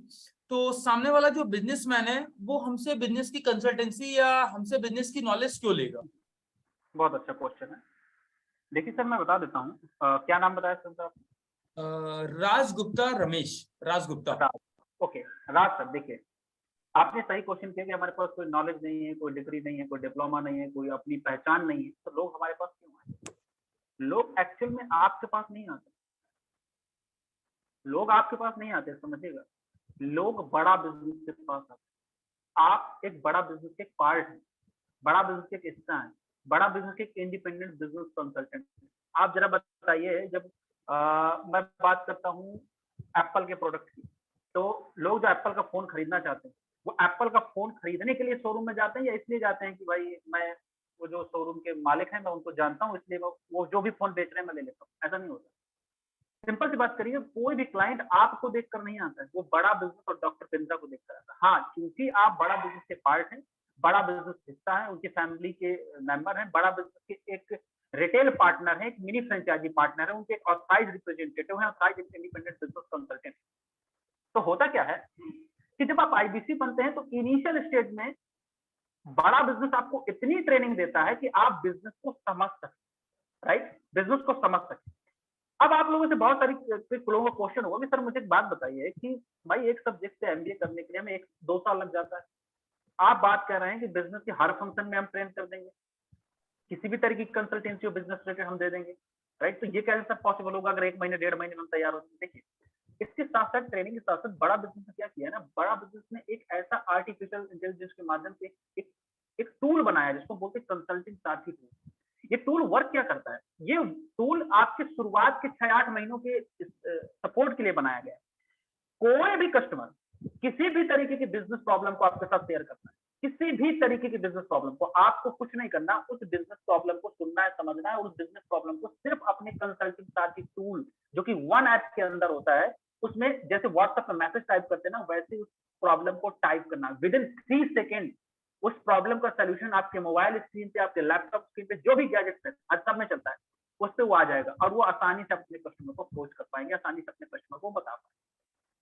तो सामने वाला जो बिजनेसमैन है वो हमसे बिजनेस की कंसल्टेंसी या हमसे बिजनेस की नॉलेज क्यों लेगा। बहुत अच्छा क्वेश्चन है। देखिए सर मैं बता देता हूँ, क्या नाम बताया सर आप? राज गुप्ता, रमेश, राज गुप्ता। ओके राज सर, देखिए आपने सही क्वेश्चन किया कि हमारे पास कोई नॉलेज नहीं है, कोई डिग्री नहीं है, कोई डिप्लोमा नहीं है, कोई अपनी पहचान नहीं है, तो लोग हमारे पास क्यों आए? लोग एक्चुअल में आपके पास नहीं आते, लोग आपके पास नहीं आते, समझिएगा। लोग बड़ा बिजनेस के पास आते हैं। आप एक बड़ा बिजनेस के पार्ट हैं, बड़ा बिजनेस के एक हिस्सा है, बड़ा बिजनेस के एक इंडिपेंडेंट बिजनेस कंसल्टेंट। आप जरा बताइए, जब मैं बात करता हूँ एप्पल के प्रोडक्ट की, तो लोग जो एप्पल का फोन खरीदना चाहते हैं, वो एप्पल का फोन खरीदने के लिए शोरूम में जाते हैं या इसलिए जाते हैं कि भाई मैं वो जो शोरूम के मालिक हैं मैं उनको जानता हूँ, इसलिए वो जो भी फोन बेच रहे हैं मैं ले लेता हूँ? ऐसा नहीं होता। सिंपल सी बात करिए, कोई भी क्लाइंट आपको देखकर नहीं आता है, वो बड़ा बिजनेस और डॉक्टर बिंद्रा को देखकर आता है। हाँ, क्योंकि आप बड़ा बिजनेस के पार्ट हैं, बड़ा बिजनेस हिस्सा है, उनकी फैमिली के मेंबर हैं, बड़ा बिजनेस के एक रिटेल पार्टनर है, एक मिनी फ्रेंचाइजी पार्टनर है, उनके एक ऑथराइज्ड रिप्रेजेंटेटिव है, ऑथराइज्ड इंडिपेंडेंट बिजनेस कंसल्टेंट। तो होता क्या है कि जब आप आईबीसी बनते हैं तो इनिशियल स्टेज में बड़ा बिजनेस आपको इतनी ट्रेनिंग देता है कि आप बिजनेस को समझ सकें, राइट, बिजनेस को समझ सकें। अब आप लोगों से बहुत सारी लोगों का क्वेश्चन होगा कि सर मुझे एक बात बताइए कि भाई एक सब्जेक्ट से एमबीए करने के लिए हमें 1-2 साल लग जाता है, आप बात कर रहे हैं कि बिजनेस के हर फंक्शन में हम ट्रेन कर देंगे, किसी भी तरीके की कंसल्टेंसी और बिजनेस रिलेटेड हम दे देंगे, राइट? तो ये कैसे सब पॉसिबल होगा अगर 1 महीने 1.5 महीने में हम तैयार हो जाएंगे? देखिए, इसके साथ साथ ट्रेनिंग के साथ साथ बड़ा बिजनेस ने क्या किया है ना, बड़ा बिजनेस ने एक ऐसा आर्टिफिशियल इंटेलिजेंस के माध्यम से एक टूल बनाया है जिसको बोलते हैं कंसल्टिंग साथी टूल। ये टूल वर्क क्या करता है? ये टूल आपके शुरुआत के 6-8 महीनों के सपोर्ट के लिए बनाया गया है। कोई भी कस्टमर किसी भी तरीके की बिजनेस प्रॉब्लम को आपके साथ शेयर करना है, किसी भी तरीके की बिजनेस प्रॉब्लम को, आपको कुछ नहीं करना, उस बिजनेस प्रॉब्लम को सुनना है, समझना है, और उस बिजनेस प्रॉब्लम को सिर्फ अपने कंसल्टिंग साथी टूल जो कि वन ऐप के अंदर होता है, उसमें जैसे व्हाट्सएप में मैसेज टाइप करते हैं ना, वैसे उस प्रॉब्लम को टाइप करना। विद इन 3 सेकेंड उस प्रॉब्लम का सोल्यूशन आपके मोबाइल स्क्रीन पे, आपके लैपटॉप स्क्रीन पे, जो भी गैजेट पे आज सब में चलता है, उस पे वो आ जाएगा और वो आसानी से अपने कस्टमर को अप्रोच कर पाएंगे, आसानी से अपने कस्टमर को बता पाएंगे,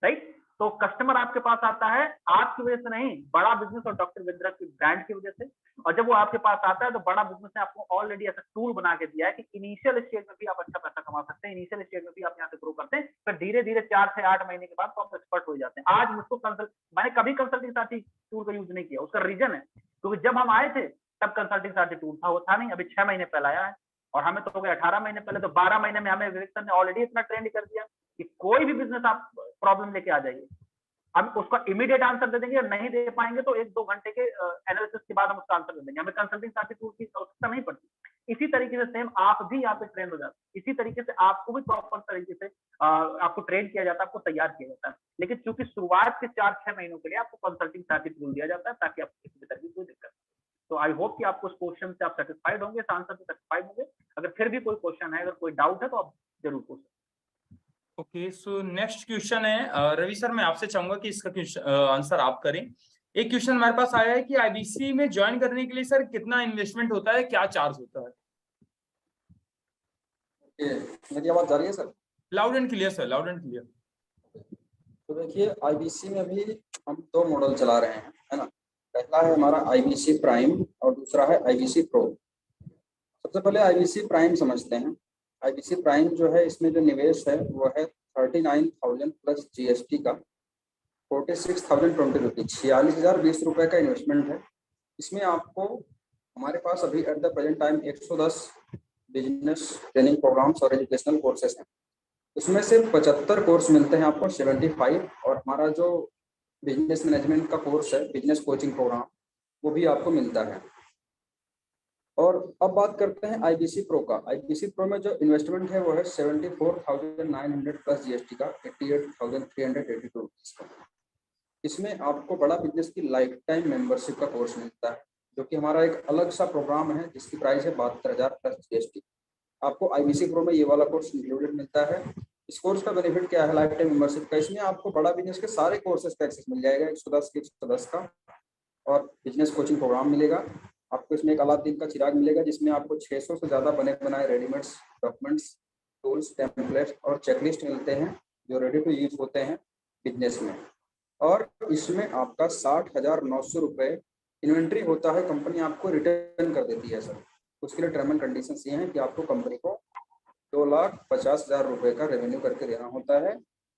राइट? तो कस्टमर आपके पास आता है आपकी वजह से नहीं, बड़ा बिजनेस और डॉक्टर बिंद्रा की ब्रांड की वजह से। और जब वो आपके पास आता है तो बड़ा बिजनेस ने आपको ऑलरेडी ऐसा टूल बना के दिया है कि इनिशियल स्टेज में भी आप अच्छा पैसा कमा सकते हैं, इनिशियल स्टेज में भी आप यहाँ से ग्रो करते हैं, फिर धीरे धीरे 4 से 8 महीने के बाद तो आप एक्सपर्ट हो जाते हैं। आज मुझको मैंने कभी कंसल्टिंग साथी टूल का यूज नहीं किया, उसका रीजन है क्योंकि जब हम आए थे तब कंसल्टिंग साथी टूल था, वो था नहीं, अभी 6 महीने पहले आया है और हमें तो हो गए 18 महीने पहले। तो 12 महीने में हमें विवेक सर ने ऑलरेडी इतना ट्रेंड कर दिया कि कोई भी बिजनेस आप प्रॉब्लम लेके आ जाइए, हम उसका इमीडिएट आंसर दे देंगे, और नहीं दे पाएंगे तो 1-2 घंटे के एनालिसिस के बाद हम उसका आंसर दे देंगे, हमें कंसल्टिंग साथी टूल की आवश्यकता नहीं पड़ती। इसी तरीके से सेम आप भी यहाँ पे ट्रेन हो जाते हैं, इसी तरीके से आपको भी प्रॉपर तरीके से आपको ट्रेन किया जाता है, आपको तैयार किया जाता है। लेकिन चूंकि शुरुआत के 4-6 महीनों के लिए आपको कंसल्टिंग साथी टूल दिया जाता है ताकि आपको किसी भी तरह की कोई दिक्कत। तो आई होप कि आपको इस क्वेश्चन से आप सेटिस्फाइड होंगे, इस आंसर से सेटिस्फाइड होंगे। अगर फिर भी कोई क्वेश्चन है, अगर कोई डाउट है तो आप जरूर पूछ सकते। ओके, सो नेक्स्ट क्वेश्चन है रवि सर, मैं आपसे चाहूंगा कि इसका आंसर आप करें। एक क्वेश्चन हमारे पास आया है कि आईबीसी में ज्वाइन करने के लिए सर कितना इन्वेस्टमेंट होता है, क्या चार्ज होता है? मेरी आवाज जा रही है sir? Loud and clear sir, loud and clear. तो देखिए, आईबीसी में भी हम 2 मॉडल चला रहे हैं, है ना। पहला है हमारा आईबीसी प्राइम और दूसरा है आईबीसी प्रो। सबसे पहले आईबीसी प्राइम समझते हैं। आईबीसी प्राइम जो है, इसमें जो निवेश है वो है 39,000 प्लस जीएसटी का 46,020 रुपीज, 46,020 रुपए का इन्वेस्टमेंट है। इसमें आपको हमारे पास अभी at the present time 110 business training programs और एजुकेशनल कोर्सेज हैं। उसमें से 75 कोर्स मिलते हैं आपको 75, और हमारा जो बिजनेस मैनेजमेंट का कोर्स है, बिजनेस कोचिंग प्रोग्राम, वो भी आपको मिलता है। और अब बात करते हैं आईबीसी प्रो का। आईबीसी प्रो में जो इन्वेस्टमेंट है वो है 74,900 प्लस जीएसटी का 88,382 रुपीज का। इसमें आपको बड़ा बिजनेस की लाइफ टाइम मेंबरशिप का कोर्स मिलता है, जो कि हमारा एक अलग सा प्रोग्राम है जिसकी प्राइस है 72,000 प्लस जीएसटी। आपको आईबीसी प्रो में ये वाला कोर्स इंक्लूडेड मिलता है। इस कोर्स का बेनिफिट क्या है लाइफ टाइम मेंबरशिप का? इसमें आपको बड़ा बिजनेस के सारे कोर्सेज का एक्सेस मिल जाएगा, 110 का, और बिजनेस कोचिंग प्रोग्राम मिलेगा आपको। इसमें एक अलादीन का चिराग मिलेगा जिसमें आपको 600 से ज़्यादा बने बनाए रेडीमेड्स, डॉक्यूमेंट्स, टूल्स, टेम्पलेट्स और चेकलिस्ट मिलते हैं जो रेडी टू यूज होते हैं बिजनेस में। और इसमें आपका 60,900 रुपये इन्वेंट्री होता है, कंपनी आपको रिटर्न कर देती है सर। उसके लिए टर्म एंड कंडीशंस ये हैं कि आपको कंपनी को 2,50,000 रुपये का रेवेन्यू करके देना होता है।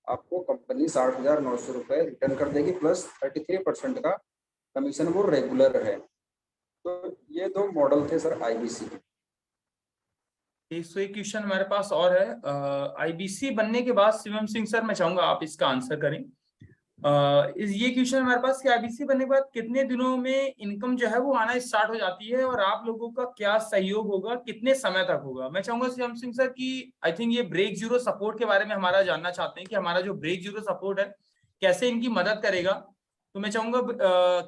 आपको कंपनी 60,900 रुपये रिटर्न कर देगी, प्लस 33% का कमीशन वो रेगुलर है। तो ये 2 मॉडल थे सर आईबीसी के। एक क्वेश्चन हमारे पास और है, आईबीसी बनने के बाद शिवम सिंह सर, मैं चाहूंगा आप इसका आंसर करें। ये क्वेश्चन हमारे पास कि आईबीसी बनने के बाद कितने दिनों में इनकम जो है वो आना स्टार्ट हो जाती है, और आप लोगों का क्या सहयोग होगा, कितने समय तक होगा? मैं चाहूंगा शिवम सिंह सर की आई थिंक ये ब्रेक जीरो सपोर्ट के बारे में हमारा जानना चाहते हैं कि हमारा जो ब्रेक जीरो सपोर्ट है कैसे इनकी मदद करेगा। तो मैं चाहूंगा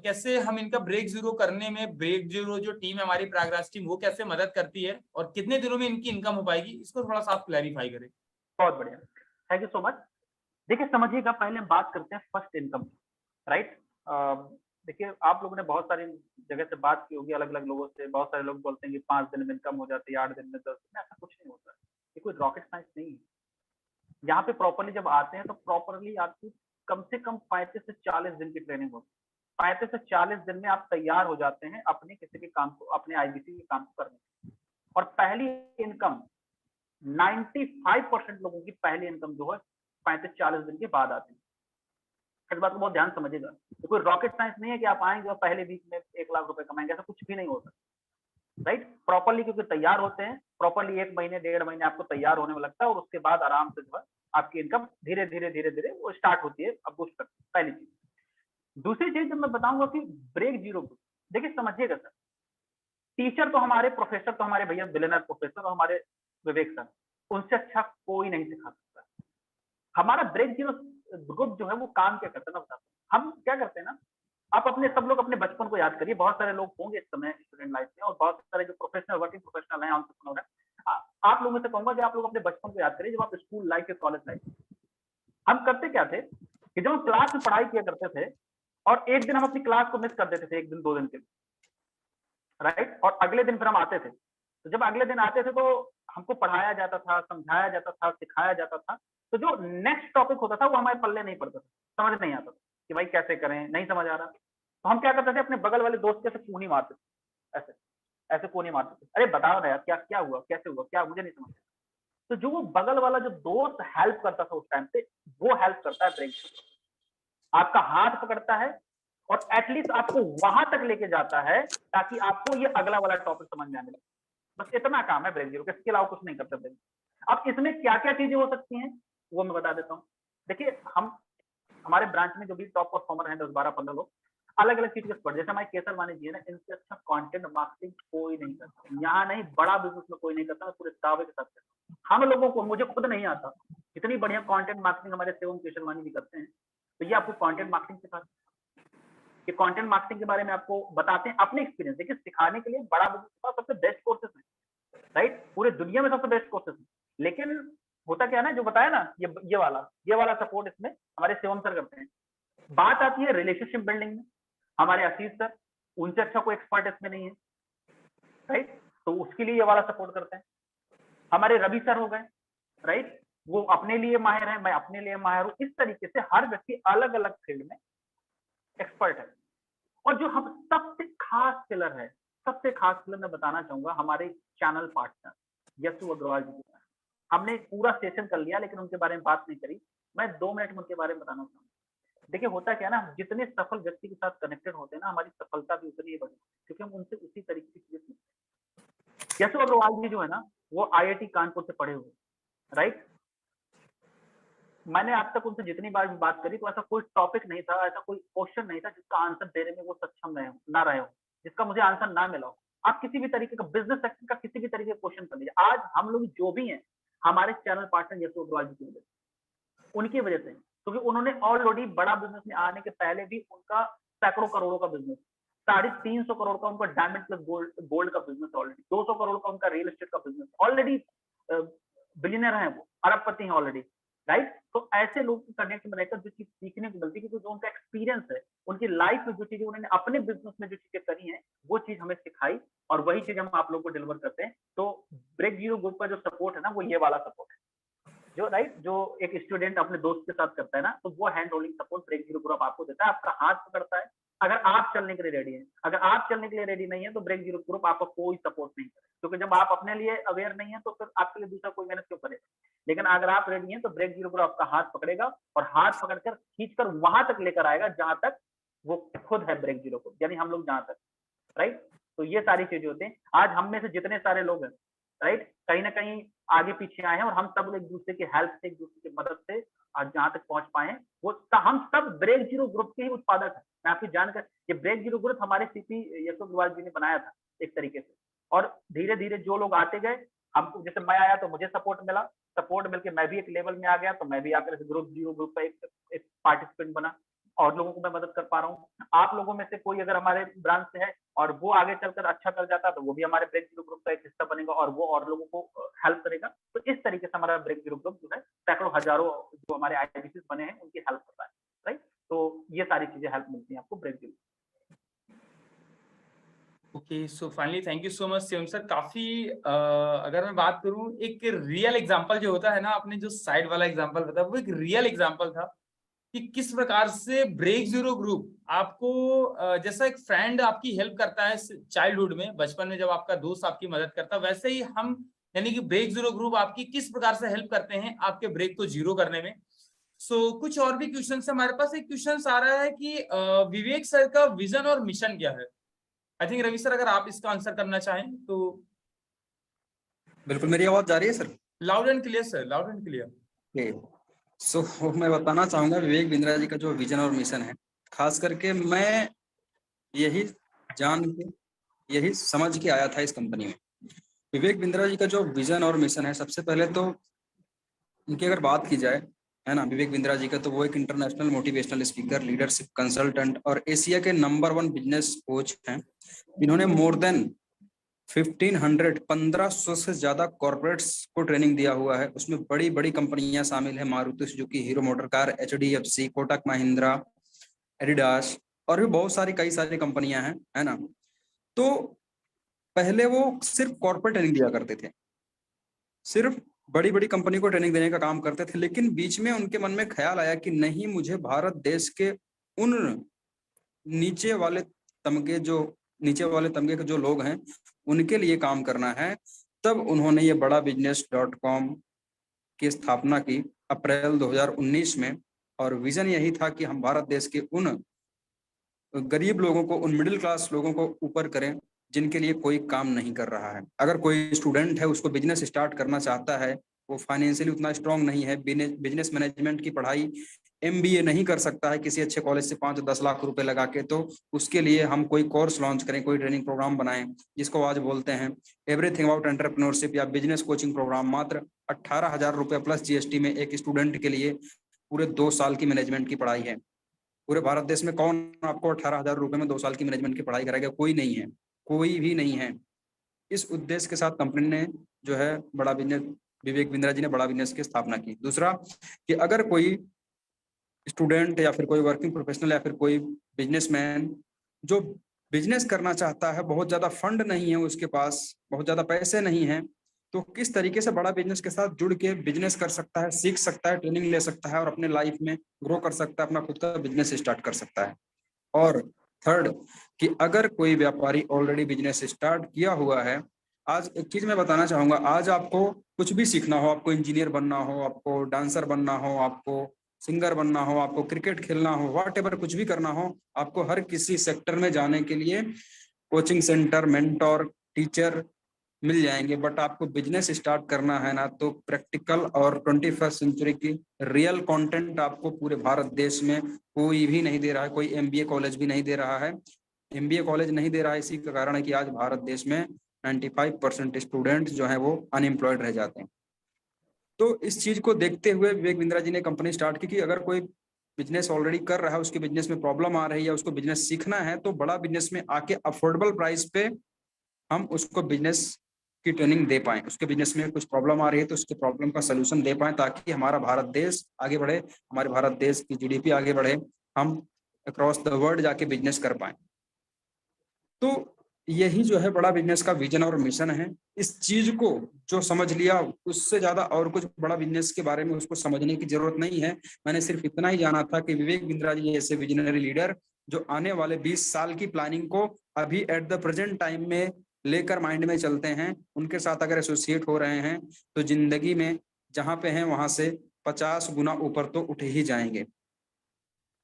कैसे हम इनका ब्रेक जीरो करने में, ब्रेक जीरो जो टीम है हमारी प्रयागराज टीम, वो कैसे मदद करती है और कितने दिनों में इनकी इनकम हो पाएगी, इसको थोड़ा सा आप क्लैरिफाई करें। बहुत बढ़िया, थैंक यू सो मच। देखिए समझिएगा, पहले हम बात करते हैं फर्स्ट इनकम, राइट। देखिए आप लोगों ने बहुत सारी जगह से बात की होगी, अलग अलग लोगों से। बहुत सारे लोग बोलते हैं कि 5 दिन में इनकम हो जाती है, 8 दिन में, 10 दिन में। ऐसा कुछ नहीं होता, ये कोई रॉकेट साइंस नहीं है। यहाँ पे प्रॉपरली जब आते हैं तो प्रॉपरली आपकी कम से कम 35 से 40 दिन की ट्रेनिंग होती है। 35 से 40 दिन में आप तैयार हो जाते हैं अपने किसी भी काम को, अपने आईबीसी के काम को करने के। और पहली इनकम 95% लोगों की पहली इनकम जो है 35-40 दिन के बाद आती है। इस बात को बहुत ध्यान समझिएगा, तो कोई रॉकेट साइंस नहीं है कि आप आएंगे और पहले वीक में 1 लाख रुपए कमाएंगे, ऐसा कुछ भी नहीं होता, राइट। प्रॉपरली क्योंकि तैयार होते हैं, प्रॉपरली 1 महीने 1.5 महीने आपको तैयार होने में लगता है, और उसके बाद आराम से जो है आपकी इनकम धीरे धीरे वो स्टार्ट होती है, अब बूस्ट करती है। पहली चीज। दूसरी चीज जब मैं बताऊंगा कि ब्रेक जीरो, देखिए समझिएगा सर, टीचर तो हमारे, प्रोफेसर तो हमारे भैया बिलियनर प्रोफेसर और हमारे विवेक सर, उनसे अच्छा कोई नहीं सिखा सकता। हमारा ब्रेक जीरो ग्रुप जो है वो काम क्या करता है ना, बताता हूं। हम क्या करते हैं ना, आप अपने सब लोग अपने बचपन को याद करिए। बहुत सारे लोग होंगे इस समय स्टूडेंट लाइफ में, और बहुत सारे जो प्रोफेशनल वर्किंग प्रोफेशनल हैं, एंटरप्रेन्योर हैं। आप लोगों से कहूंगा कि आप लोग अपने बचपन को याद करिए, जब आप स्कूल लाइफ या कॉलेज लाइफ। हम करते क्या थे कि जब हम क्लास में पढ़ाई किया करते थे और एक दिन हम अपनी क्लास को मिस कर देते थे, 1 दिन 2 दिन के लिए, राइट, और अगले दिन फिर हम आते थे। तो जब अगले दिन आते थे तो हमको पढ़ाया जाता था, समझाया जाता था, सिखाया जाता था। तो जो नेक्स्ट टॉपिक होता था वो हमारे पल्ले नहीं पड़ता था, समझ नहीं आता था कि भाई कैसे करें, नहीं समझ आ रहा। तो हम क्या करते थे, अपने बगल वाले दोस्त के से कोनी मारते थे, ऐसे ऐसे कोनी मारते थे, अरे बताओ ना यार, क्या क्या हुआ, कैसे हुआ, क्या, मुझे नहीं समझ। तो जो वो बगल वाला जो दोस्त हेल्प करता था उस टाइम पे, वो हेल्प करता है ब्रेक, आपका हाथ पकड़ता है और एटलीस्ट आपको वहां तक लेके जाता है ताकि आपको ये अगला वाला टॉपिक समझ में आने लगे। बस इतना काम है ब्रेक जीरो, इसके अलावा कुछ नहीं करते ब्रेक। अब इसमें क्या क्या चीजें हो सकती हैं वो मैं बता देता हूँ। देखिए हम, हमारे ब्रांच में जो भी टॉप परफॉर्मर हैं 10-12-15 लोग, अलग अलग चीज के एक्सपर्ट, जैसे हमारे केसर मानी जी है ना, इनसे अच्छा कंटेंट मार्केटिंग कोई नहीं करता, यहाँ नहीं, बड़ा बिजनेस में कोई नहीं करता, मैं पूरे दावे के साथ कहता हूं। हम लोगों को, मुझे खुद नहीं आता, इतनी बढ़िया कंटेंट मार्केटिंग हमारे शिवम केसर मानी जी करते हैं। तो ये आपको कंटेंट मार्केटिंग सिखाते हैं, कि कंटेंट मार्केटिंग के बारे में आपको बताते हैं अपने एक्सपीरियंस। देखिए सिखाने के लिए बड़ा बिजनेस के पास सबसे बेस्ट कोर्सेस है, राइट, पूरे दुनिया में सबसे बेस्ट कोर्सेस है। लेकिन होता क्या है ना, जो बताया ना, ये वाला सपोर्ट इसमें हमारे शिवम सर करते हैं। बात आती है रिलेशनशिप बिल्डिंग में, हमारे आशीष सर, उनसे अच्छा कोई एक्सपर्ट इसमें नहीं है, राइट, तो उसके लिए ये वाला सपोर्ट करते हैं। हमारे रवि सर हो गए, राइट, वो अपने लिए माहिर है, मैं अपने लिए माहिर हूं। इस तरीके से हर व्यक्ति अलग अलग फील्ड में एक्सपर्ट है। और जो हम सबसे खास पिलर है, सबसे खास पिलर मैं बताना चाहूंगा, हमारे चैनल पार्टनर यसु अग्रवाल जी। हमने पूरा सेशन कर लिया लेकिन उनके बारे में बात नहीं करी, मैं 2 मिनट में उनके बारे में बताना चाहूंगा। देखिए होता क्या है ना, जितने सफल व्यक्ति के साथ कनेक्टेड होते हैं ना, हमारी सफलता भी उतनी ही बढ़ती है, क्योंकि हम उनसे उसी तरीके की चीजें सीखते हैं। यसु अग्रवाल जी जो है ना, वो आईआईटी कानपुर से पढ़े हुए, राइट। मैंने आज तक उनसे जितनी बार भी बात करी तो ऐसा कोई टॉपिक नहीं था, ऐसा कोई क्वेश्चन नहीं था जिसका आंसर देने में वो सक्षम ना रहे हो, जिसका मुझे आंसर ना मिला हो। आप किसी भी तरीके का बिजनेस सेक्टर का किसी भी तरीके का क्वेश्चन कर लीजिए, आज हम लोग जो भी हैं हमारे चैनल पार्टनर यसु अग्रवाल जी की वजह से, उनकी वजह से, क्योंकि उन्होंने ऑलरेडी बड़ा बिजनेस में आने के पहले भी उनका सैकड़ों करोड़ों का बिजनेस, 350 करोड़ का उनका डायमंड प्लस गोल्ड का बिजनेस, ऑलरेडी 200 करोड़ का उनका रियल एस्टेट का बिजनेस, ऑलरेडी बिलियनर है वो, अरबपति हैं ऑलरेडी, राइट। तो ऐसे लोग की कनेक्ट में रहकर जो चीज सीखने को मिलती है, क्योंकि जो उनका एक्सपीरियंस है, उनकी लाइफ में जो चीजें उन्होंने अपने बिजनेस में जो चीजें करी हैं, वो चीज हमें सिखाई, और वही चीज हम आप लोगों को डिलीवर करते हैं। तो ब्रेक जीरो ग्रुप का जो सपोर्ट है ना, वो ये वाला सपोर्ट है, जो राइट, जो एक स्टूडेंट अपने दोस्त के साथ करता है ना, तो वो hand holding support break zero group आपको देता है, आपका हाथ पकड़ता है अगर आप चलने के लिए रेडी हैं। अगर आप चलने के लिए रेडी नहीं है तो ब्रेक जीरो ग्रुप आपको कोई सपोर्ट नहीं करे, क्योंकि जब आप अपने लिए अवेयर नहीं है तो फिर आपके लिए दूसरा कोई मेहनत क्यों करेगा। लेकिन अगर आप रेडी हैं तो ब्रेक जीरो ग्रुप आपका हाथ पकड़ेगा और हाथ पकड़कर खींचकर वहां तक लेकर आएगा जहां तक वो खुद है ब्रेक जीरो ग्रुप, यानी हम लोग जहां तक, राइट। तो ये सारी चीजें होती हैं। आज हम में से जितने सारे लोग हैं, राइट, कहीं ना कहीं आगे पीछे आए हैं और हम सब एक दूसरे की हेल्प से, एक दूसरे की मदद से आज जहां तक पहुंच पाए हैं, वो हम सब ब्रेक जीरो ग्रुप के ही उत्पादक हैं। मैं आपकी जानकर, ये ब्रेक जीरो ग्रुप हमारे सीपी यशवंत अग्रवाल जी ने बनाया था एक तरीके से, और धीरे धीरे जो लोग आते गए, हमको जैसे मैं आया तो मुझे सपोर्ट मिला, सपोर्ट मिलकर मैं भी एक लेवल में आ गया, तो मैं भी आकर इस ग्रुप जीरो ग्रुप का एक पार्टिसिपेंट बना और लोगों को मैं मदद कर पा रहा हूँ। आप लोगों में से कोई अगर हमारे ब्रांच से है और वो आगे चलकर अच्छा कर जाता तो वो भी हमारे ब्रेक जीरो ग्रुप का एक हिस्सा बनेगा और वो और लोगों को हेल्प करेगा। तो इस तरीके से हमारा ब्रेक जीरो ग्रुप जो है सैकड़ों हजारों जो हमारे आईबीसी बने हैं उनकी हेल्प करता है, राइट। तो ये सारी चीजें हेल्प मिलती है आपको break zero. Okay, so finally thank you so much Shivam sir. काफी अगर मैं बात करूं, एक रियल एग्जांपल जो होता है ना, आपने जो साइड वाला एग्जांपल बताया वो एक रियल एग्जांपल था कि किस प्रकार से ब्रेक जीरो ग्रुप आपको जैसा एक फ्रेंड आपकी हेल्प करता है चाइल्डहुड में, बचपन में जब आपका दोस्त आपकी मदद करता है, वैसे ही हम यानी कि ब्रेक जीरो ग्रुप आपकी किस प्रकार से हेल्प करते हैं आपके ब्रेक को जीरो करने में। सो कुछ और भी क्वेश्चन है हमारे पास। एक क्वेश्चन आ रहा है कि विवेक सर का विजन और मिशन क्या है। आई थिंक रवि सर अगर आप इसका आंसर करना चाहें तो। बिल्कुल, मेरी आवाज जा रही है sir? Loud and clear sir, loud and clear. So मैं बताना चाहूंगा विवेक बिंद्रा जी का जो विजन और मिशन है, खास करके मैं यही जान के, यही समझ के आया था इस कंपनी में। विवेक बिंद्रा जी का जो विजन और मिशन है, सबसे पहले तो उनकी अगर बात की जाए, है ना, विवेक बिंद्रा जी का, तो वो एक international motivational speaker, leadership consultant और एशिया के नंबर 1 बिजनेस कोच हैं। इन्होंने मोर देन 1500 से ज्यादा कॉर्पोरेट्स को ट्रेनिंग दिया हुआ है। उसमें बड़ी बड़ी कंपनियां शामिल है, Maruti Suzuki, hero motor car, HDFC, Kotak Mahindra, Adidas और भी बहुत सारी कई सारी कंपनियां हैं, है ना। तो पहले वो सिर्फ कॉर्पोरेट ट्रेनिंग दिया करते थे, सिर्फ बड़ी बड़ी कंपनी को ट्रेनिंग देने का काम करते थे। लेकिन बीच में उनके मन में ख्याल आया कि नहीं, मुझे भारत देश के उन नीचे वाले तमगे के जो लोग हैं उनके लिए काम करना है। तब उन्होंने ये बड़ा बिजनेस.com की स्थापना की अप्रैल 2019 में। और विजन यही था कि हम भारत देश के उन गरीब लोगों को, उन मिडिल क्लास लोगों को ऊपर करें जिनके लिए कोई काम नहीं कर रहा है। अगर कोई स्टूडेंट है, उसको बिजनेस स्टार्ट करना चाहता है, वो फाइनेंशियली उतना स्ट्रांग नहीं है, बिजनेस मैनेजमेंट की पढ़ाई MBA नहीं कर सकता है किसी अच्छे कॉलेज से 5-10 लाख रुपए लगा के, तो उसके लिए हम कोई कोर्स लॉन्च करें, कोई ट्रेनिंग प्रोग्राम बनाएं, जिसको आज बोलते हैं एवरीथिंग अबाउट एंटरप्रेन्योरशिप या बिजनेस कोचिंग प्रोग्राम। मात्र 18,000 रुपये प्लस GST में एक स्टूडेंट के लिए पूरे 2 साल की मैनेजमेंट की पढ़ाई है। पूरे भारत देश में कौन आपको 18,000 रुपये में 2 साल की मैनेजमेंट की पढ़ाई कराएगा? कोई नहीं है, कोई भी नहीं है। इस उद्देश्य के साथ कंपनी ने जो है बड़ा बिजनेस, विवेक बिंद्रा जी ने बड़ा बिजनेस की स्थापना की। दूसरा कि अगर कोई स्टूडेंट या फिर कोई वर्किंग प्रोफेशनल या फिर कोई बिजनेसमैन जो बिजनेस करना चाहता है, बहुत ज्यादा फंड नहीं है उसके पास, बहुत ज्यादा पैसे नहीं है, तो किस तरीके से बड़ा बिजनेस के साथ जुड़ के बिजनेस कर सकता है, सीख सकता है, ट्रेनिंग ले सकता है और अपने लाइफ में ग्रो कर सकता है, अपना खुद का बिजनेस स्टार्ट कर सकता है। और थर्ड कि अगर कोई व्यापारी ऑलरेडी बिजनेस स्टार्ट किया हुआ है, आज एक चीज मैं बताना चाहूंगा, आज आपको कुछ भी सीखना हो, आपको इंजीनियर बनना हो, आपको डांसर बनना हो, आपको सिंगर बनना हो, आपको क्रिकेट खेलना हो, व्हाटएवर कुछ भी करना हो, आपको हर किसी सेक्टर में जाने के लिए कोचिंग सेंटर, मेंटोर, टीचर मिल जाएंगे। बट आपको बिजनेस स्टार्ट करना है ना, तो प्रैक्टिकल और 21st सेंचुरी की रियल कंटेंट आपको पूरे भारत देश में कोई भी नहीं दे रहा है। कोई MBA कॉलेज भी नहीं दे रहा है। MBA कॉलेज नहीं दे रहा है, इसी का कारण है कि आज भारत देश में 95% स्टूडेंट जो है वो अनएम्प्लॉयड रह जाते हैं। तो इस चीज को देखते हुए विवेक बिंद्रा जी ने कंपनी स्टार्ट की कि अगर कोई बिजनेस ऑलरेडी कर रहा है, उसके बिजनेस में प्रॉब्लम आ रही है, उसको बिजनेस सीखना है, तो बड़ा बिजनेस में आके अफोर्डेबल प्राइस पे हम उसको बिजनेस की ट्रेनिंग दे पाएं। उसके बिजनेस में कुछ प्रॉब्लम आ रही है तो उसके प्रॉब्लम का सलूशन दे पाएं, ताकि हमारा भारत देश आगे बढ़े, हमारे भारत देश की GDP आगे बढ़े, हम अक्रॉस द वर्ल्ड जाके बिजनेस कर पाए। तो यही जो है बड़ा बिजनेस का विजन और मिशन है। इस चीज को जो समझ लिया, उससे ज्यादा और कुछ बड़ा बिजनेस के बारे में उसको समझने की जरूरत नहीं है। मैंने सिर्फ इतना ही जाना था कि विवेक बिंद्रा जी ऐसे विजनरी लीडर जो आने वाले 20 साल की प्लानिंग को अभी एट द प्रेजेंट टाइम में लेकर माइंड में चलते हैं, उनके साथ अगर एसोसिएट हो रहे हैं तो जिंदगी में जहां पे हैं वहां से 50 गुना ऊपर तो उठ ही जाएंगे।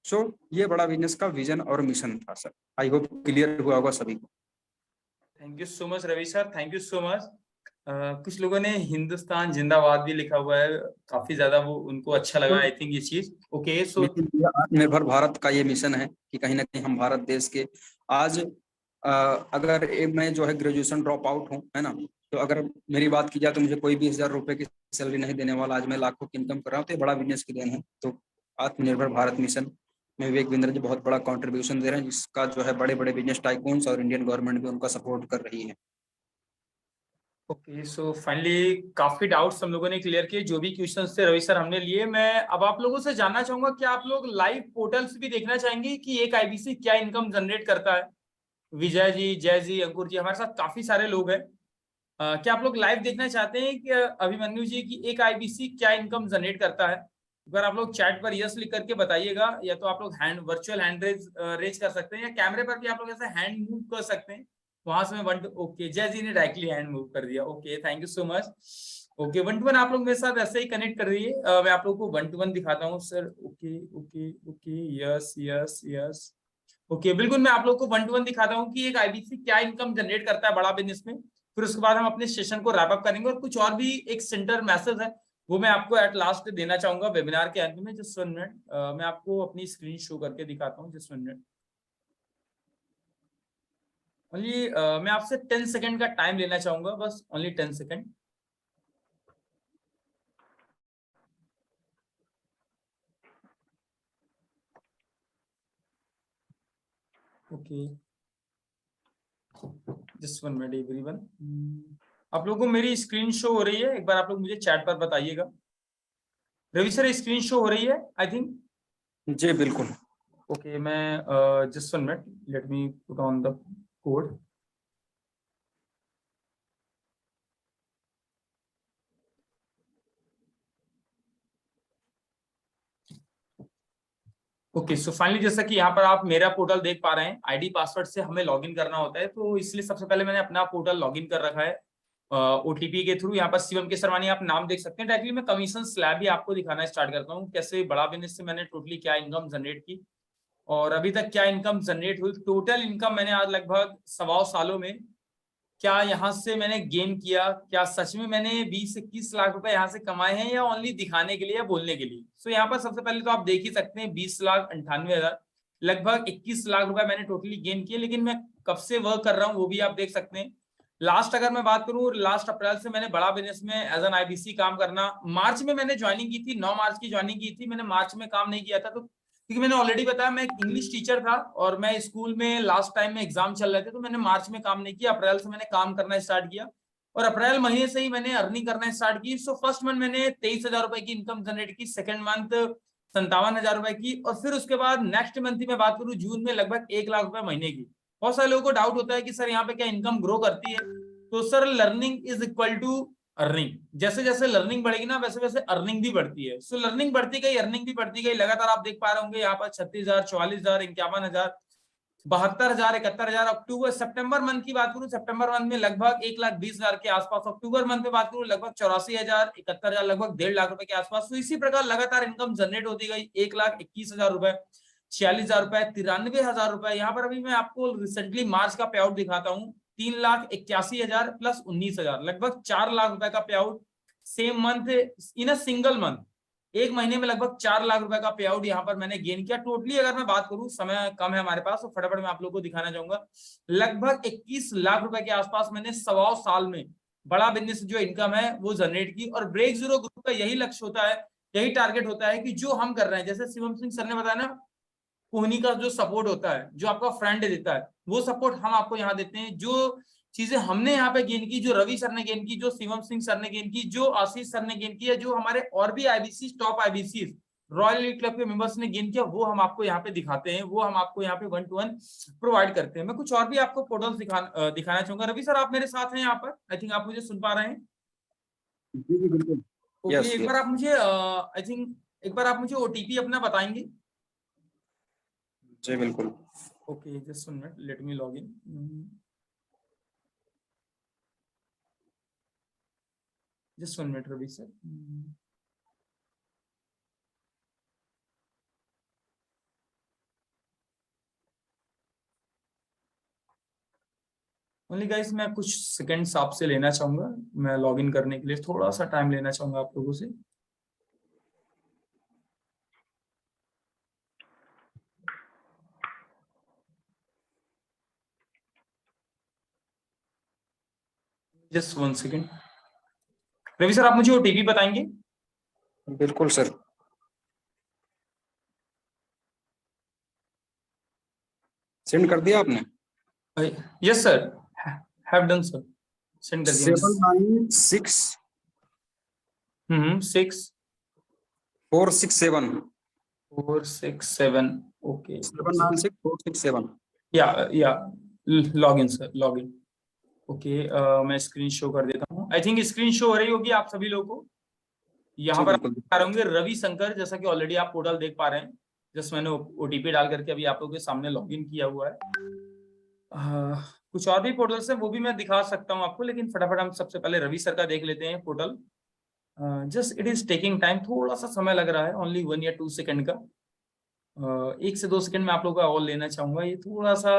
सो ये बड़ा बिजनेस का विजन और मिशन था सर। आई होप क्लियर हुआ होगा सभी को। Thank you so much Ravi sir, thank you so much. कुछ लोगों ने हिंदुस्तान जिंदाबाद भी लिखा हुआ है, काफी ज्यादा वो उनको अच्छा लगा आई थिंक ये चीज। ओके सो आत्मनिर्भर भारत का ये मिशन है कि कहीं ना कहीं हम भारत देश के आज अगर मैं जो है ग्रेजुएशन ड्रॉप आउट हूँ, है ना, तो अगर मेरी बात की जाए तो मुझे कोई 20,000 रुपए की सैलरी नहीं देने वाला, आज मैं लाखों की इनकम कर रहा हूँ, तो ये बड़ा बिजनेस की देन है। तो आत्मनिर्भर भारत मिशन में विवेक बिंद्रा जी बहुत बड़ा कंट्रीब्यूशन दे रहे हैं, जिसका जो है बड़े बड़े बिजनेस टाइकून्स और इंडियन गवर्नमेंट भी उनका सपोर्ट कर रही है। ओके सो फाइनली काफी डाउट्स हम लोगों ने क्लियर किए, जो भी क्वेश्चंस थे रवि सर हमने लिए। मैं अब आप लोगों से जानना चाहूंगा कि आप लोग लाइव पोर्टल्स भी देखना चाहेंगे कि एक आईबीसी क्या इनकम जनरेट करता है। विजय जी, जय जी, अंकुर जी, हमारे साथ काफी सारे लोग हैं। क्या आप लोग लाइव देखना चाहते हैं कि अभिमन्यु जी की एक आईबीसी क्या इनकम जनरेट करता है? अगर आप लोग चैट पर यस लिख करके बताइएगा, या तो आप लोग वर्चुअल हैंड रेज कर सकते हैं, या कैमरे पर भी आप लोग ऐसा हैंड मूव कर सकते हैं। वहां से मैं ओके, जय जी ने डायरेक्टली हैंड मूव कर दिया। Okay thank you so much. Okay 1 to 1 आप लोग मेरे साथ ऐसे ही कनेक्ट कर रही है। मैं आप लोग को 1 to 1 दिखाता हूँ sir. Okay okay okay, yes yes yes. Okay बिल्कुल, मैं आप लोग को 1 to 1 दिखाता हूँ कि एक आईबीसी क्या इनकम जनरेट करता है बड़ा बिजनेस में। फिर उसके बाद हम अपने सेशन को रैप अप करेंगे, और कुछ और भी एक सेंटर मैसेज है वो मैं आपको एट लास्ट देना चाहूंगा वेबिनार के अंत में। जस्ट 1 मिनट, मैं आपको अपनी स्क्रीन शो करके दिखाता हूँ। जस्ट 1 मिनट ओनली, मैं आपसे 10 सेकंड का टाइम लेना चाहूंगा, बस only 10 second. Okay just 1 minute everyone. आप लोगों को मेरी स्क्रीन शो हो रही है? एक बार आप लोग मुझे चैट पर बताइएगा। रवि सर स्क्रीन शो हो रही है आई थिंक? जी बिल्कुल। ओके मैं just 1 minute, let me put on the code. Okay so finally जैसा कि यहाँ पर आप मेरा पोर्टल देख पा रहे हैं, आईडी पासवर्ड से हमें लॉगिन करना होता है, तो इसलिए सबसे पहले मैंने अपना पोर्टल लॉगिन कर रखा है ओटीपी के थ्रू। यहाँ पर शिवम केसरवानी आप नाम देख सकते हैं। डायरेक्टली मैं कमीशन स्लैब भी आपको दिखाना स्टार्ट करता हूँ, कैसे बड़ा बिजनेस से मैंने टोटली क्या इनकम जनरेट की और अभी तक क्या इनकम जनरेट हुई। टोटल इनकम मैंने आज लगभग 1.25 सालों में क्या यहाँ से मैंने गेन किया, क्या सच में मैंने 20-21 लाख रुपए यहाँ से कमाए हैं, या ओनली दिखाने के लिए या बोलने के लिए। सो यहाँ पर सबसे पहले तो आप देख ही सकते हैं 20,98,000, लगभग 21 लाख रुपए मैंने टोटली गेन किए। लेकिन मैं कब से वर्क कर रहा हूँ वो भी आप देख सकते हैं। लास्ट अगर मैं बात करूँ, लास्ट अप्रैल से मैंने बड़ा बिजनेस में एज एन आईबीसी काम करना। मार्च में मैंने ज्वाइनिंग की थी, 9 मार्च की ज्वाइनिंग की थी। मैंने मार्च में काम नहीं किया था, तो क्योंकि मैंने ऑलरेडी बताया मैं एक इंग्लिश टीचर था और मैं स्कूल में लास्ट टाइम में एग्जाम चल रहे थे, तो मैंने मार्च में काम नहीं किया। अप्रैल से मैंने काम करना स्टार्ट किया और अप्रैल महीने से ही मैंने अर्निंग करना स्टार्ट की। सो फर्स्ट मंथ मैंने 23,000 रुपए की इनकम जनरेट की, सेकंड मंथ 57,000 रुपए की, और फिर उसके बाद नेक्स्ट मंथ की मैं बात करूं जून में लगभग 1 लाख रुपए महीने की। बहुत सारे लोगों को डाउट होता है कि सर यहाँ पे क्या इनकम ग्रो करती है? तो sir learning is equal to earning. जैसे जैसे लर्निंग बढ़ेगी ना वैसे वैसे अर्निंग भी बढ़ती है। सो लर्निंग बढ़ती गई, अर्निंग भी बढ़ती गई। लगातार आप देख पा रहे होंगे यहाँ पर 36,000, 44,000, 51,000, 72,000, 71,000। अक्टूबर सितंबर मंथ की बात करूं, सितंबर मंथ में लगभग 1,20,000 के आसपास। अक्टूबर मंथ में बात करूं लगभग 84,000, 71,000, लगभग 1.5 लाख रुपए के आसपास। तो इसी प्रकार लगातार इनकम जनरेट होती गई। 1,21,000 रुपए, 46,000 रुपए, 93,000 रुपए। यहाँ पर अभी मैं आपको रिसेंटली मार्च का पे आउट दिखाता हूँ। 3,81,000 प्लस 19,000, लगभग 4 लाख रुपए का पे out same month in a single month. एक महीने में लगभग 4 लाख रुपए का पे आउट यहाँ पर मैंने गेन किया। टोटली अगर मैं बात करूं, समय कम है हमारे पास, तो फटाफट मैं आप लोगों को दिखाना चाहूंगा। लगभग 21 लाख रुपए के आसपास मैंने 1.25 साल में बड़ा बिजनेस जो इनकम है वो जनरेट की। और ब्रेक जीरो ग्रुप का यही लक्ष्य होता है, यही टारगेट होता है कि जो हम कर रहे हैं, जैसे शिवम सिंह सर ने बताया ना, कोहनी का जो सपोर्ट होता है, जो आपका फ्रेंड देता है, वो सपोर्ट हम आपको यहाँ देते हैं। जो चीजें हमने यहाँ पे गेन की, जो रवि सर ने गेन की, जो शिवम सिंह सर ने गेन की, जो आशीष सर ने गेन किया, जो हमारे और भी IBC top IBC royal elite club के मेंबर्स ने गेन किया, वो हम आपको यहाँ पे दिखाते हैं, वो हम आपको यहाँ पे 1 to 1 प्रोवाइड करते हैं। मैं कुछ और भी आपको पोर्टल्स दिखाना चाहूंगा। रवि सर आप मेरे साथ हैं यहाँ पर? आई थिंक आप मुझे सुन पा रहे हैं? जी जी बिल्कुल। ओके एक बार आप मुझे आई थिंक एक बार आप मुझे ओटीपी अपना बताएंगे? जी बिल्कुल। Okay just 1 minute, let me log in. Just 1 minute Ravi sir. Only guys मैं कुछ सेकंड्स आपसे लेना चाहूंगा, मैं लॉग इन करने के लिए थोड़ा सा टाइम लेना चाहूंगा आप लोगों से। Just 1 second. रवि सर आप मुझे ओटीपी बताएंगे? बिल्कुल सर। सेंड कर दिया आपने? Yes sir, have done sir, send कर दिया। 796 6 467 467 ओके 796 467। या log in sir, log in. Okay मैं स्क्रीन शो कर देता हूँ। आई थिंक स्क्रीन शो हो रही होगी आप सभी लोगों को। यहाँ पर आ रहे होंगे रवि शंकर, जैसा कि ऑलरेडी आप पोर्टल देख पा रहे हैं। जस्ट मैंने ओटीपी डाल करके अभी आप लोगों के सामने लॉगिन किया हुआ है। कुछ और भी पोर्टल्स है वो भी मैं दिखा सकता हूँ आपको, लेकिन फटाफट हम सबसे पहले रवि सर का देख लेते हैं portal. Just it is taking time, थोड़ा सा समय लग रहा है, ओनली 1 या 2 सेकंड का। 1 से 2 सेकंड में आप लोगों का और लेना चाहूंगा। ये थोड़ा सा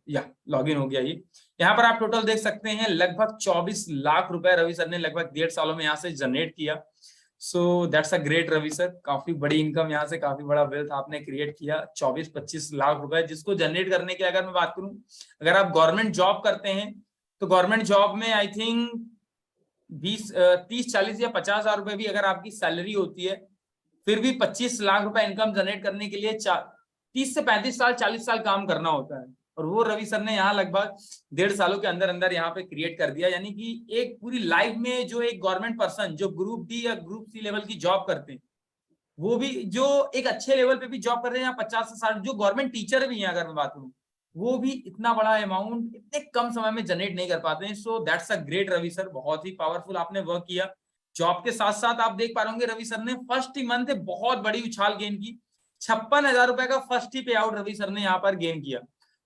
या लॉगिन हो गया। ये यहाँ पर आप टोटल देख सकते हैं लगभग 24 लाख रुपए रवि सर ने लगभग 1.5 सालों में यहाँ से जनरेट किया। So that's a great Ravi sir, काफी बड़ी इनकम यहाँ से, काफी बड़ा वेल्थ आपने क्रिएट किया। 24-25 लाख रुपए जिसको जनरेट करने की अगर मैं बात करूं, अगर आप गवर्नमेंट जॉब करते हैं तो गवर्नमेंट जॉब में आई थिंक 30, 40 या 50 हजार रुपए भी अगर आपकी सैलरी होती है, फिर भी 25 लाख रुपए इनकम जनरेट करने के लिए 30 से 35 साल 40 साल काम करना होता है। और वो रवि सर ने यहाँ लगभग 1.5 सालों के अंदर अंदर यहाँ पे क्रिएट कर दिया। यानी कि एक पूरी लाइफ में जो एक गवर्नमेंट पर्सन जो ग्रुप डी या ग्रुप सी लेवल की जॉब करते हैं, वो भी जो एक अच्छे लेवल पे भी जॉब कर रहे हैं, 50 से 60 जो गवर्नमेंट टीचर भी हैं अगर मैं बात करूं, वो भी इतना बड़ा अमाउंट इतने कम समय में जनरेट नहीं कर पाते हैं। So that's a great Ravi sir, बहुत ही पावरफुल आपने वर्क किया। जॉब के साथ साथ आप देख पा रहे होंगे रवि सर ने फर्स्ट ही मंथ बहुत बड़ी उछाल गेन की। 56,000 रुपए का फर्स्ट ही पे आउट रवि सर ने यहाँ पर गेन किया।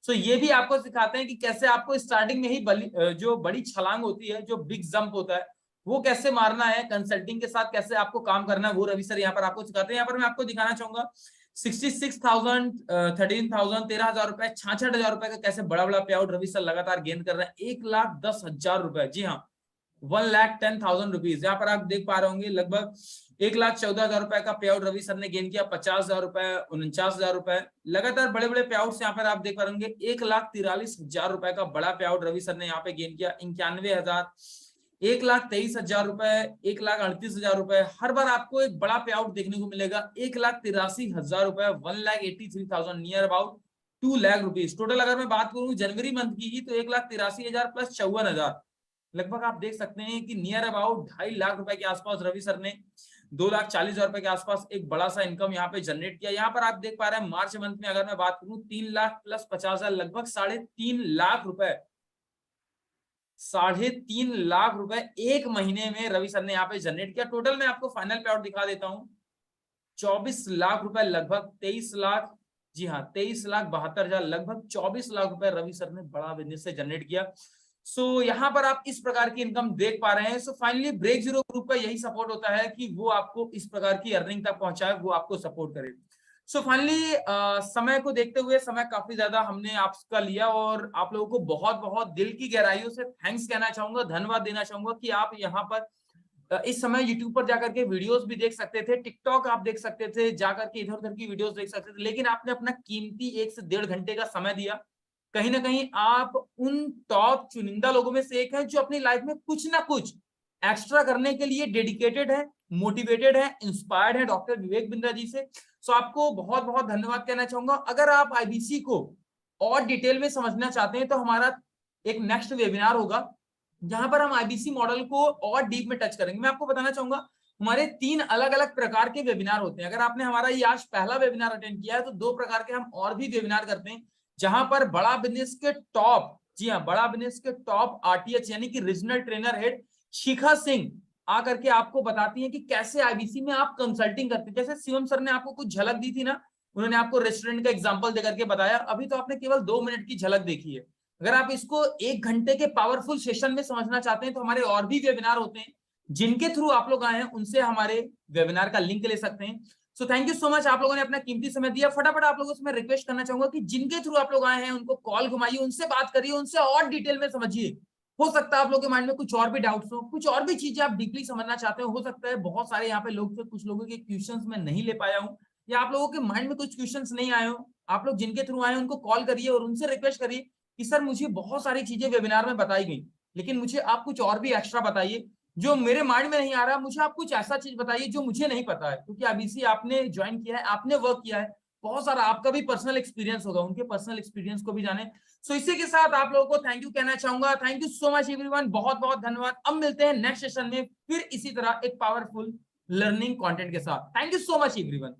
सो ये भी आपको सिखाते हैं कि कैसे आपको स्टार्टिंग में ही जो बड़ी छलांग होती है, जो बिग जंप होता है, वो कैसे मारना है, कंसल्टिंग के साथ कैसे आपको काम करना है, वो रवि सर यहाँ पर आपको सिखाते हैं। यहाँ पर मैं आपको दिखाना चाहूंगा 66,000, 13,000, 13,000 रुपए, 66,000 रुपए का कैसे बड़ा बड़ा पे आउट रवि सर लगातार गेन कर रहे हैं। 1,10,000 रुपए, जी हाँ 1,10,000 रुपीज। यहाँ पर आप देख पा रहे होंगे लगभग 1,14,000 रुपए का पे आउट रवि सर ने गेन किया। 50,000 रुपए, 49,000 रुपए, लगातार बड़े बड़े पे आउट यहाँ पर आप देख पा रहे होंगे। 1,43,000 रुपए का बड़ा पे आउट रवि सर ने यहाँ पे गेन किया। 91,000, 1,23,000 रुपए, 1,38,000 रुपए, हर बार आपको एक बड़ा पे आउट देखने को मिलेगा। 1,83,000 रुपए, 1,83,000, near about 2 lakh rupees. Total अगर मैं बात करूं जनवरी मंथ की ही तो 1,83,000 प्लस 54,000, लगभग आप देख सकते हैं कि नियर अबाउट 2.5 लाख रुपए के आसपास रवि सर ने 2,40,000 रुपए के आसपास एक बड़ा सा इनकम यहाँ पे जनरेट किया। यहाँ पर आप देख पा रहे हैं मार्च मंथ में अगर मैं बात करूं 3 लाख प्लस 50,000, लगभग 3.5 लाख रुपए, 3.5 लाख रुपए एक महीने में रवि सर ने यहाँ पे जनरेट किया। टोटल मैं आपको फाइनल पे आउट दिखा देता हूँ। 24 लाख रुपए, लगभग 23 लाख, जी हाँ 23,72,000, लगभग 24 लाख रुपए रवि सर ने बड़ा बिजनेस से जनरेट किया। सो यहाँ पर आप इस प्रकार की इनकम देख पा रहे हैं। So finally break zero group का यही सपोर्ट होता है कि वो आपको इस प्रकार की अर्निंग तक पहुंचाए, वो आपको सपोर्ट करे। सो फाइनली समय को देखते हुए, समय काफी ज्यादा हमने आपका लिया और आप लोगों को बहुत बहुत दिल की गहराइयों से थैंक्स कहना चाहूंगा, धन्यवाद देना चाहूंगा कि आप यहाँ पर इस समय यूट्यूब पर जाकर के वीडियोस भी देख सकते थे, टिकटॉक आप देख सकते थे, जाकर के इधर उधर की वीडियोस देख सकते थे, लेकिन आपने अपना कीमती 1 से 1.5 घंटे का समय दिया। कहीं ना कहीं आप उन टॉप चुनिंदा लोगों में से एक हैं जो अपनी लाइफ में कुछ ना कुछ एक्स्ट्रा करने के लिए डेडिकेटेड है, मोटिवेटेड है, इंस्पायर्ड है डॉक्टर विवेक बिंद्रा जी से। सो आपको बहुत बहुत धन्यवाद कहना चाहूंगा। अगर आप आईबीसी को और डिटेल में समझना चाहते हैं तो हमारा एक नेक्स्ट वेबिनार होगा जहां पर हम आईबीसी मॉडल को और डीप में टच करेंगे। मैं आपको बताना चाहूंगा हमारे 3 अलग अलग प्रकार के वेबिनार होते हैं। अगर आपने हमारा ये आज पहला वेबिनार अटेंड किया है तो 2 प्रकार के हम और भी वेबिनार करते हैं जहां पर बड़ा बिजनेस के टॉप, जी हाँ बड़ा बिजनेस के टॉप आरटीएच यानी कि रीजनल ट्रेनर हेड शिखा सिंह आकर के आपको बताती हैं कि कैसे आईबीसी में आप कंसल्टिंग करते हैं। जैसे शिवम सर ने आपको कुछ झलक दी थी ना, उन्होंने आपको रेस्टोरेंट का एग्जांपल देकर के बताया, अभी तो आपने केवल 2 मिनट की झलक देखी है। अगर आप इसको 1 घंटे के पावरफुल सेशन में समझना चाहते हैं तो हमारे और भी वेबिनार होते हैं जिनके थ्रू आप लोग आए हैं उनसे हमारे वेबिनार का लिंक ले सकते हैं। So thank you so much, आप लोगों ने अपना कीमती समय दिया। फटाफट आप लोगों से मैं रिक्वेस्ट करना चाहूंगा कि जिनके थ्रू आप लोग आए हैं उनको कॉल घुमाइए, उनसे बात करिए, उनसे और डिटेल में समझिए। हो सकता है आप लोगों के माइंड में कुछ और भी डाउट्स हो, कुछ और भी चीजें आप डीपली समझना चाहते हो सकता है बहुत सारे यहाँ पे लोग थे, कुछ लोगों के क्वेश्चंस मैं नहीं ले पाया हूँ, या आप लोगों के माइंड में कुछ क्वेश्चंस नहीं आए हो। आप लोग जिनके थ्रू आए हैं उनको कॉल करिए और उनसे रिक्वेस्ट करिए कि सर मुझे बहुत सारी चीजें वेबिनार में बताई गई, लेकिन मुझे आप कुछ और भी एक्स्ट्रा बताइए जो मेरे माइंड में नहीं आ रहा। मुझे आप कुछ ऐसा चीज बताइए जो मुझे नहीं पता है, क्योंकि अभी आपने ज्वाइन किया है, आपने वर्क किया है, बहुत सारा आपका भी पर्सनल एक्सपीरियंस होगा, उनके पर्सनल एक्सपीरियंस को भी जाने। सो इसी के साथ आप लोगों को थैंक यू कहना चाहूंगा। Thank you so much everyone, बहुत बहुत धन्यवाद। अब मिलते हैं नेक्स्ट सेशन में फिर इसी तरह एक पावरफुल लर्निंग कंटेंट के साथ। Thank you so much everyone.